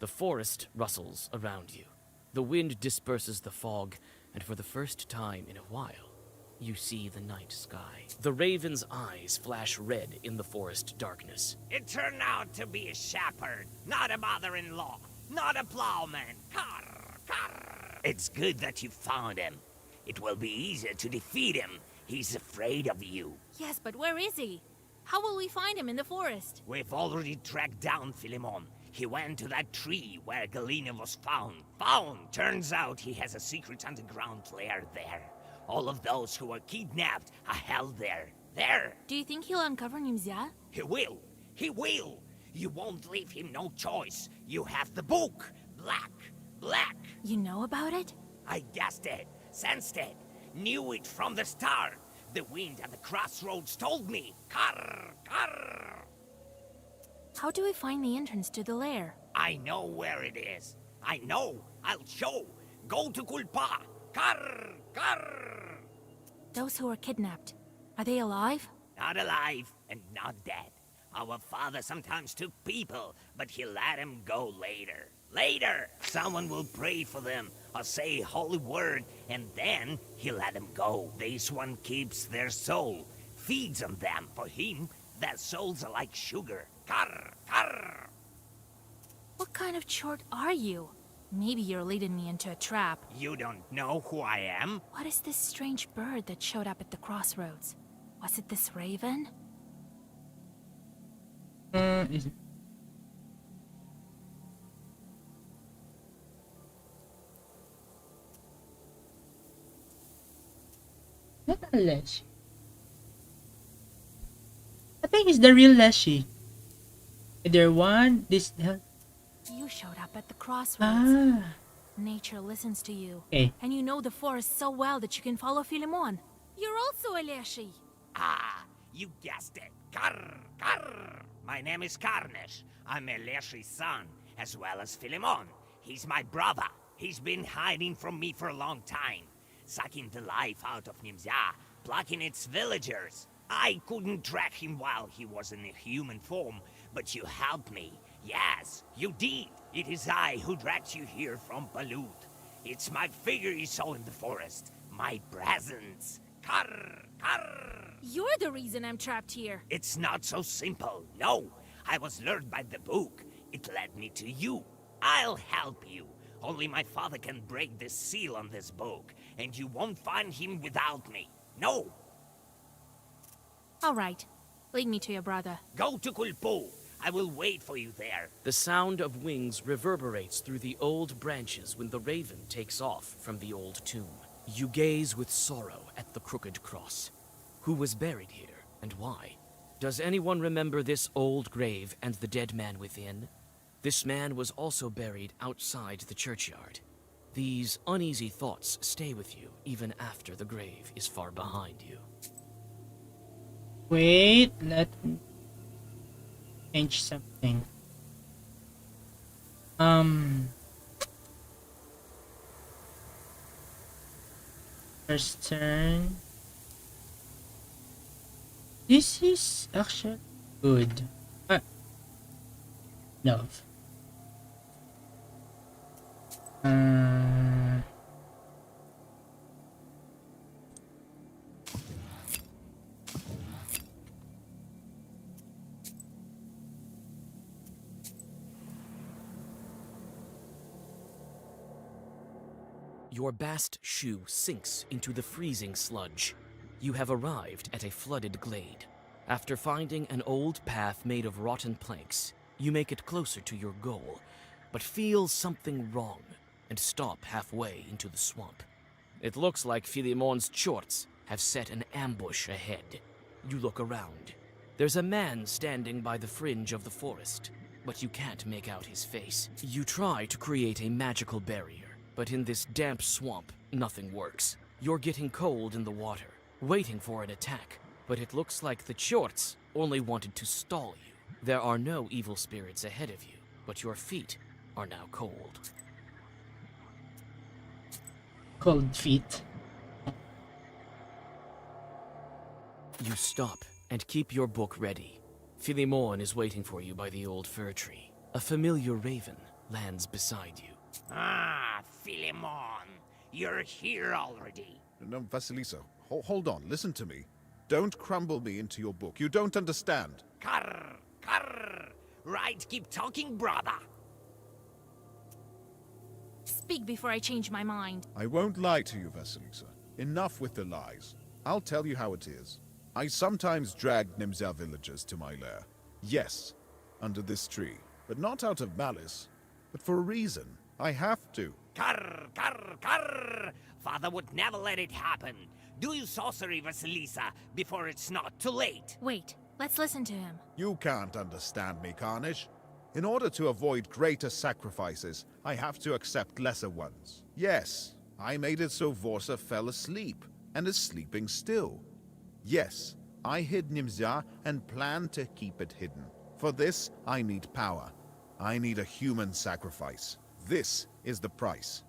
The forest rustles around you. The wind disperses the fog, and for the first time in a while, you see the night sky. The raven's eyes flash red in the forest darkness. It turned out to be a shepherd, not a mother-in-law, not a plowman. Carr, carr. It's good that you found him. It will be easier to defeat him. He's afraid of you. Yes, but where is he? How will we find him in the forest? We've already tracked down Philemon. He went to that tree where Galena was found. Turns out he has a secret underground lair there. All of those who were kidnapped are held there. There! Do you think he'll uncover Nimzia? He will! He will! You won't leave him no choice. You have the book. Black. You know about it? I guessed it. Sensed it. Knew it from the start. The wind at the crossroads told me. Carr! How do we find the entrance to the lair? I know where it is. I know. I'll show. Go to Kulpa. Carr! Those who were kidnapped, are they alive? Not alive and not dead. Our father sometimes took people, but he let them go later. Someone will pray for them or say a holy word, and then he let them go. This one keeps their soul, feeds on them. For him, their souls are like sugar. Carr! What kind of chort are you? Maybe you're leading me into a trap. You don't know who I am? What is this strange bird that showed up at the crossroads? Was it this raven? Is not a Leshy. I think it's the real Leshy. Either one, this. You showed up at the crossroads. Ah. Nature listens to you. Okay. And you know the forest so well that you can follow Philemon. You're also a Leshy. Ah, you guessed it. Carr! My name is Carnish. I'm Leshy's son, as well as Philemon. He's my brother. He's been hiding from me for a long time, sucking the life out of Nimzia, plucking its villagers. I couldn't track him while he was in a human form, but you helped me. Yes, you did. It is I who dragged you here from Balut. It's my figure you saw in the forest. My presence. Carr! You're the reason I'm trapped here. It's not so simple, no. I was lured by the book. It led me to you. I'll help you. Only my father can break the seal on this book, and you won't find him without me. No. All right. Lead me to your brother. Go to Kulpo. I will wait for you there. The sound of wings reverberates through the old branches when the raven takes off from the old tomb. You gaze with sorrow at the crooked cross. Who was buried here, and why? Does anyone remember this old grave and the dead man within? This man was also buried outside the churchyard. These uneasy thoughts stay with you even after the grave is far behind you. Wait, let me change something. First turn. This is actually good. Love. Your bast shoe sinks into the freezing sludge. You have arrived at a flooded glade. After finding an old path made of rotten planks, you make it closer to your goal, but feel something wrong and stop halfway into the swamp. It looks like Philemon's chorts have set an ambush ahead. You look around. There's a man standing by the fringe of the forest, but you can't make out his face. You try to create a magical barrier, but in this damp swamp, nothing works. You're getting cold in the water, waiting for an attack, but it looks like the chorts only wanted to stall you. There are no evil spirits ahead of you, but your feet are now cold. Cold feet. You stop and keep your book ready. Philemon is waiting for you by the old fir tree. A familiar raven lands beside you. Ah, Philemon, you're here already. No, Vasilisa, hold on, listen to me. Don't crumble me into your book. You don't understand. Karr, karr. Right, keep talking, brother. Speak before I change my mind. I won't lie to you, Vasilisa. Enough with the lies. I'll tell you how it is. I sometimes dragged Nimza villagers to my lair. Yes, under this tree. But not out of malice, but for a reason. I have to. Karr, karr, karr. Father would never let it happen. Do your sorcery, Vasilisa, before it's not too late. Wait, let's listen to him. You can't understand me, Carnage. In order to avoid greater sacrifices, I have to accept lesser ones. Yes, I made it so Vorsa fell asleep, and is sleeping still. Yes, I hid Nimza and plan to keep it hidden. For this, I need power. I need a human sacrifice. This is the price.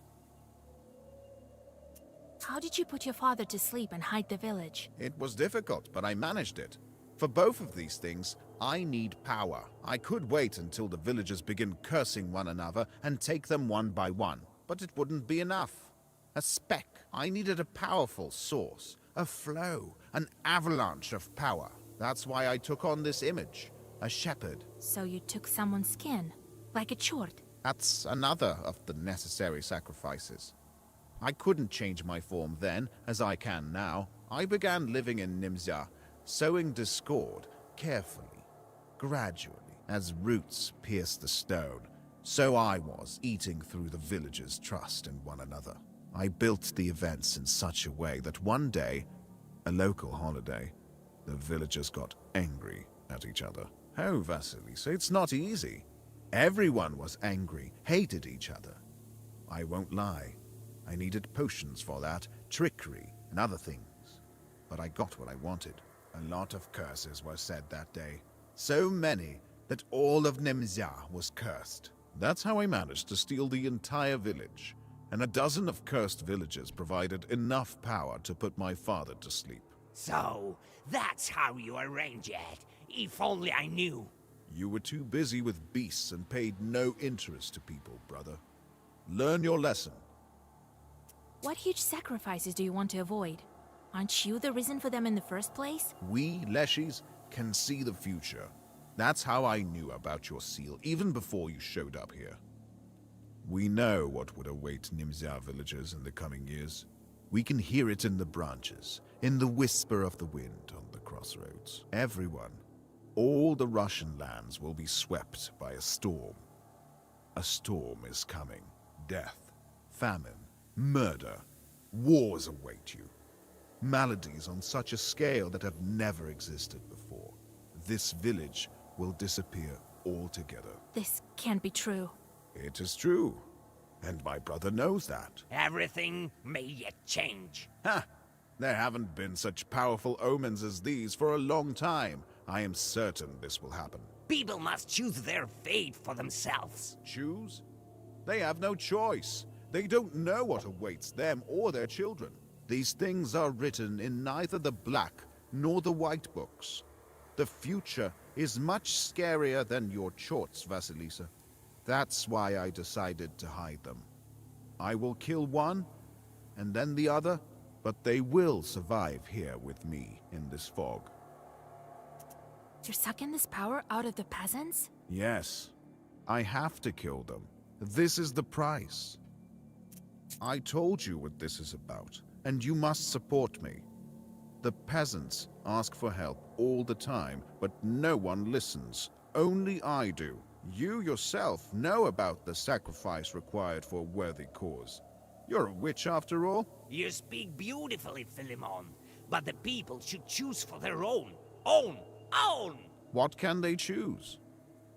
How did you put your father to sleep and hide the village? It was difficult, but I managed it. For both of these things, I need power. I could wait until the villagers begin cursing one another and take them one by one, but it wouldn't be enough. A speck. I needed a powerful source, a flow, an avalanche of power. That's why I took on this image, a shepherd. So you took someone's skin, like a chort. That's another of the necessary sacrifices. I couldn't change my form then, as I can now. I began living in Nimza, sowing discord carefully, gradually, as roots pierced the stone. So I was, eating through the villagers' trust in one another. I built the events in such a way that one day, a local holiday, the villagers got angry at each other. Oh, Vasilisa, it's not easy. Everyone was angry, hated each other. I won't lie. I needed potions for that, trickery, and other things. But I got what I wanted. A lot of curses were said that day. So many that all of Nimza was cursed. That's how I managed to steal the entire village. And a dozen of cursed villagers provided enough power to put my father to sleep. So, that's how you arrange it. If only I knew. You were too busy with beasts and paid no interest to people, brother. Learn your lesson. What huge sacrifices do you want to avoid? Aren't you the reason for them in the first place? We, Leshies, can see the future. That's how I knew about your seal, even before you showed up here. We know what would await Nimza villagers in the coming years. We can hear it in the branches, in the whisper of the wind on the crossroads. Everyone, all the Russian lands will be swept by a storm. A storm is coming. Death, famine, murder, wars await you. Maladies on such a scale that have never existed before. This village will disappear altogether. This can't be true. It is true, and my brother knows that. Everything may yet change. Ha! There haven't been such powerful omens as these for a long time. I am certain this will happen. People must choose their fate for themselves. Choose? They have no choice. They don't know what awaits them or their children. These things are written in neither the black nor the white books. The future is much scarier than your chorts, Vasilisa. That's why I decided to hide them. I will kill one, and then the other, but they will survive here with me in this fog. You're sucking this power out of the peasants? Yes, I have to kill them. This is the price. I told you what this is about, and you must support me. The peasants ask for help all the time, but no one listens. Only I do. You yourself know about the sacrifice required for a worthy cause. You're a witch after all. You speak beautifully, Philemon, but the people should choose for their own. Own! What can they choose?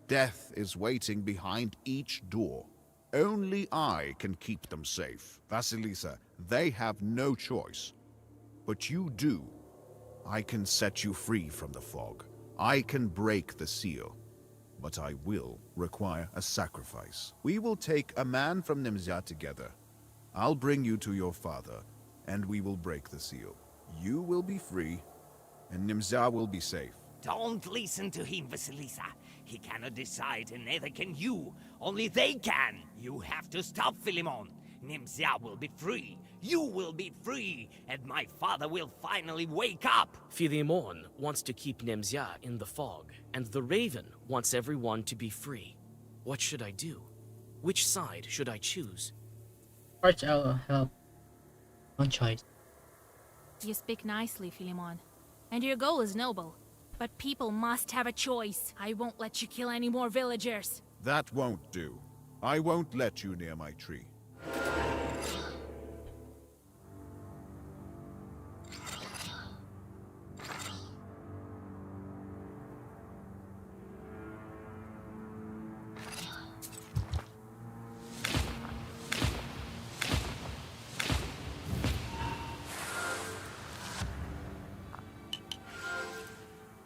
Death is waiting behind each door. Only I can keep them safe. Vasilisa, they have no choice. But you do. I can set you free from the fog. I can break the seal. But I will require a sacrifice. We will take a man from Nimzia together. I'll bring you to your father, and we will break the seal. You will be free, and Nimzia will be safe. Don't listen to him, Vasilisa. He cannot decide, and neither can you. Only they can. You have to stop Philemon. Nimzia will be free. You will be free, and my father will finally wake up. Philemon wants to keep Nimzia in the fog, and the Raven wants everyone to be free. What should I do? Which side should I choose? Of course, I'll help. One choice. You speak nicely, Philemon. And your goal is noble. But people must have a choice. I won't let you kill any more villagers. That won't do. I won't let you near my tree.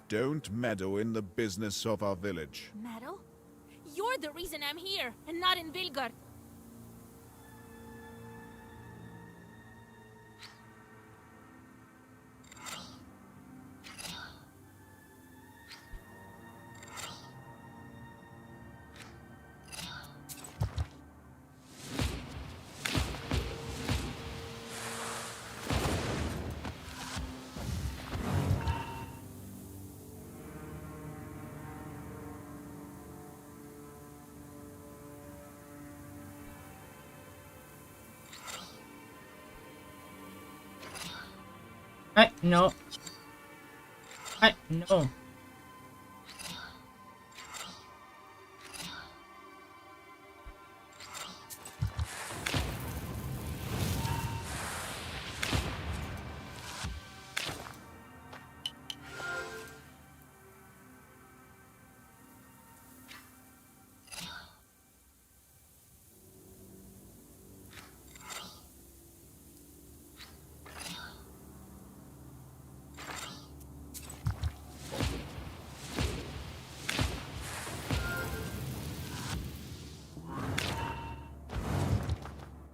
Don't meddle in the business of our village. Metal? You're the reason I'm here, and not in Vilgard. No. No.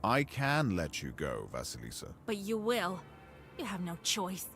I can let you go, Vasilisa. But you will. You have no choice.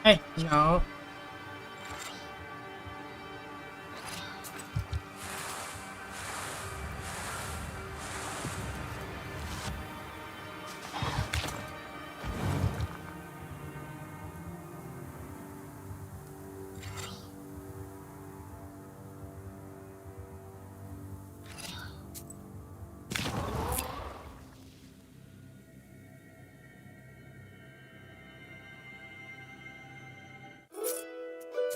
Hey, no.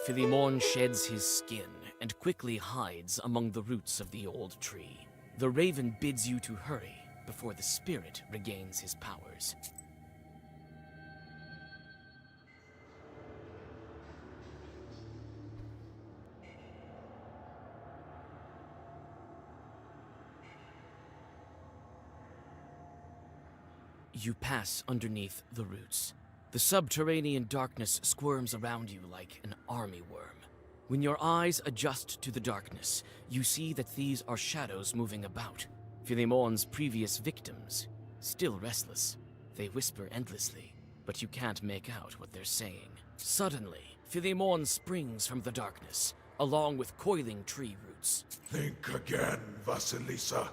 Philemon sheds his skin and quickly hides among the roots of the old tree. The raven bids you to hurry before the spirit regains his powers. You pass underneath the roots. The subterranean darkness squirms around you like an army worm. When your eyes adjust to the darkness, you see that these are shadows moving about. Philemon's previous victims, still restless. They whisper endlessly, but you can't make out what they're saying. Suddenly, Philemon springs from the darkness, along with coiling tree roots. Think again, Vasilisa.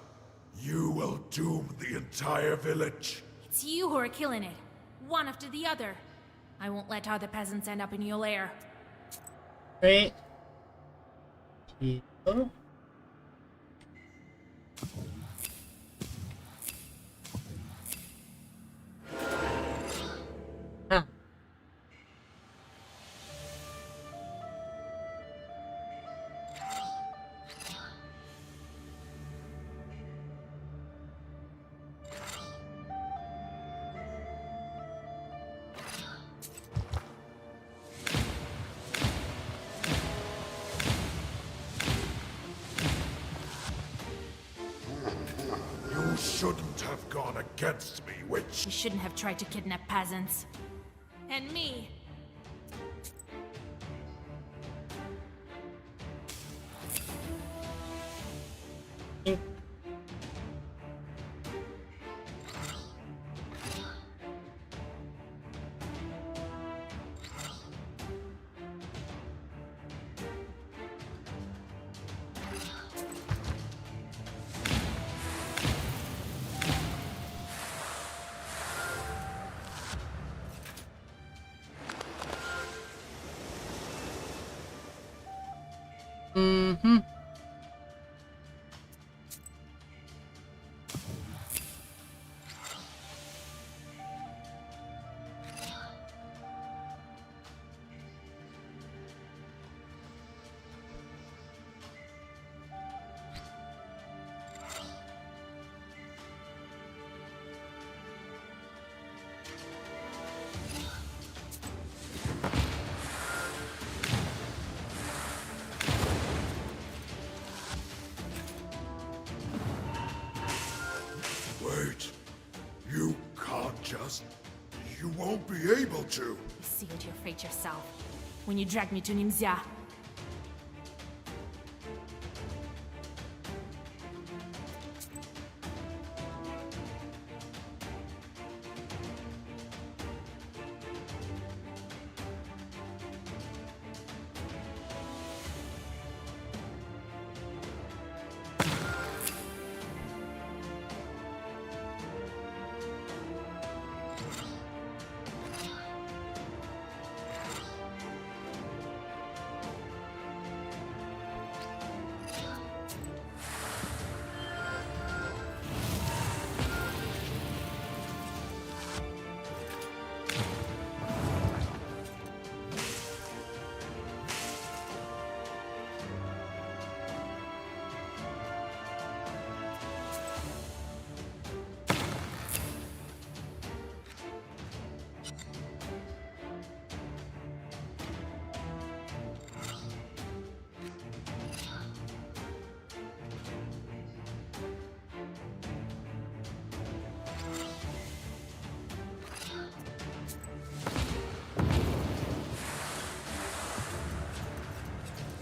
You will doom the entire village. It's you who are killing it, one after the other. I won't let other peasants end up in your lair. Wait. Here. Ah. You shouldn't have gone against me, witch. You shouldn't have tried to kidnap peasants. And me. Mm-hmm. Wait. You can't just... You won't be able to. You sealed your fate yourself when you dragged me to Nimzia.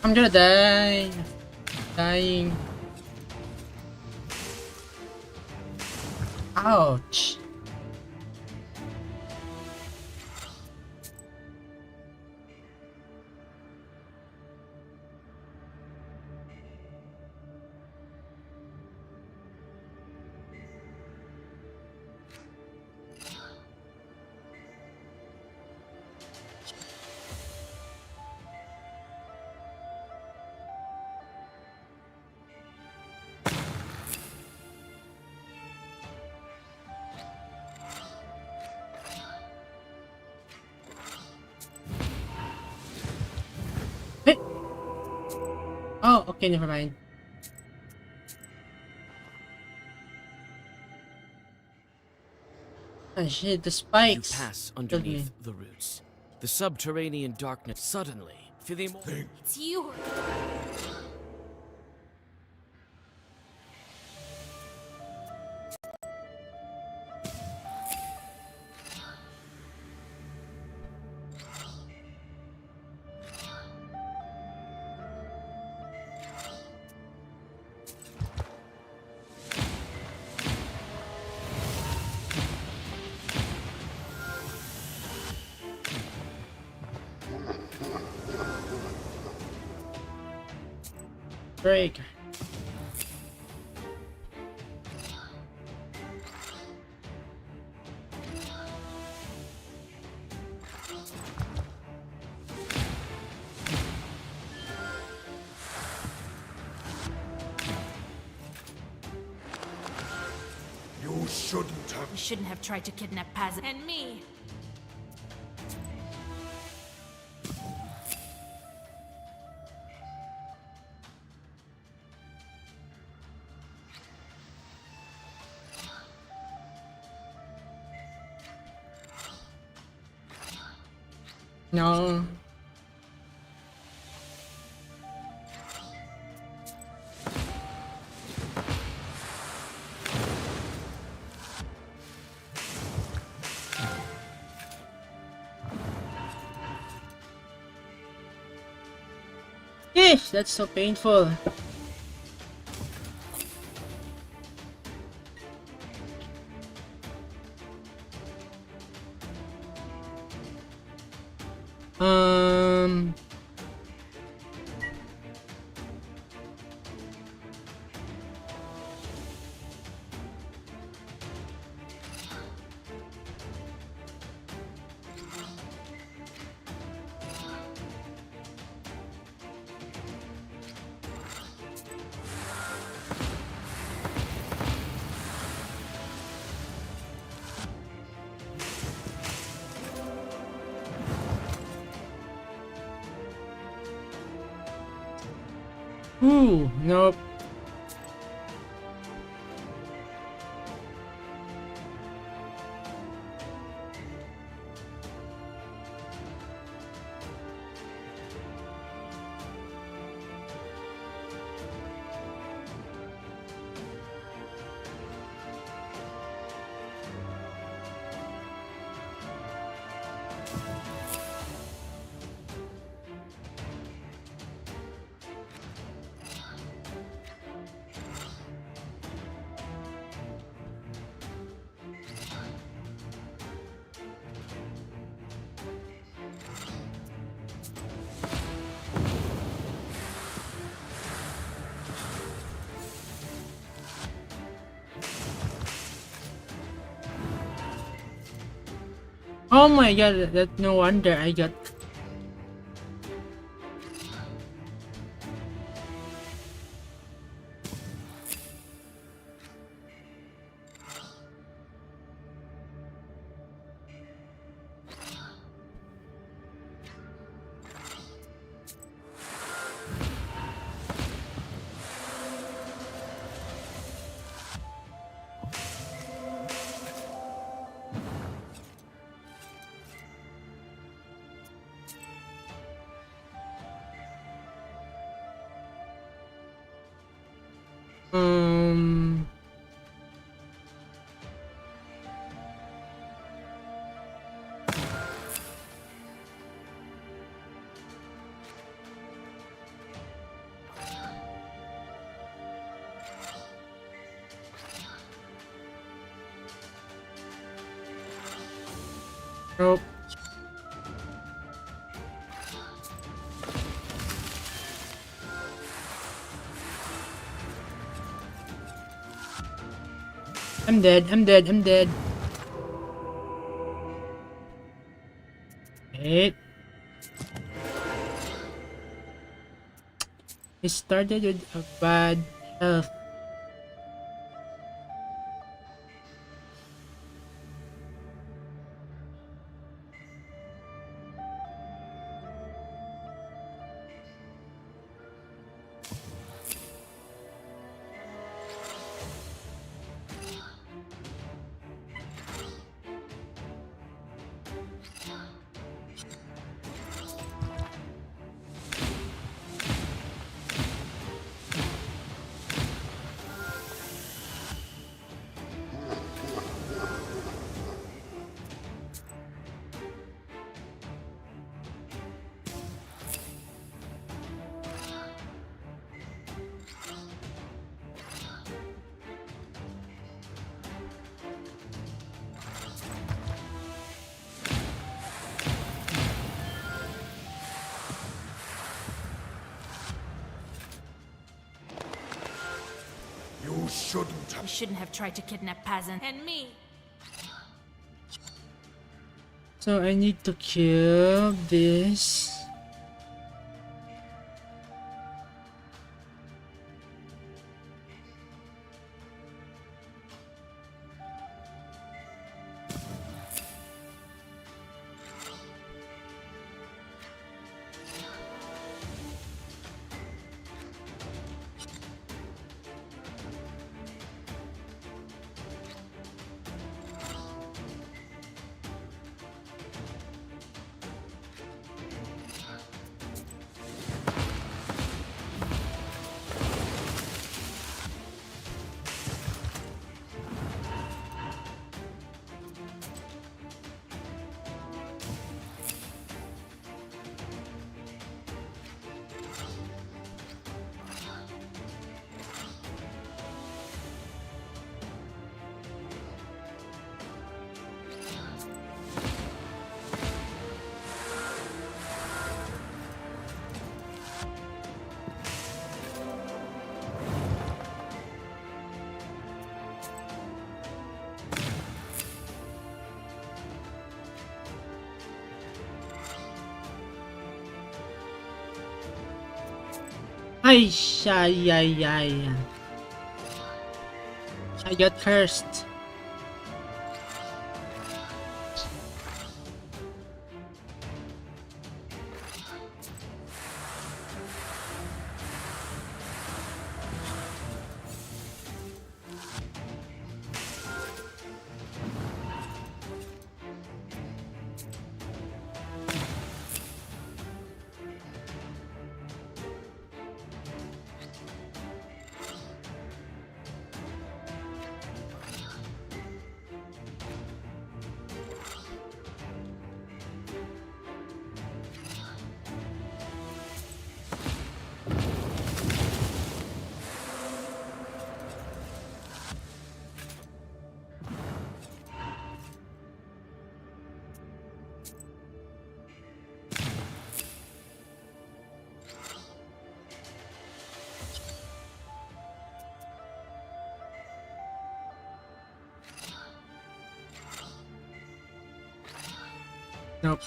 I'm gonna die. Dying. Ouch. Oh, okay, never mind. Ah, shit, the spikes. You pass killed me. underneath the roots. The subterranean darkness suddenly, feeling more. It's you. Break. You shouldn't have. You shouldn't have tried to kidnap Paz and me. No. Yeesh, that's so painful. Um. Ooh, nope. Oh my god, that no wonder I got. Um. Nope. I'm dead, I'm dead, I'm dead. Wait. It started with a bad health. You shouldn't have. You shouldn't have tried to kidnap Pazan and me. So I need to kill this. Ay, ay, ay, ay. I got cursed. Nope.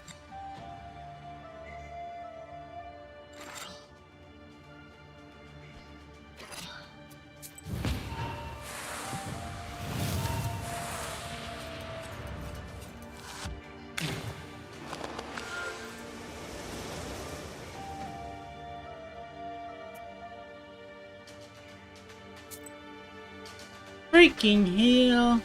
Freaking hell.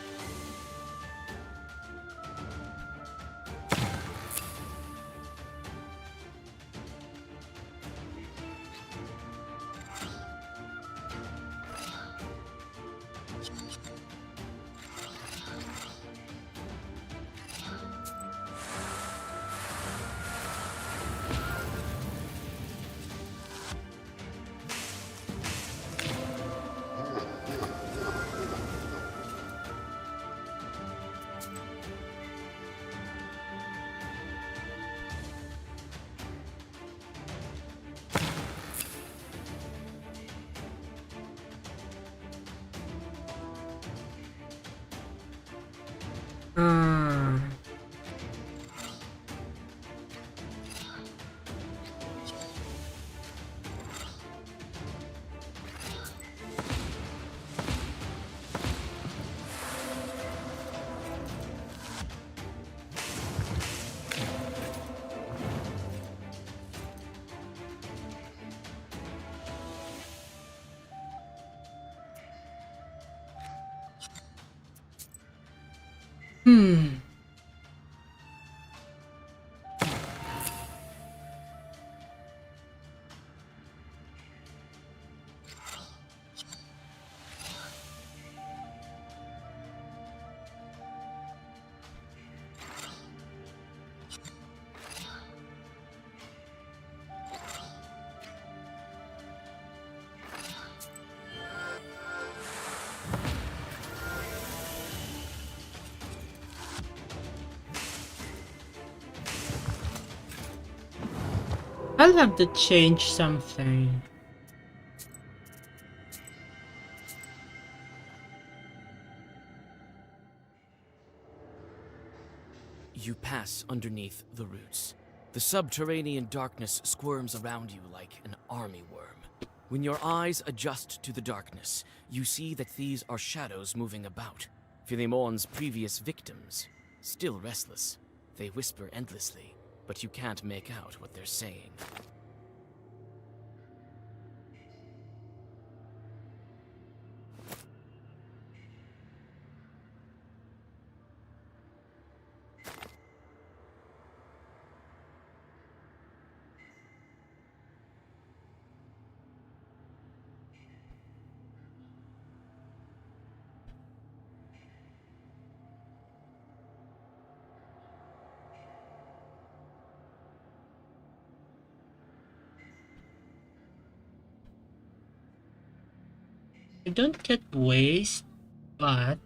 I'll have to change something. You pass underneath the roots. The subterranean darkness squirms around you like an army worm. When your eyes adjust to the darkness, you see that these are shadows moving about. Philemon's previous victims, still restless. They whisper endlessly, but you can't make out what they're saying. I don't get waste, but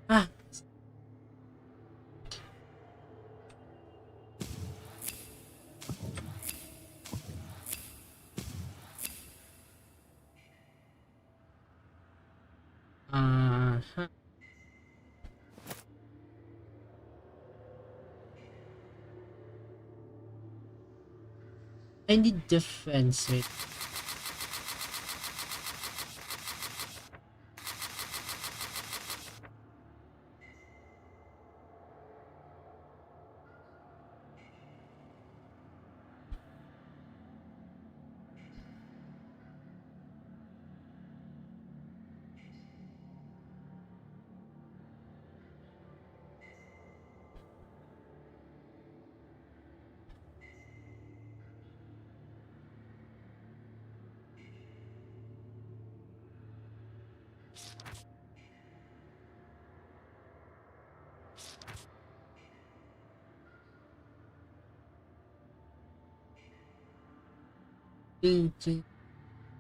ah, huh. I need defense. Wait.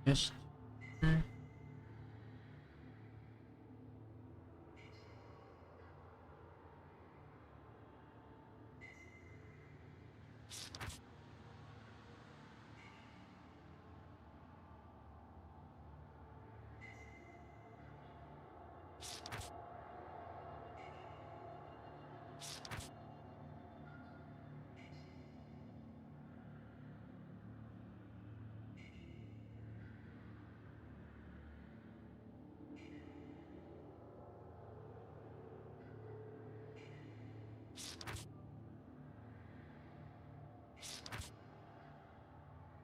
Just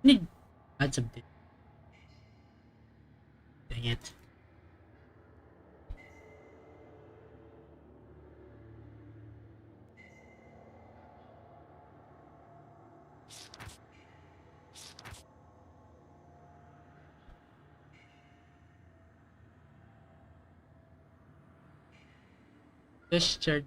need add something. Dang it. Just start.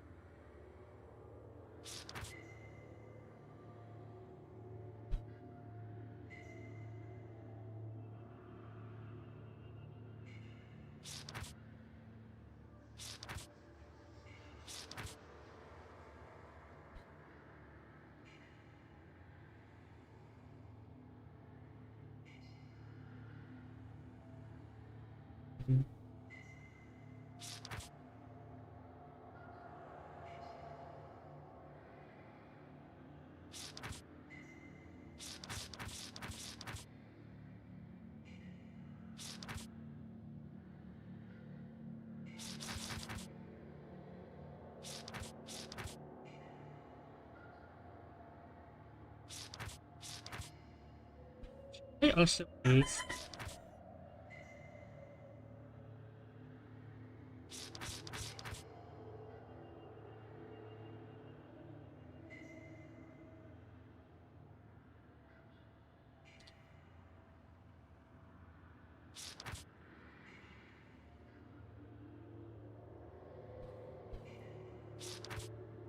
I also waste.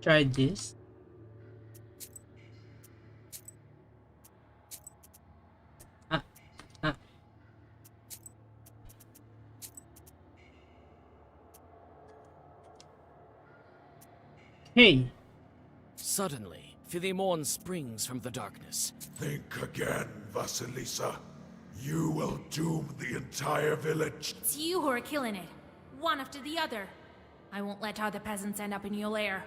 Try this. Ah, ah. Hey, Suddenly, Philemon springs from the darkness. Think again, Vasilisa. You will doom the entire village. It's you who are killing it, one after the other. I won't let other peasants end up in your lair.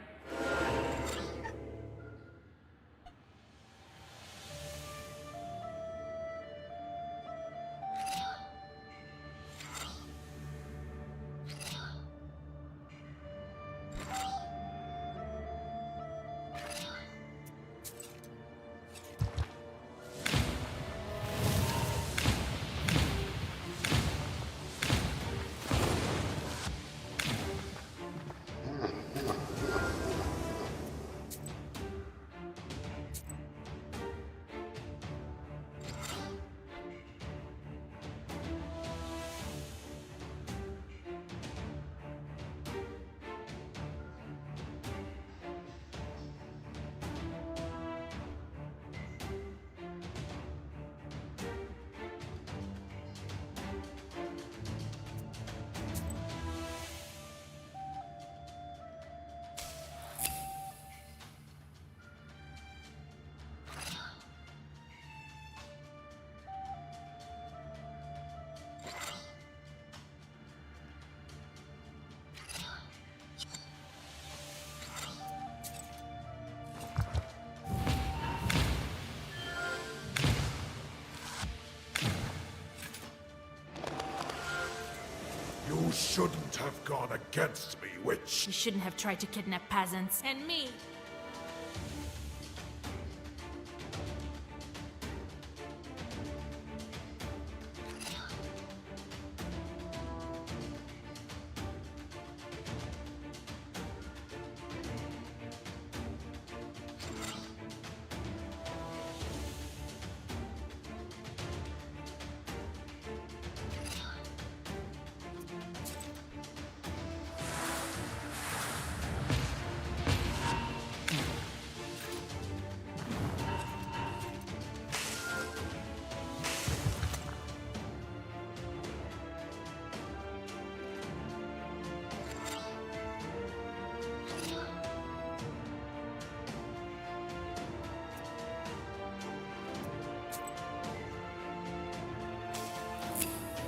You shouldn't have gone against me, witch. You shouldn't have tried to kidnap peasants. And me.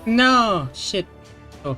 No! Shit. Oh.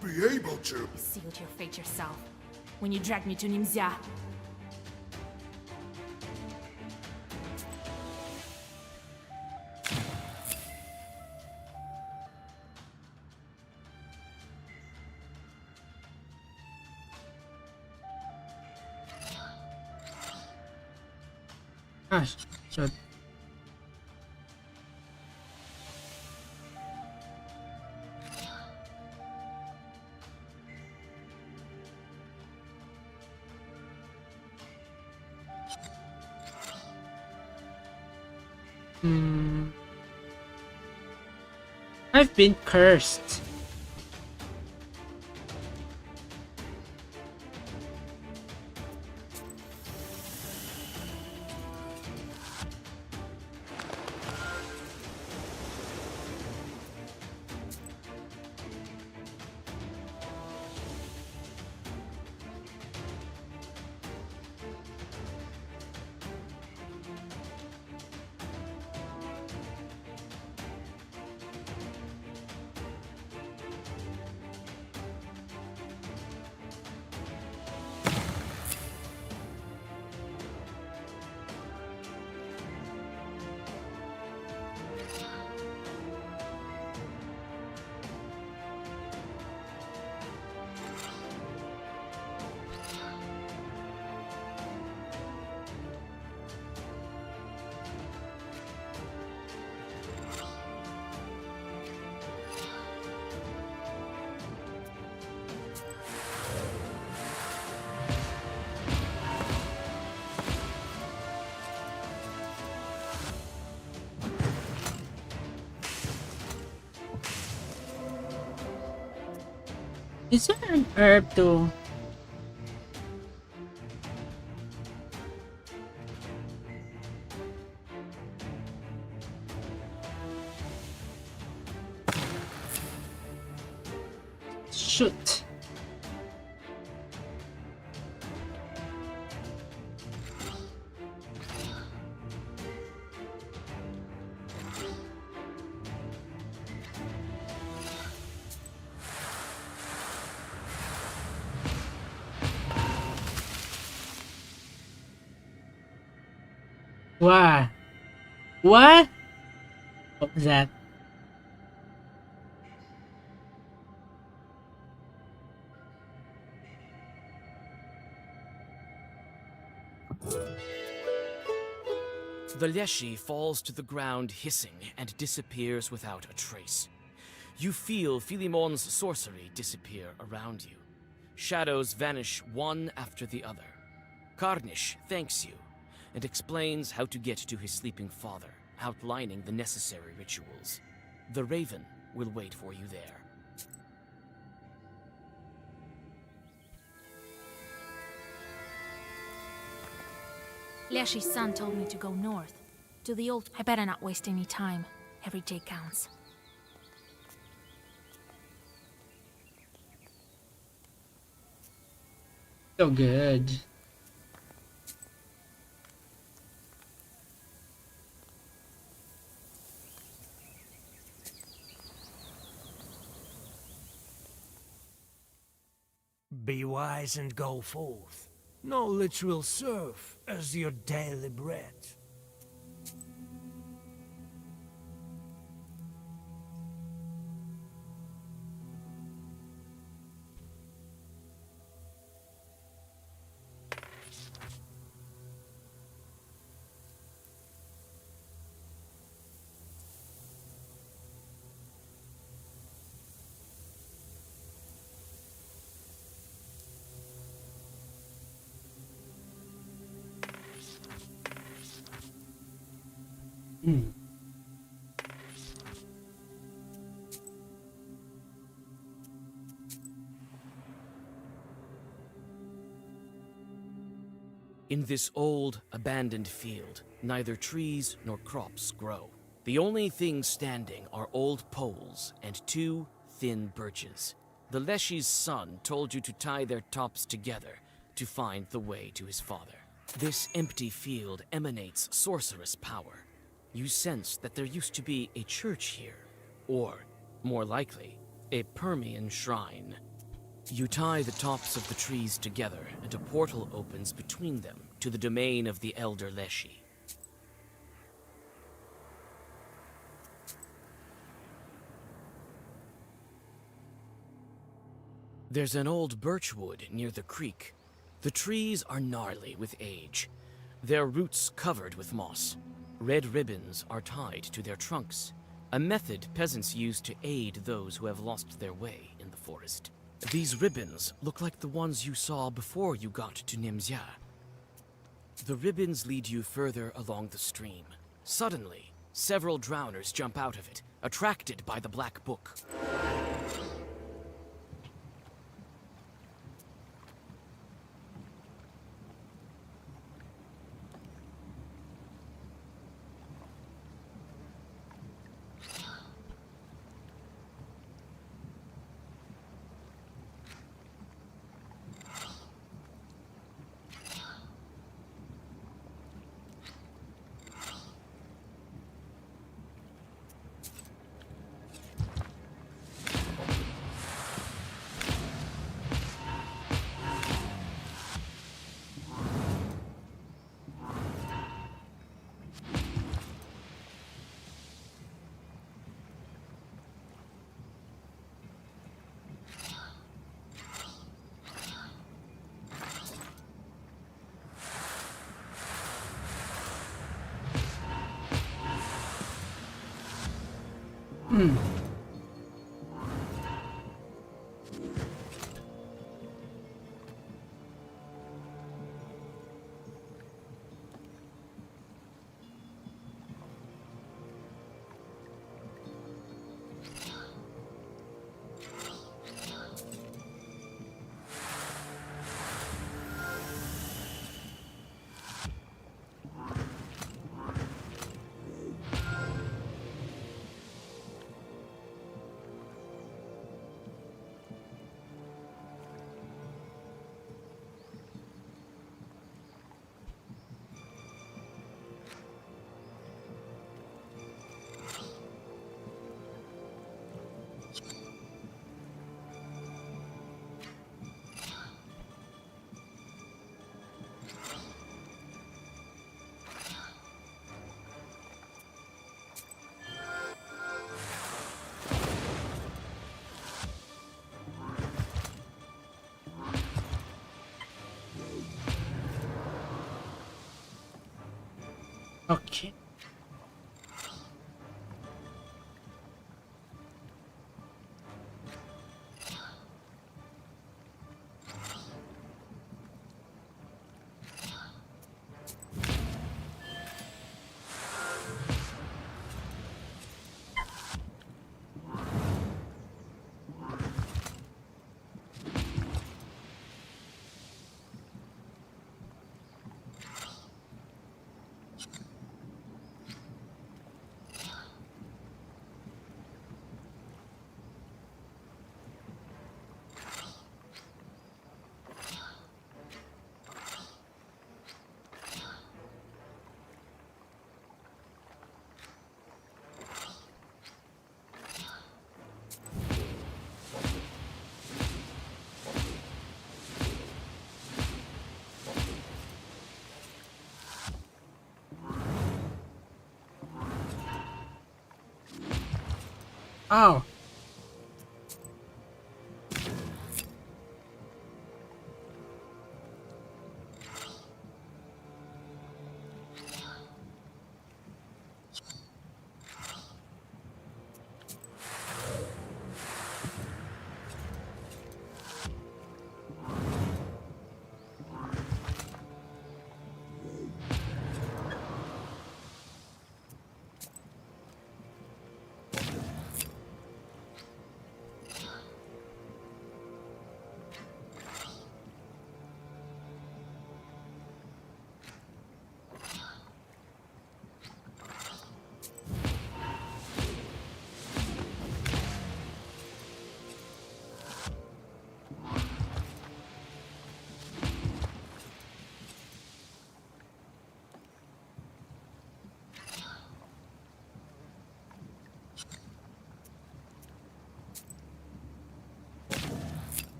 won't be able to. You sealed your fate yourself when you dragged me to Nimzia. Gosh, so I've been cursed. Is there an herb to shoot? What? What? What was that? The Leshy falls to the ground hissing and disappears without a trace. You feel Philimon's sorcery disappear around you. Shadows vanish one after the other. Karnish thanks you and explains how to get to his sleeping father, outlining the necessary rituals. The Raven will wait for you there. Leshy's son told me to go north, to the old... I better not waste any time. Every day counts. So good. Be wise and go forth. Knowledge will serve as your daily bread. In this old, abandoned field, neither trees nor crops grow. The only things standing are old poles and two thin birches. The Leshy's son told you to tie their tops together to find the way to his father. This empty field emanates sorcerous power. You sense that there used to be a church here, or, more likely, a Permian shrine. You tie the tops of the trees together, and a portal opens between them to the domain of the Elder Leshy. There's an old birchwood near the creek. The trees are gnarly with age, their roots covered with moss. Red ribbons are tied to their trunks, a method peasants use to aid those who have lost their way in the forest. These ribbons look like the ones you saw before you got to Nimzia. The ribbons lead you further along the stream. Suddenly, several drowners jump out of it, attracted by the black book. Okay. Oh.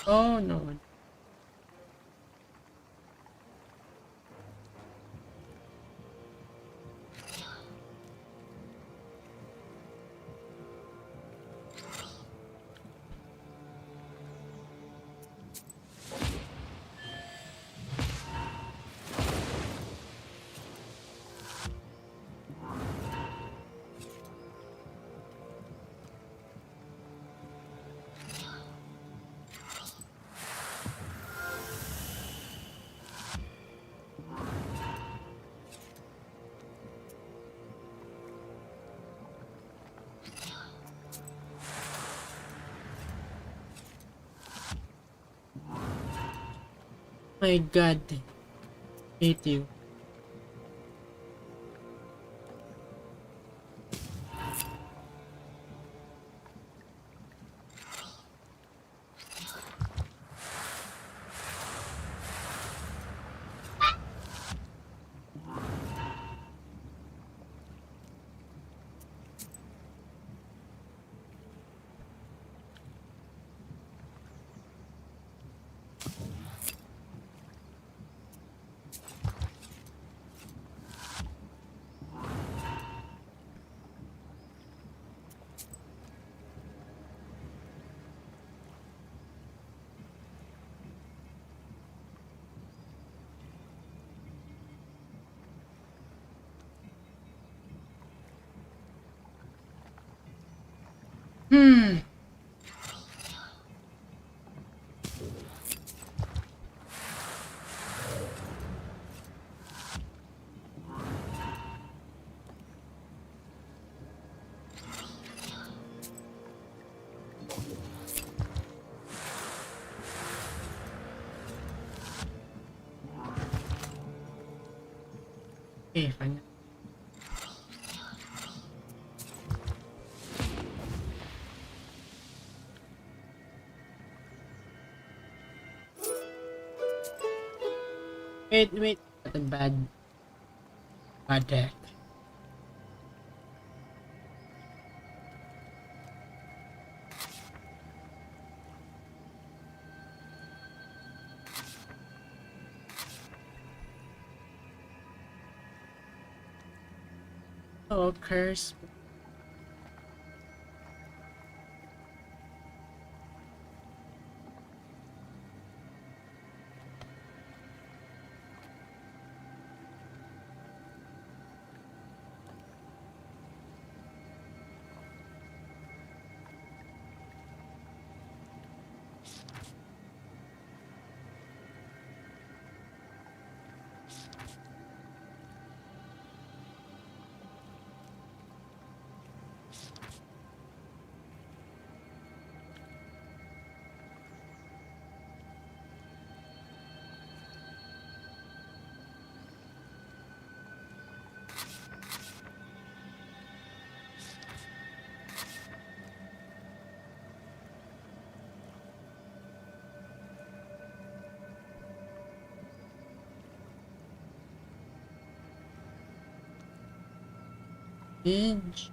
Oh no. My god, hate you. Hmm. Okay, fine. Wait, that's a bad deck. Oh, curse. Binge.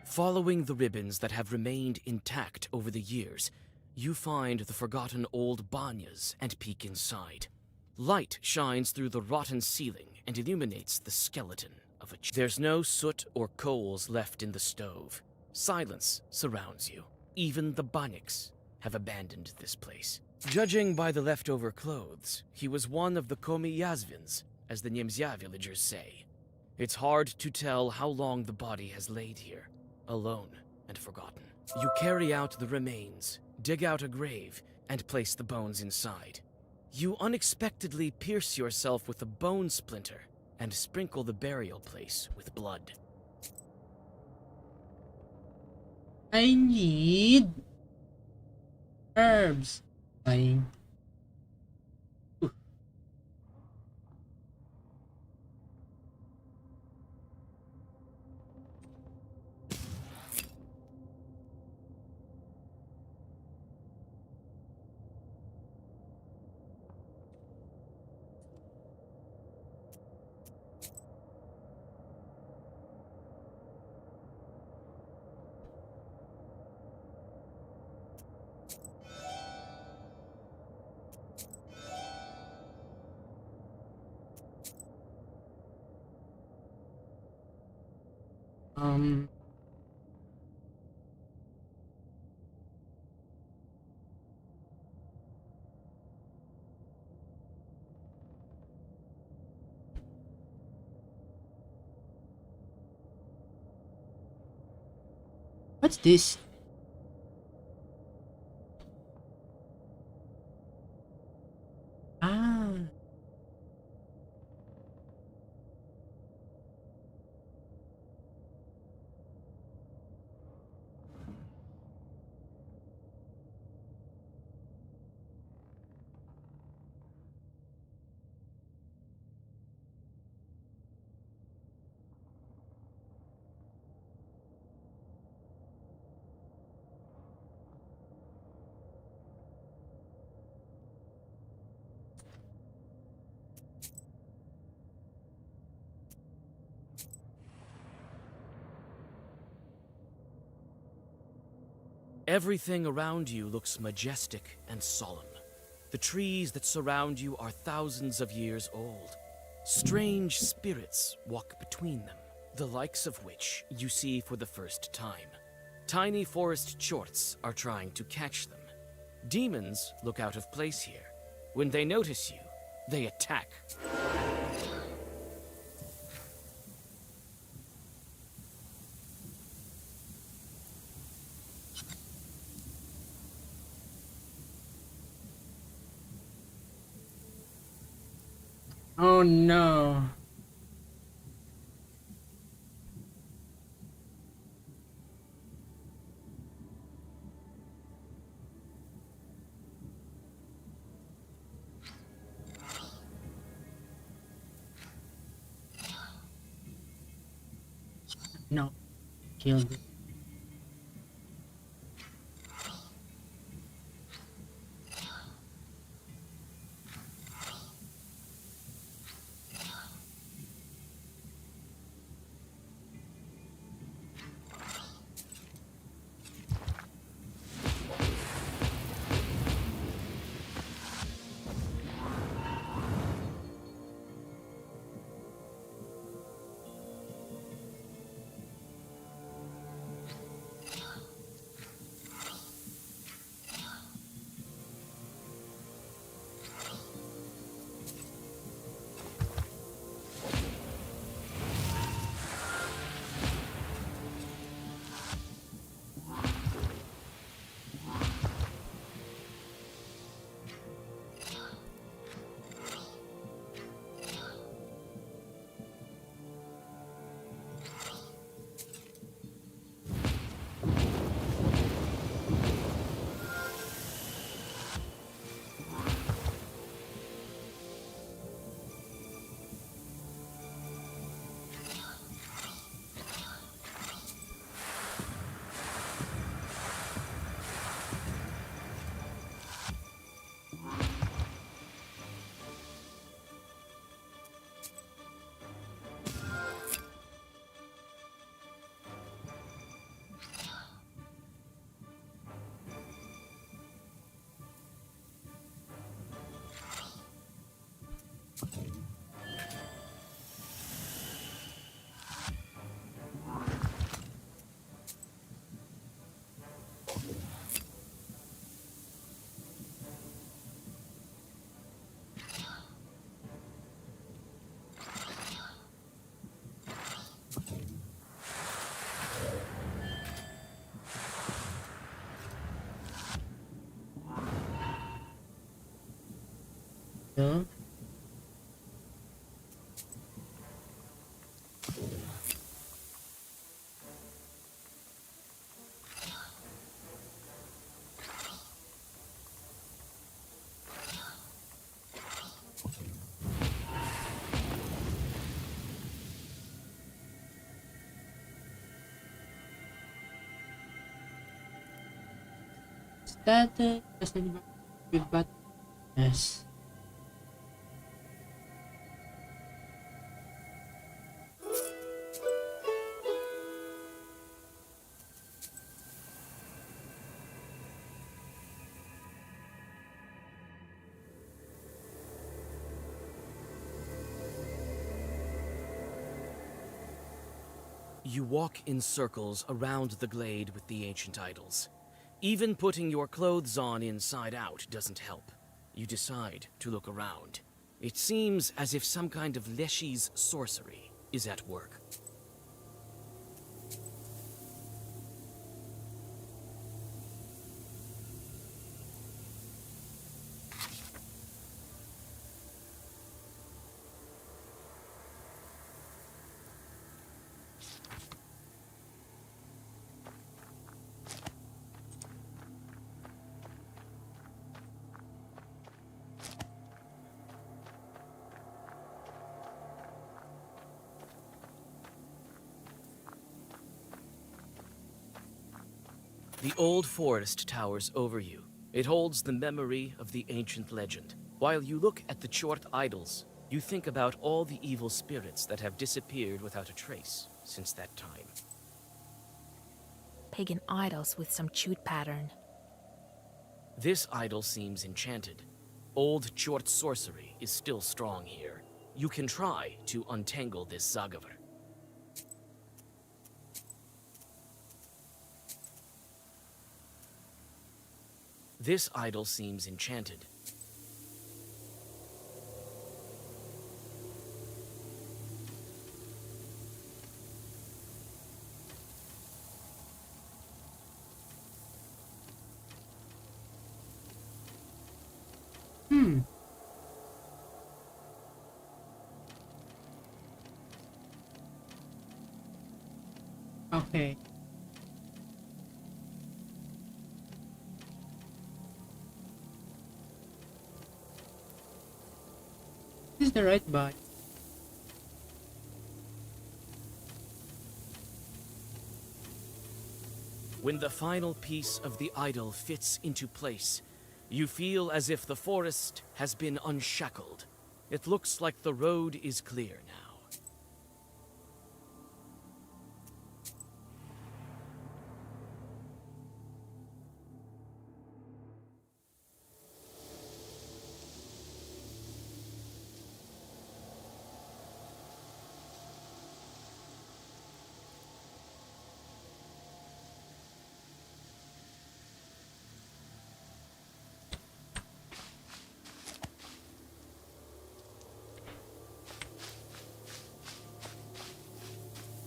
Following the ribbons that have remained intact over the years, you find the forgotten old banyas and peek inside. Light shines through the rotten ceiling and illuminates the skeleton of a There's no soot or coals left in the stove. Silence surrounds you. Even the Banyaks have abandoned this place. Judging by the leftover clothes, he was one of the Komi Yazvins, as the Niemzya villagers say. It's hard to tell how long the body has laid here, alone and forgotten. You carry out the remains, dig out a grave, and place the bones inside. You unexpectedly pierce yourself with a bone splinter and sprinkle the burial place with blood. I need herbs. Fine. Um. What's this? Ah. Everything around you looks majestic and solemn. The trees that surround you are thousands of years old. Strange spirits walk between them, the likes of which you see for the first time. Tiny forest chorts are trying to catch them. Demons look out of place here. When they notice you, they attack. Oh no. No. Killed it. No. Is that just with button? Yes. You walk in circles around the glade with the ancient idols. Even putting your clothes on inside out doesn't help. You decide to look around. It seems as if some kind of Leshy's sorcery is at work. The old forest towers over you. It holds the memory of the ancient legend. While you look at the Chort idols, you think about all the evil spirits that have disappeared without a trace since that time. Pagan idols with some chute pattern. This idol seems enchanted. Old Chort sorcery is still strong here. You can try to untangle this Zagavar. This idol seems enchanted. Okay. This is the right buy. When the final piece of the idol fits into place, you feel as if the forest has been unshackled. It looks like the road is clear now.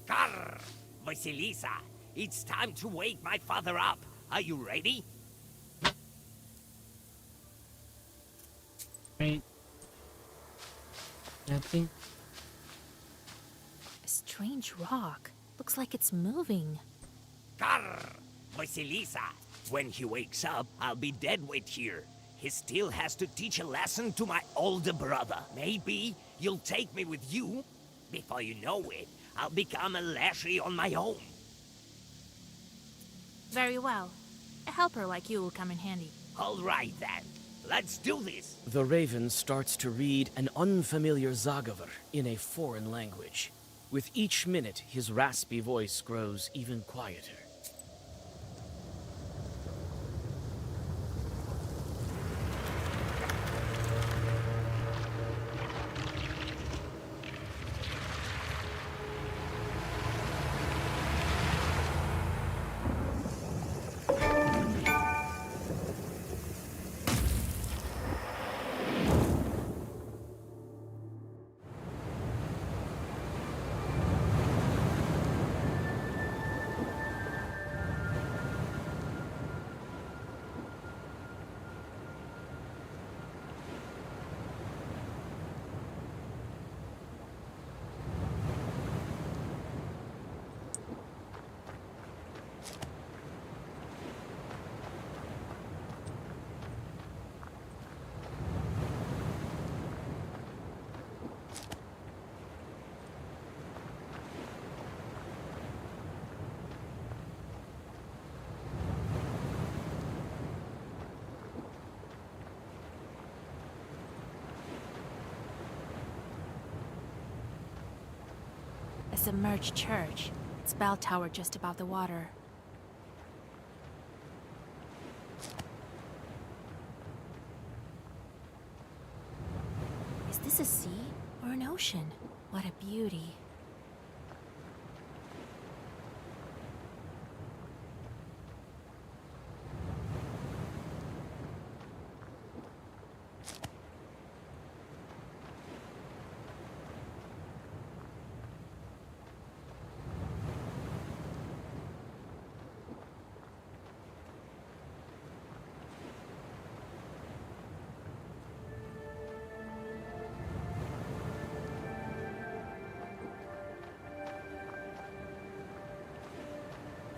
Grr! Vasilisa, it's time to wake my father up. Are you ready? Right. Nothing. A strange rock. Looks like it's moving. Grr! Vasilisa, when he wakes up, I'll be dead weight here. He still has to teach a lesson to my older brother. Maybe you'll take me with you? Before you know it, I'll become a Leshy on my own. Very well. A helper like you will come in handy. All right then. Let's do this. The raven starts to read an unfamiliar Zagavar in a foreign language. With each minute, his raspy voice grows even quieter. A submerged church. Its bell tower just above the water. Is this a sea or an ocean? What a beauty.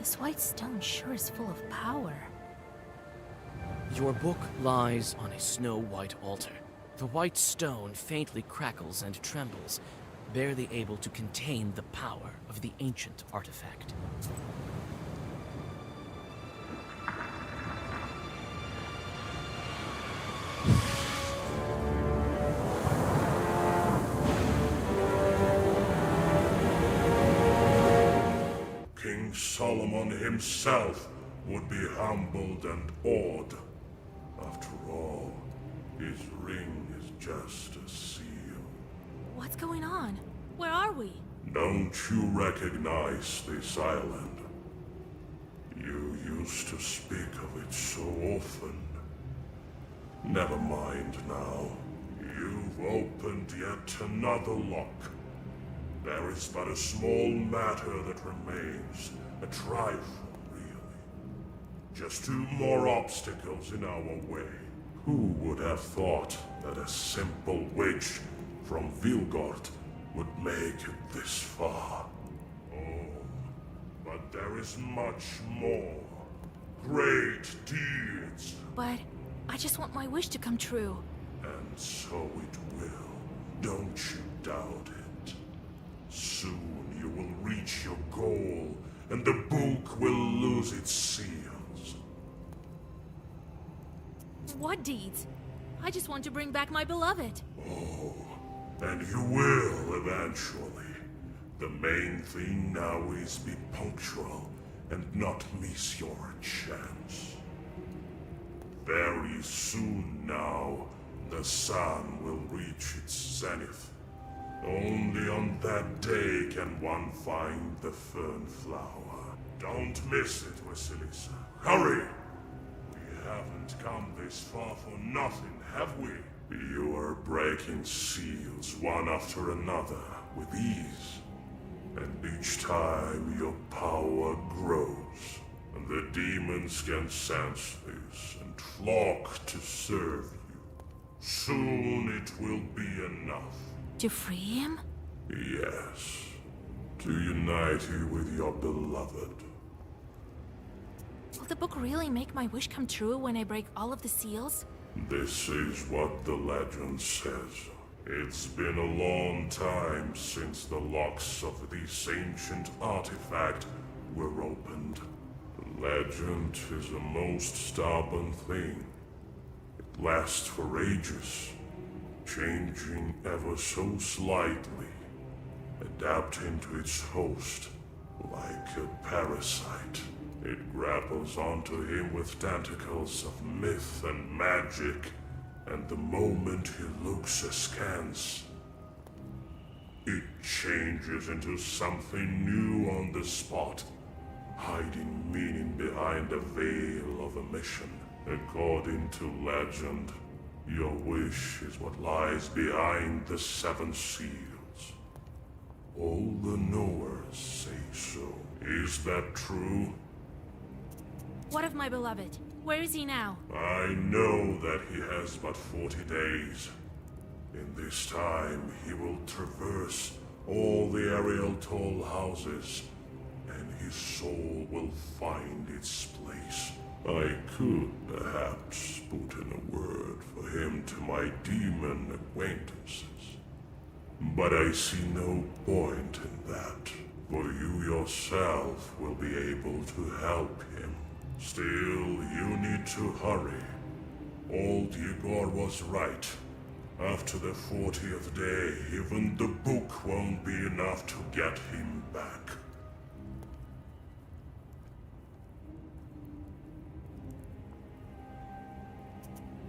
This white stone sure is full of power. Your book lies on a snow-white altar. The white stone faintly crackles and trembles, barely able to contain the power of the ancient artifact. King Solomon himself would be humbled and awed. After all, his ring is just a seal. What's going on? Where are we? Don't you recognize this island? You used to speak of it so often. Never mind now. You've opened yet another lock. There is but a small matter that remains. A trifle, really. Just 2 more obstacles in our way. Who would have thought that a simple witch from Vilgort would make it this far? Oh, but there is much more. Great deeds. But I just want my wish to come true. And so it will. Don't you doubt it. Soon you will reach your goal, and the book will lose its seals. What deeds? I just want to bring back my beloved. Oh, and you will eventually. The main thing now is be punctual and not miss your chance. Very soon now, the sun will reach its zenith. Only on that day can one find the fern flower. Don't miss it, Vasilisa. Hurry! We haven't come this far for nothing, have we? You are breaking seals one after another with ease. And each time your power grows. And the demons can sense this and flock to serve you. Soon it will be enough. To free him? Yes. To unite you with your beloved. Will the book really make my wish come true when I break all of the seals? This is what the legend says. It's been a long time since the locks of this ancient artifact were opened. The legend is a most stubborn thing. It lasts for ages, changing ever so slightly, adapting to its host like a parasite. It grapples onto him with tentacles of myth and magic, and the moment he looks askance, it changes into something new on the spot, hiding meaning behind a veil of omission. According to legend, your wish is what lies behind the 7 seals. All the knowers say so. Is that true? What of my beloved? Where is he now? I know that he has but 40 days. In this time, he will traverse all the Ariel Toll houses, and his soul will find its place. I could perhaps put in a word for him to my demon acquaintances, but I see no point in that, for you yourself will be able to help him. Still, you need to hurry. Old Igor was right. After the 40th day, even the book won't be enough to get him back.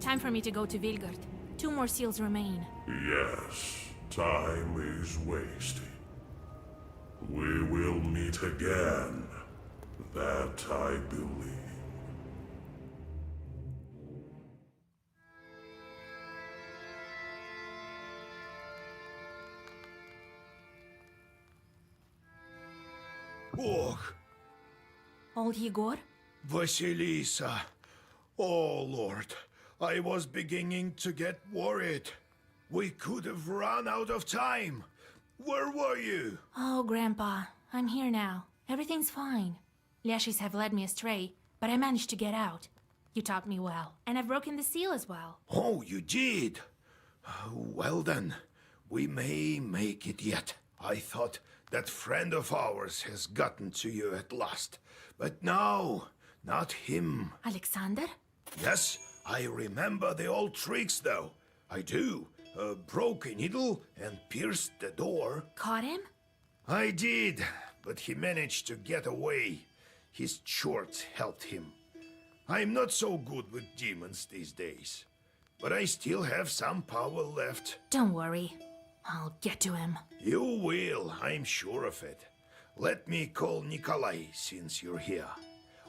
Time for me to go to Vilgard. 2 more seals remain. Yes, time is wasted. We will meet again. That I believe. Och, Old Igor? Vasilisa. Oh, Lord. I was beginning to get worried. We could have run out of time. Where were you? Oh, Grandpa. I'm here now. Everything's fine. Lashis have led me astray, but I managed to get out. You taught me well, and I've broken the seal as well. Oh, you did? Well then, we may make it yet. I thought that friend of ours has gotten to you at last. But no, not him. Alexander? Yes, I remember the old tricks though. I do. Broke a needle and pierced the door. Caught him? I did, but he managed to get away. His shorts helped him. I'm not so good with demons these days, but I still have some power left. Don't worry. I'll get to him. You will, I'm sure of it. Let me call Nikolai since you're here.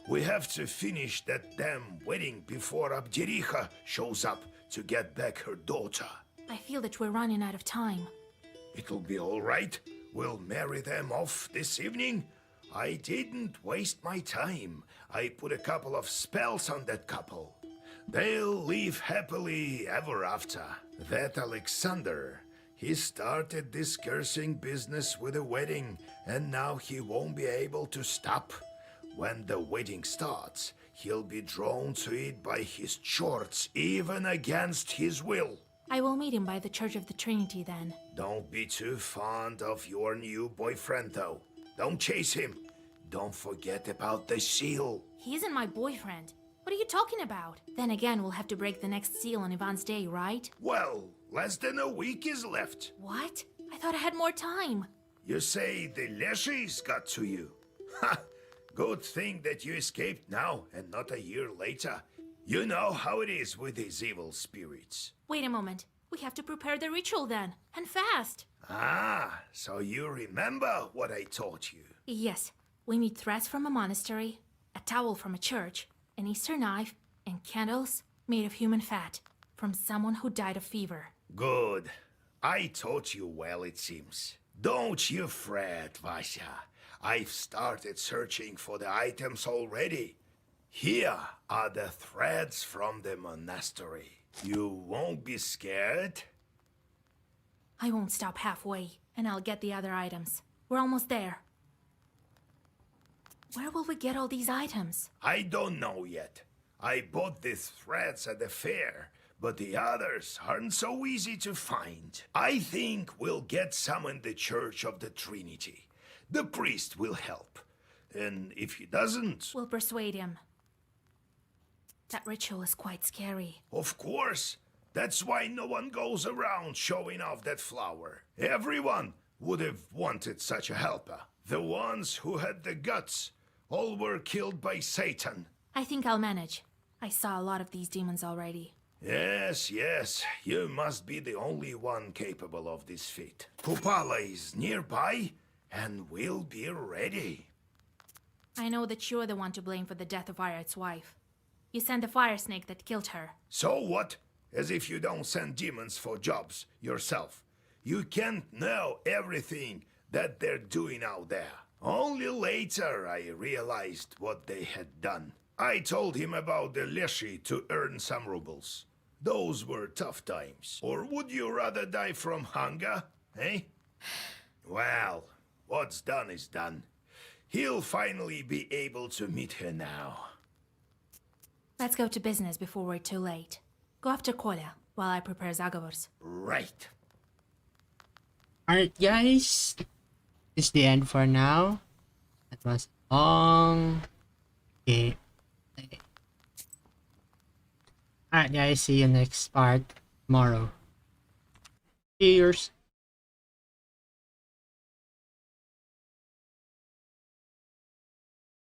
We have to finish that damn wedding before Abdericha shows up to get back her daughter. I feel that we're running out of time. It'll be all right. We'll marry them off this evening. I didn't waste my time. I put a couple of spells on that couple. They'll live happily ever after. That Alexander, he started this cursing business with a wedding, and now he won't be able to stop. When the wedding starts, he'll be drawn to it by his chorts, even against his will. I will meet him by the Church of the Trinity then. Don't be too fond of your new boyfriend, though. Don't chase him. Don't forget about the seal. He isn't my boyfriend. What are you talking about? Then again, we'll have to break the next seal on Ivan's day, right? Well, less than a week is left. What? I thought I had more time. You say the Leshis got to you? Ha! Good thing that you escaped now and not a year later. You know how it is with these evil spirits. Wait a moment. We have to prepare the ritual then, and fast. Ah, so you remember what I taught you? Yes. We need threads from a monastery, a towel from a church, an Easter knife, and candles made of human fat from someone who died of fever. Good. I taught you well, it seems. Don't you fret, Vasya. I've started searching for the items already. Here are the threads from the monastery. You won't be scared? I won't stop halfway, and I'll get the other items. We're almost there. Where will we get all these items? I don't know yet. I bought these threads at the fair, but the others aren't so easy to find. I think we'll get some in the Church of the Trinity. The priest will help. And if he doesn't... We'll persuade him. That ritual is quite scary. Of course. That's why no one goes around showing off that flower. Everyone would have wanted such a helper. The ones who had the guts all were killed by Satan. I think I'll manage. I saw a lot of these demons already. Yes, yes. You must be the only one capable of this feat. Kupala is nearby, and we'll be ready. I know that you're the one to blame for the death of Irat's wife. You sent the fire snake that killed her. So what? As if you don't send demons for jobs yourself. You can't know everything that they're doing out there. Only later I realized what they had done. I told him about the Leshi to earn some rubles. Those were tough times. Or would you rather die from hunger, eh? Well, what's done is done. He'll finally be able to meet her now. Let's go to business before we're too late. Go after Kolya while I prepare Zagovors. Right. Alright guys, this is the end for now. That was a long game. Alright guys, see you next part tomorrow. Cheers.